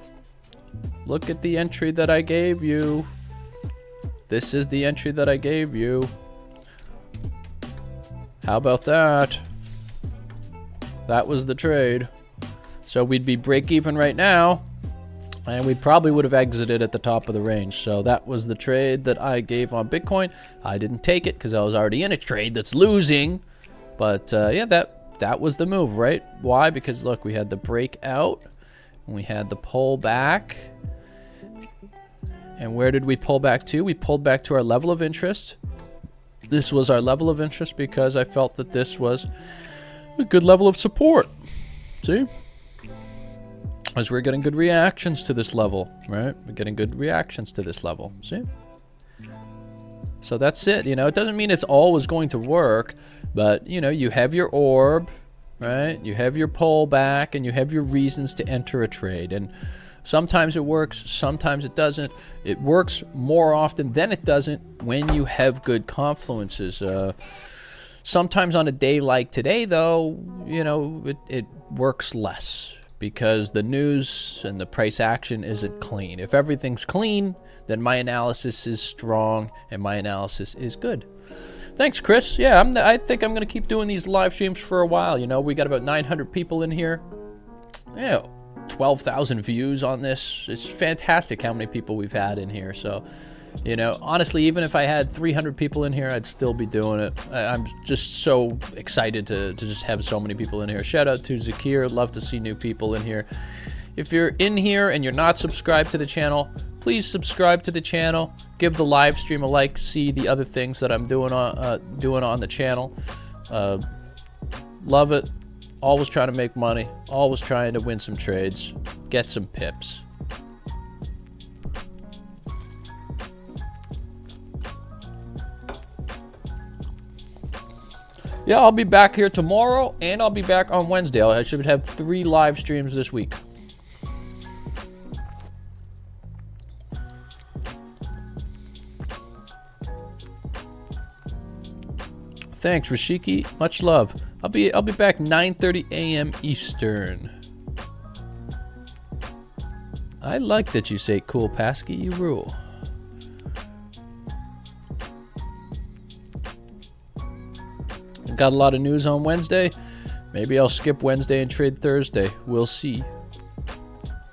Look at the entry that I gave you. This is the entry that I gave you. How about that? That was the trade. So we'd be break even right now, and we probably would have exited at the top of the range. So that was the trade that I gave on Bitcoin. I didn't take it because I was already in a trade that's losing. But yeah, that was the move, right? Why? Because look, we had the breakout, and we had the pull back. And where did we pull back to? We pulled back to our level of interest. This was our level of interest because I felt that this was a good level of support. See? As we're getting good reactions to this level, right? We're getting good reactions to this level. See? So that's it. You know, it doesn't mean it's always going to work, but, you know, you have your orb, right? You have your pullback, and you have your reasons to enter a trade. And sometimes it works, sometimes it doesn't. It works more often than it doesn't when you have good confluences. Sometimes on a day like today, though, you know, it works less because the news and the price action isn't clean. If everything's clean, then my analysis is strong and my analysis is good. Thanks, Chris. Yeah, I think I'm going to keep doing these live streams for a while. You know, we got about 900 people in here. Yeah. 12,000 views on this. It's fantastic how many people we've had in here. So, you know, honestly, even if I had 300 people in here, I'd still be doing it. I'm just so excited to just have so many people in here. Shout out to Zakir. Love to see new people in here. If you're in here and you're not subscribed to the channel, please subscribe to the channel. Give the live stream a like. See the other things that I'm doing on the channel. Love it. Always trying to make money, always trying to win some trades, get some pips. Yeah, I'll be back here tomorrow, and I'll be back on Wednesday. I should have 3 live streams this week. Thanks, Rashiki. Much love. I'll be back 9:30 a.m. Eastern. I like that you say cool, Pasky. You rule. Got a lot of news on Wednesday. Maybe I'll skip Wednesday and trade Thursday. We'll see.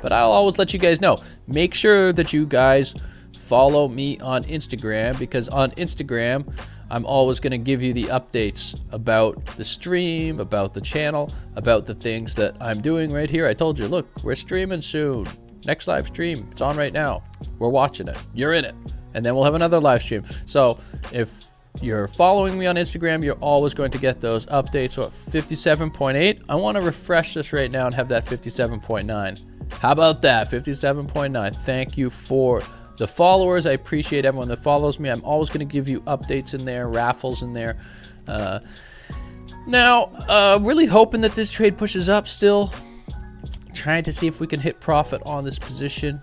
But I'll always let you guys know. Make sure that you guys follow me on Instagram, because on Instagram, I'm always going to give you the updates about the stream, about the channel, about the things that I'm doing right here. I told you, look, we're streaming soon. Next live stream, it's on right now. We're watching it. You're in it. And then we'll have another live stream. So if you're following me on Instagram, you're always going to get those updates. So at 57.8, I want to refresh this right now and have that 57.9. How about that? 57.9. Thank you for the followers. I appreciate everyone that follows me. I'm always going to give you updates in there, raffles in there. Now, really hoping that this trade pushes up still. Trying to see if we can hit profit on this position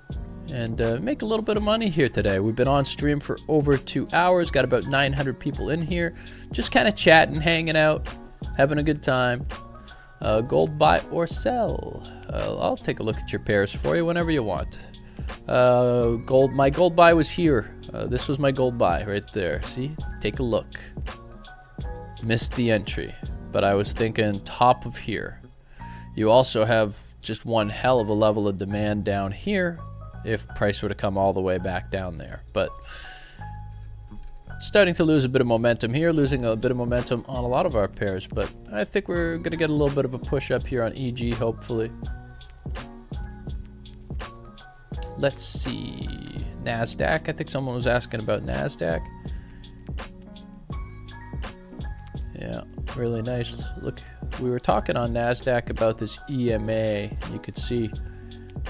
and make a little bit of money here today. We've been on stream for over 2 hours. Got about 900 people in here. Just kind of chatting, hanging out, having a good time. Gold buy or sell. I'll take a look at your pairs for you whenever you want. My gold buy was here. This was my gold buy right there. See? Take a look. Missed the entry, but I was thinking top of here. You also have just one hell of a level of demand down here if price were to come all the way back down there. But starting to lose a bit of momentum here, losing a bit of momentum on a lot of our pairs, but I think we're going to get a little bit of a push up here on EG, hopefully. Let's see. Nasdaq. I think someone was asking about Nasdaq. Yeah, really nice. Look, we were talking on Nasdaq about this EMA. You could see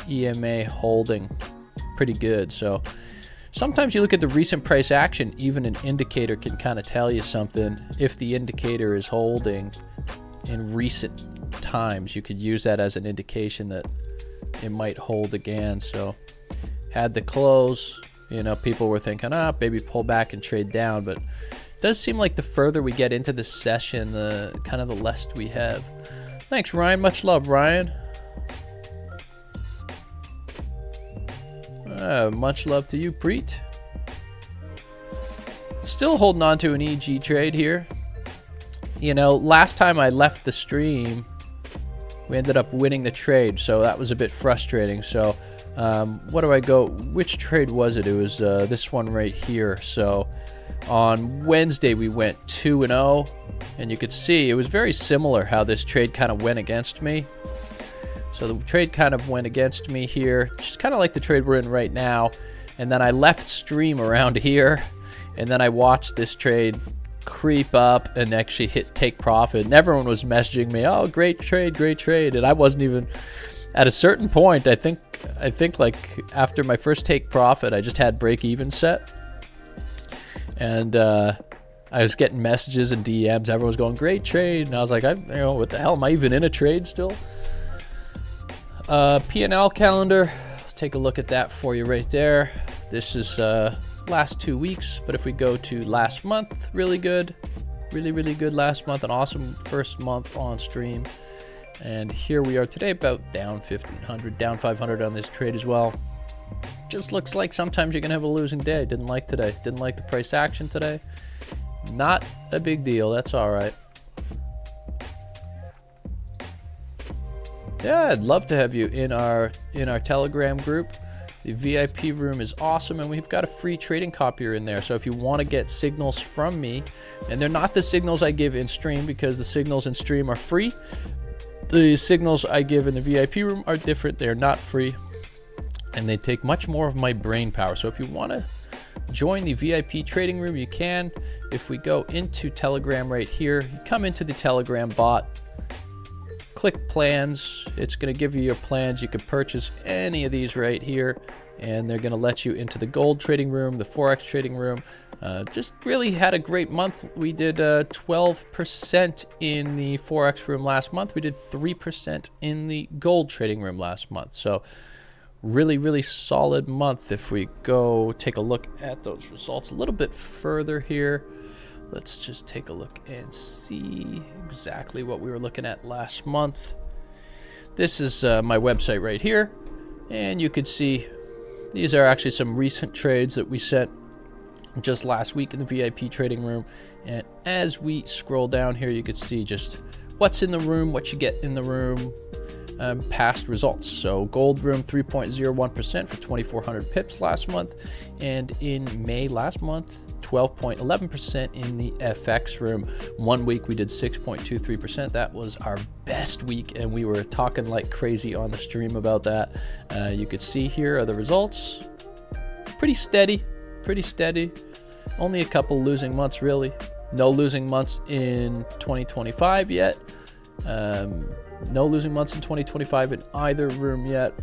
EMA holding pretty good. So sometimes you look at the recent price action, even an indicator can kind of tell you something. If the indicator is holding in recent times, you could use that as an indication that it might hold again. So had the close, you know, people were thinking, maybe pull back and trade down, but it does seem like the further we get into the session, the kind of the less we have Thanks, Ryan. Much love, Ryan. Much love to you, Preet. Still holding on to an EG trade here. You know, last time I left the stream, we ended up winning the trade, so that was a bit frustrating. So, what do I go? Which trade was it? It was this one right here. So, on Wednesday we went 2-0, and you could see it was very similar how this trade kind of went against me. So the trade kind of went against me here, just kind of like the trade we're in right now. And then I left stream around here, and then I watched this trade creep up and actually hit take profit. And everyone was messaging me, "Oh, great trade, great trade." And I wasn't even at a certain point. I think like after my first take profit, I just had break even set. And I was getting messages and DMs. Everyone was going, "Great trade." And I was like, what the hell? Am I even in a trade still? P&L calendar. Let's take a look at that for you right there. This is last 2 weeks, but if we go to last month, really good. Really good last month. An awesome first month on stream. And here we are today, about down 1,500, down 500 on this trade as well. Just looks like sometimes you're going to have a losing day. Didn't like today. Didn't like the price action today. Not a big deal. That's all right. Yeah, I'd love to have you in our Telegram group. The VIP room is awesome, and we've got a free trading copier in there. So if you want to get signals from me, and they're not the signals I give in stream because the signals in stream are free. The signals I give in the VIP room are different. They're not free, and they take much more of my brain power. So if you want to join the VIP trading room, you can. If we go into Telegram right here, you come into the Telegram bot, click plans. It's going to give you your plans. You can purchase any of these right here, and they're going to let you into the gold trading room, the Forex trading room. Just really had a great month. We did 12% in the Forex room last month. We did 3% in the gold trading room last month. So really solid month. If we go take a look at those results a little bit further here, let's just take a look and see exactly what we were looking at last month. This is my website right here, and you could see these are actually some recent trades that we sent just last week in the VIP trading room. And as we scroll down here, you could see just what's in the room, what you get in the room, past results. So gold room 3.01% for 2,400 pips last month, and in May last month 12.11% in the FX room. 1 week we did 6.23%. That was our best week, and we were talking like crazy on the stream about that. You could see here are the results. Pretty steady. Only a couple losing months, really. No losing months in 2025 yet. No losing months in 2025 in either room yet.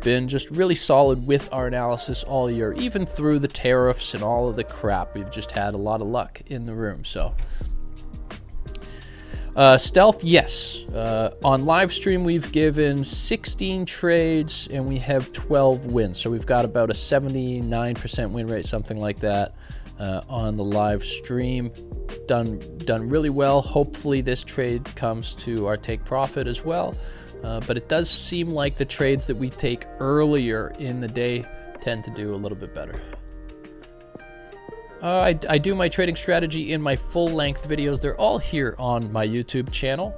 Been just really solid with our analysis all year, even through the tariffs and all of the crap. We've just had a lot of luck in the room. So stealth, yes. On live stream, we've given 16 trades and we have 12 wins. So we've got about a 79% win rate, something like that, on the live stream. Done really well. Hopefully this trade comes to our take profit as well. But it does seem like the trades that we take earlier in the day tend to do a little bit better. I do my trading strategy in my full-length videos. They're all here on my YouTube channel,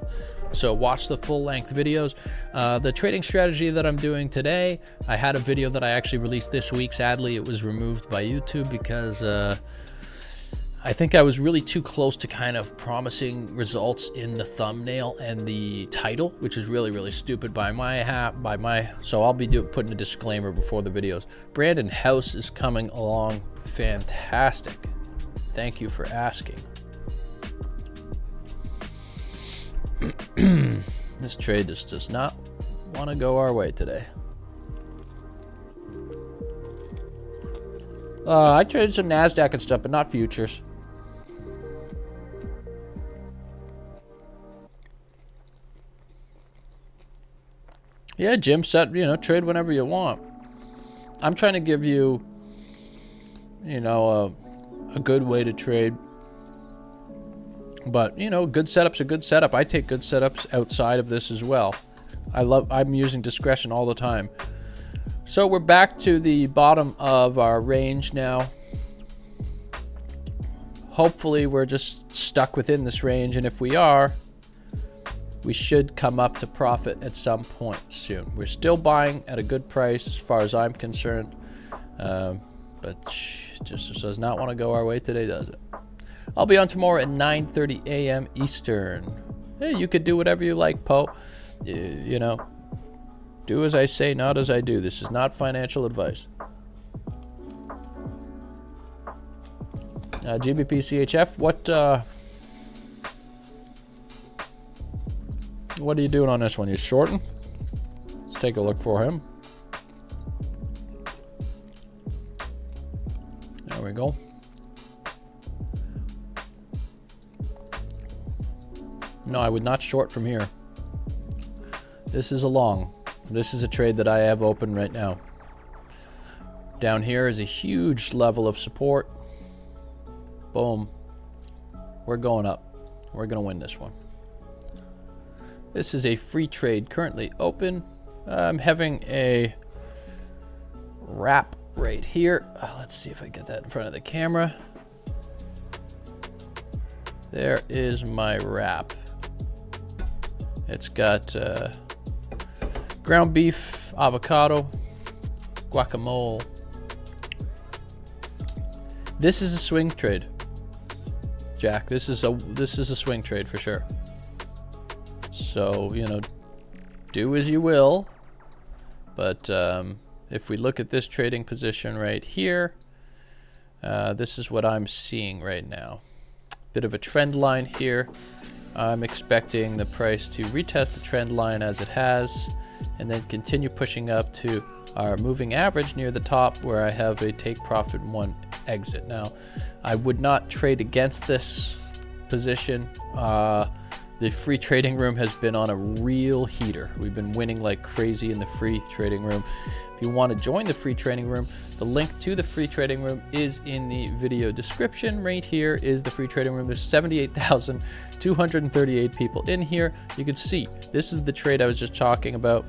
so watch the full-length videos. The trading strategy that I'm doing today, I had a video that I actually released this week. Sadly, it was removed by YouTube because I think I was really too close to kind of promising results in the thumbnail and the title, which is really stupid by my so I'll be putting a disclaimer before the videos. Brandon House is coming along fantastic. Thank you for asking. This trade just does not want to go our way today. I traded some Nasdaq and stuff, but not futures. Yeah, Jim said, trade whenever you want. I'm trying to give you, a good way to trade But, you know, good setup's a good setup. I take good setups outside of this as well. I'm using discretion all the time. So we're back to the bottom of our range now. Hopefully we're just stuck within this range, and if we are, we should come up to profit at some point soon. We're still buying at a good price as far as I'm concerned, but just does not want to go our way today, does it? I'll be on tomorrow at 9:30 a.m. Eastern. Hey, you could do whatever you like, Poe. You know, do as I say, not as I do. This is not financial advice. GBP CHF, what are you doing on this one? You shorting? Let's take a look for him. There we go. No, I would not short from here. This is a long. This is a trade that I have open right now. Down here is a huge level of support. Boom. We're going up. We're going to win this one. This is a free trade currently open. I'm having a wrap right here. Let's see if I get that in front of the camera. There is my wrap. It's got ground beef, avocado, guacamole. This is a swing trade, Jack. This is a swing trade for sure. So, you know, do as you will. But if we look at this trading position right here, this is what I'm seeing right now. Bit of a trend line here. I'm expecting the price to retest the trend line as it has, and then continue pushing up to our moving average near the top, where I have a take profit 1 exit. Now, I would not trade against this position. The free trading room has been on a real heater. We've been winning like crazy in the free trading room. If you want to join the free trading room, the link to the free trading room is in the video description. Right here is the free trading room. There's 78,238 people in here. You can see this is the trade I was just talking about.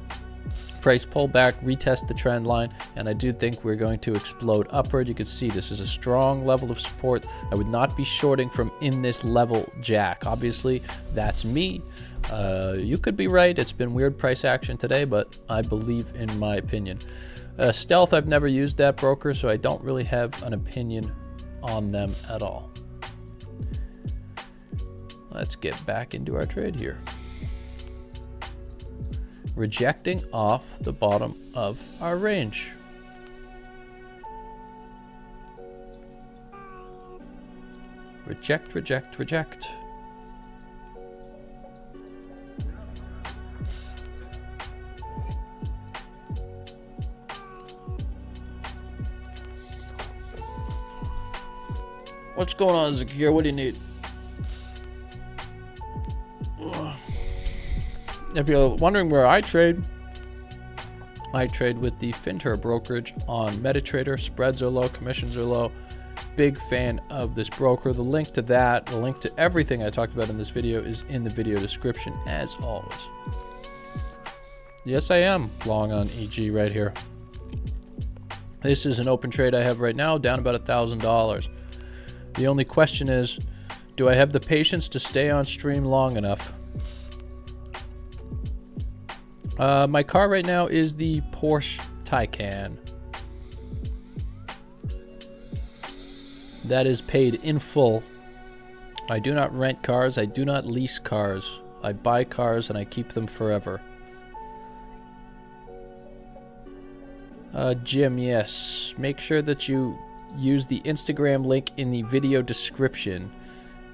Price pull back, retest the trend line, and I do think we're going to explode upward. You can see this is a strong level of support. I would not be shorting from in this level, Jack. Obviously, that's me. You could be right. It's been weird price action today, but I believe in my opinion. Stealth, I've never used that broker, so I don't really have an opinion on them at all. Let's get back into our trade here. Rejecting off the bottom of our range. Reject, reject, reject. What's going on, Zakir? What do you need? If you're wondering where I trade with the Finter brokerage on MetaTrader. Spreads are low, commissions are low. Big fan of this broker. The link to that, the link to everything I talked about in this video is in the video description as always. Yes, I am long on EG right here. This is an open trade I have right now, down about $1,000. The only question is, do I have the patience to stay on stream long enough? My car right now is the Porsche Taycan. That is paid in full. I do not rent cars. I do not lease cars. I buy cars and I keep them forever. Jim, yes. Make sure that you use the Instagram link in the video description.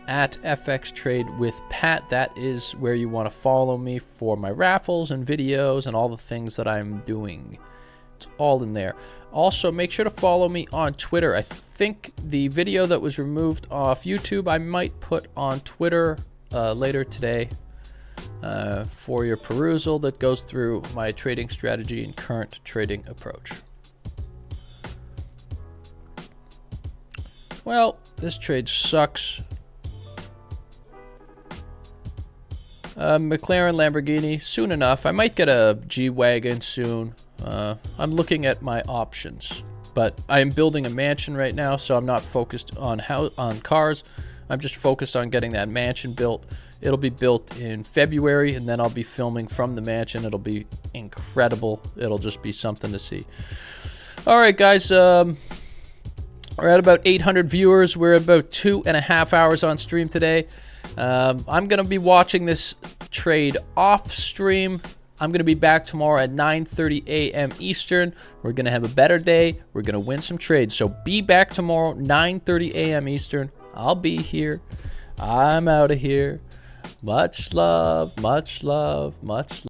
At FX Trade with Pat. That is where you want to follow me for my raffles and videos and all the things that I'm doing. It's all in there. Also, make sure to follow me on Twitter. I think the video that was removed off YouTube, I might put on Twitter later today for your perusal, that goes through my trading strategy and current trading approach. Well, this trade sucks. McLaren, Lamborghini, soon enough. I might get a G-Wagon soon. I'm looking at my options, but I am building a mansion right now, so I'm not focused on cars. I'm just focused on getting that mansion built. It'll be built in February, and then I'll be filming from the mansion. It'll be incredible. It'll just be something to see. All right, guys. We're at about 800 viewers. We're at about 2.5 hours on stream today. I'm going to be watching this trade off stream. I'm going to be back tomorrow at 9:30 a.m. Eastern. We're going to have a better day. We're going to win some trades. So be back tomorrow, 9:30 a.m. Eastern. I'll be here. I'm out of here. Much love, much love, much love.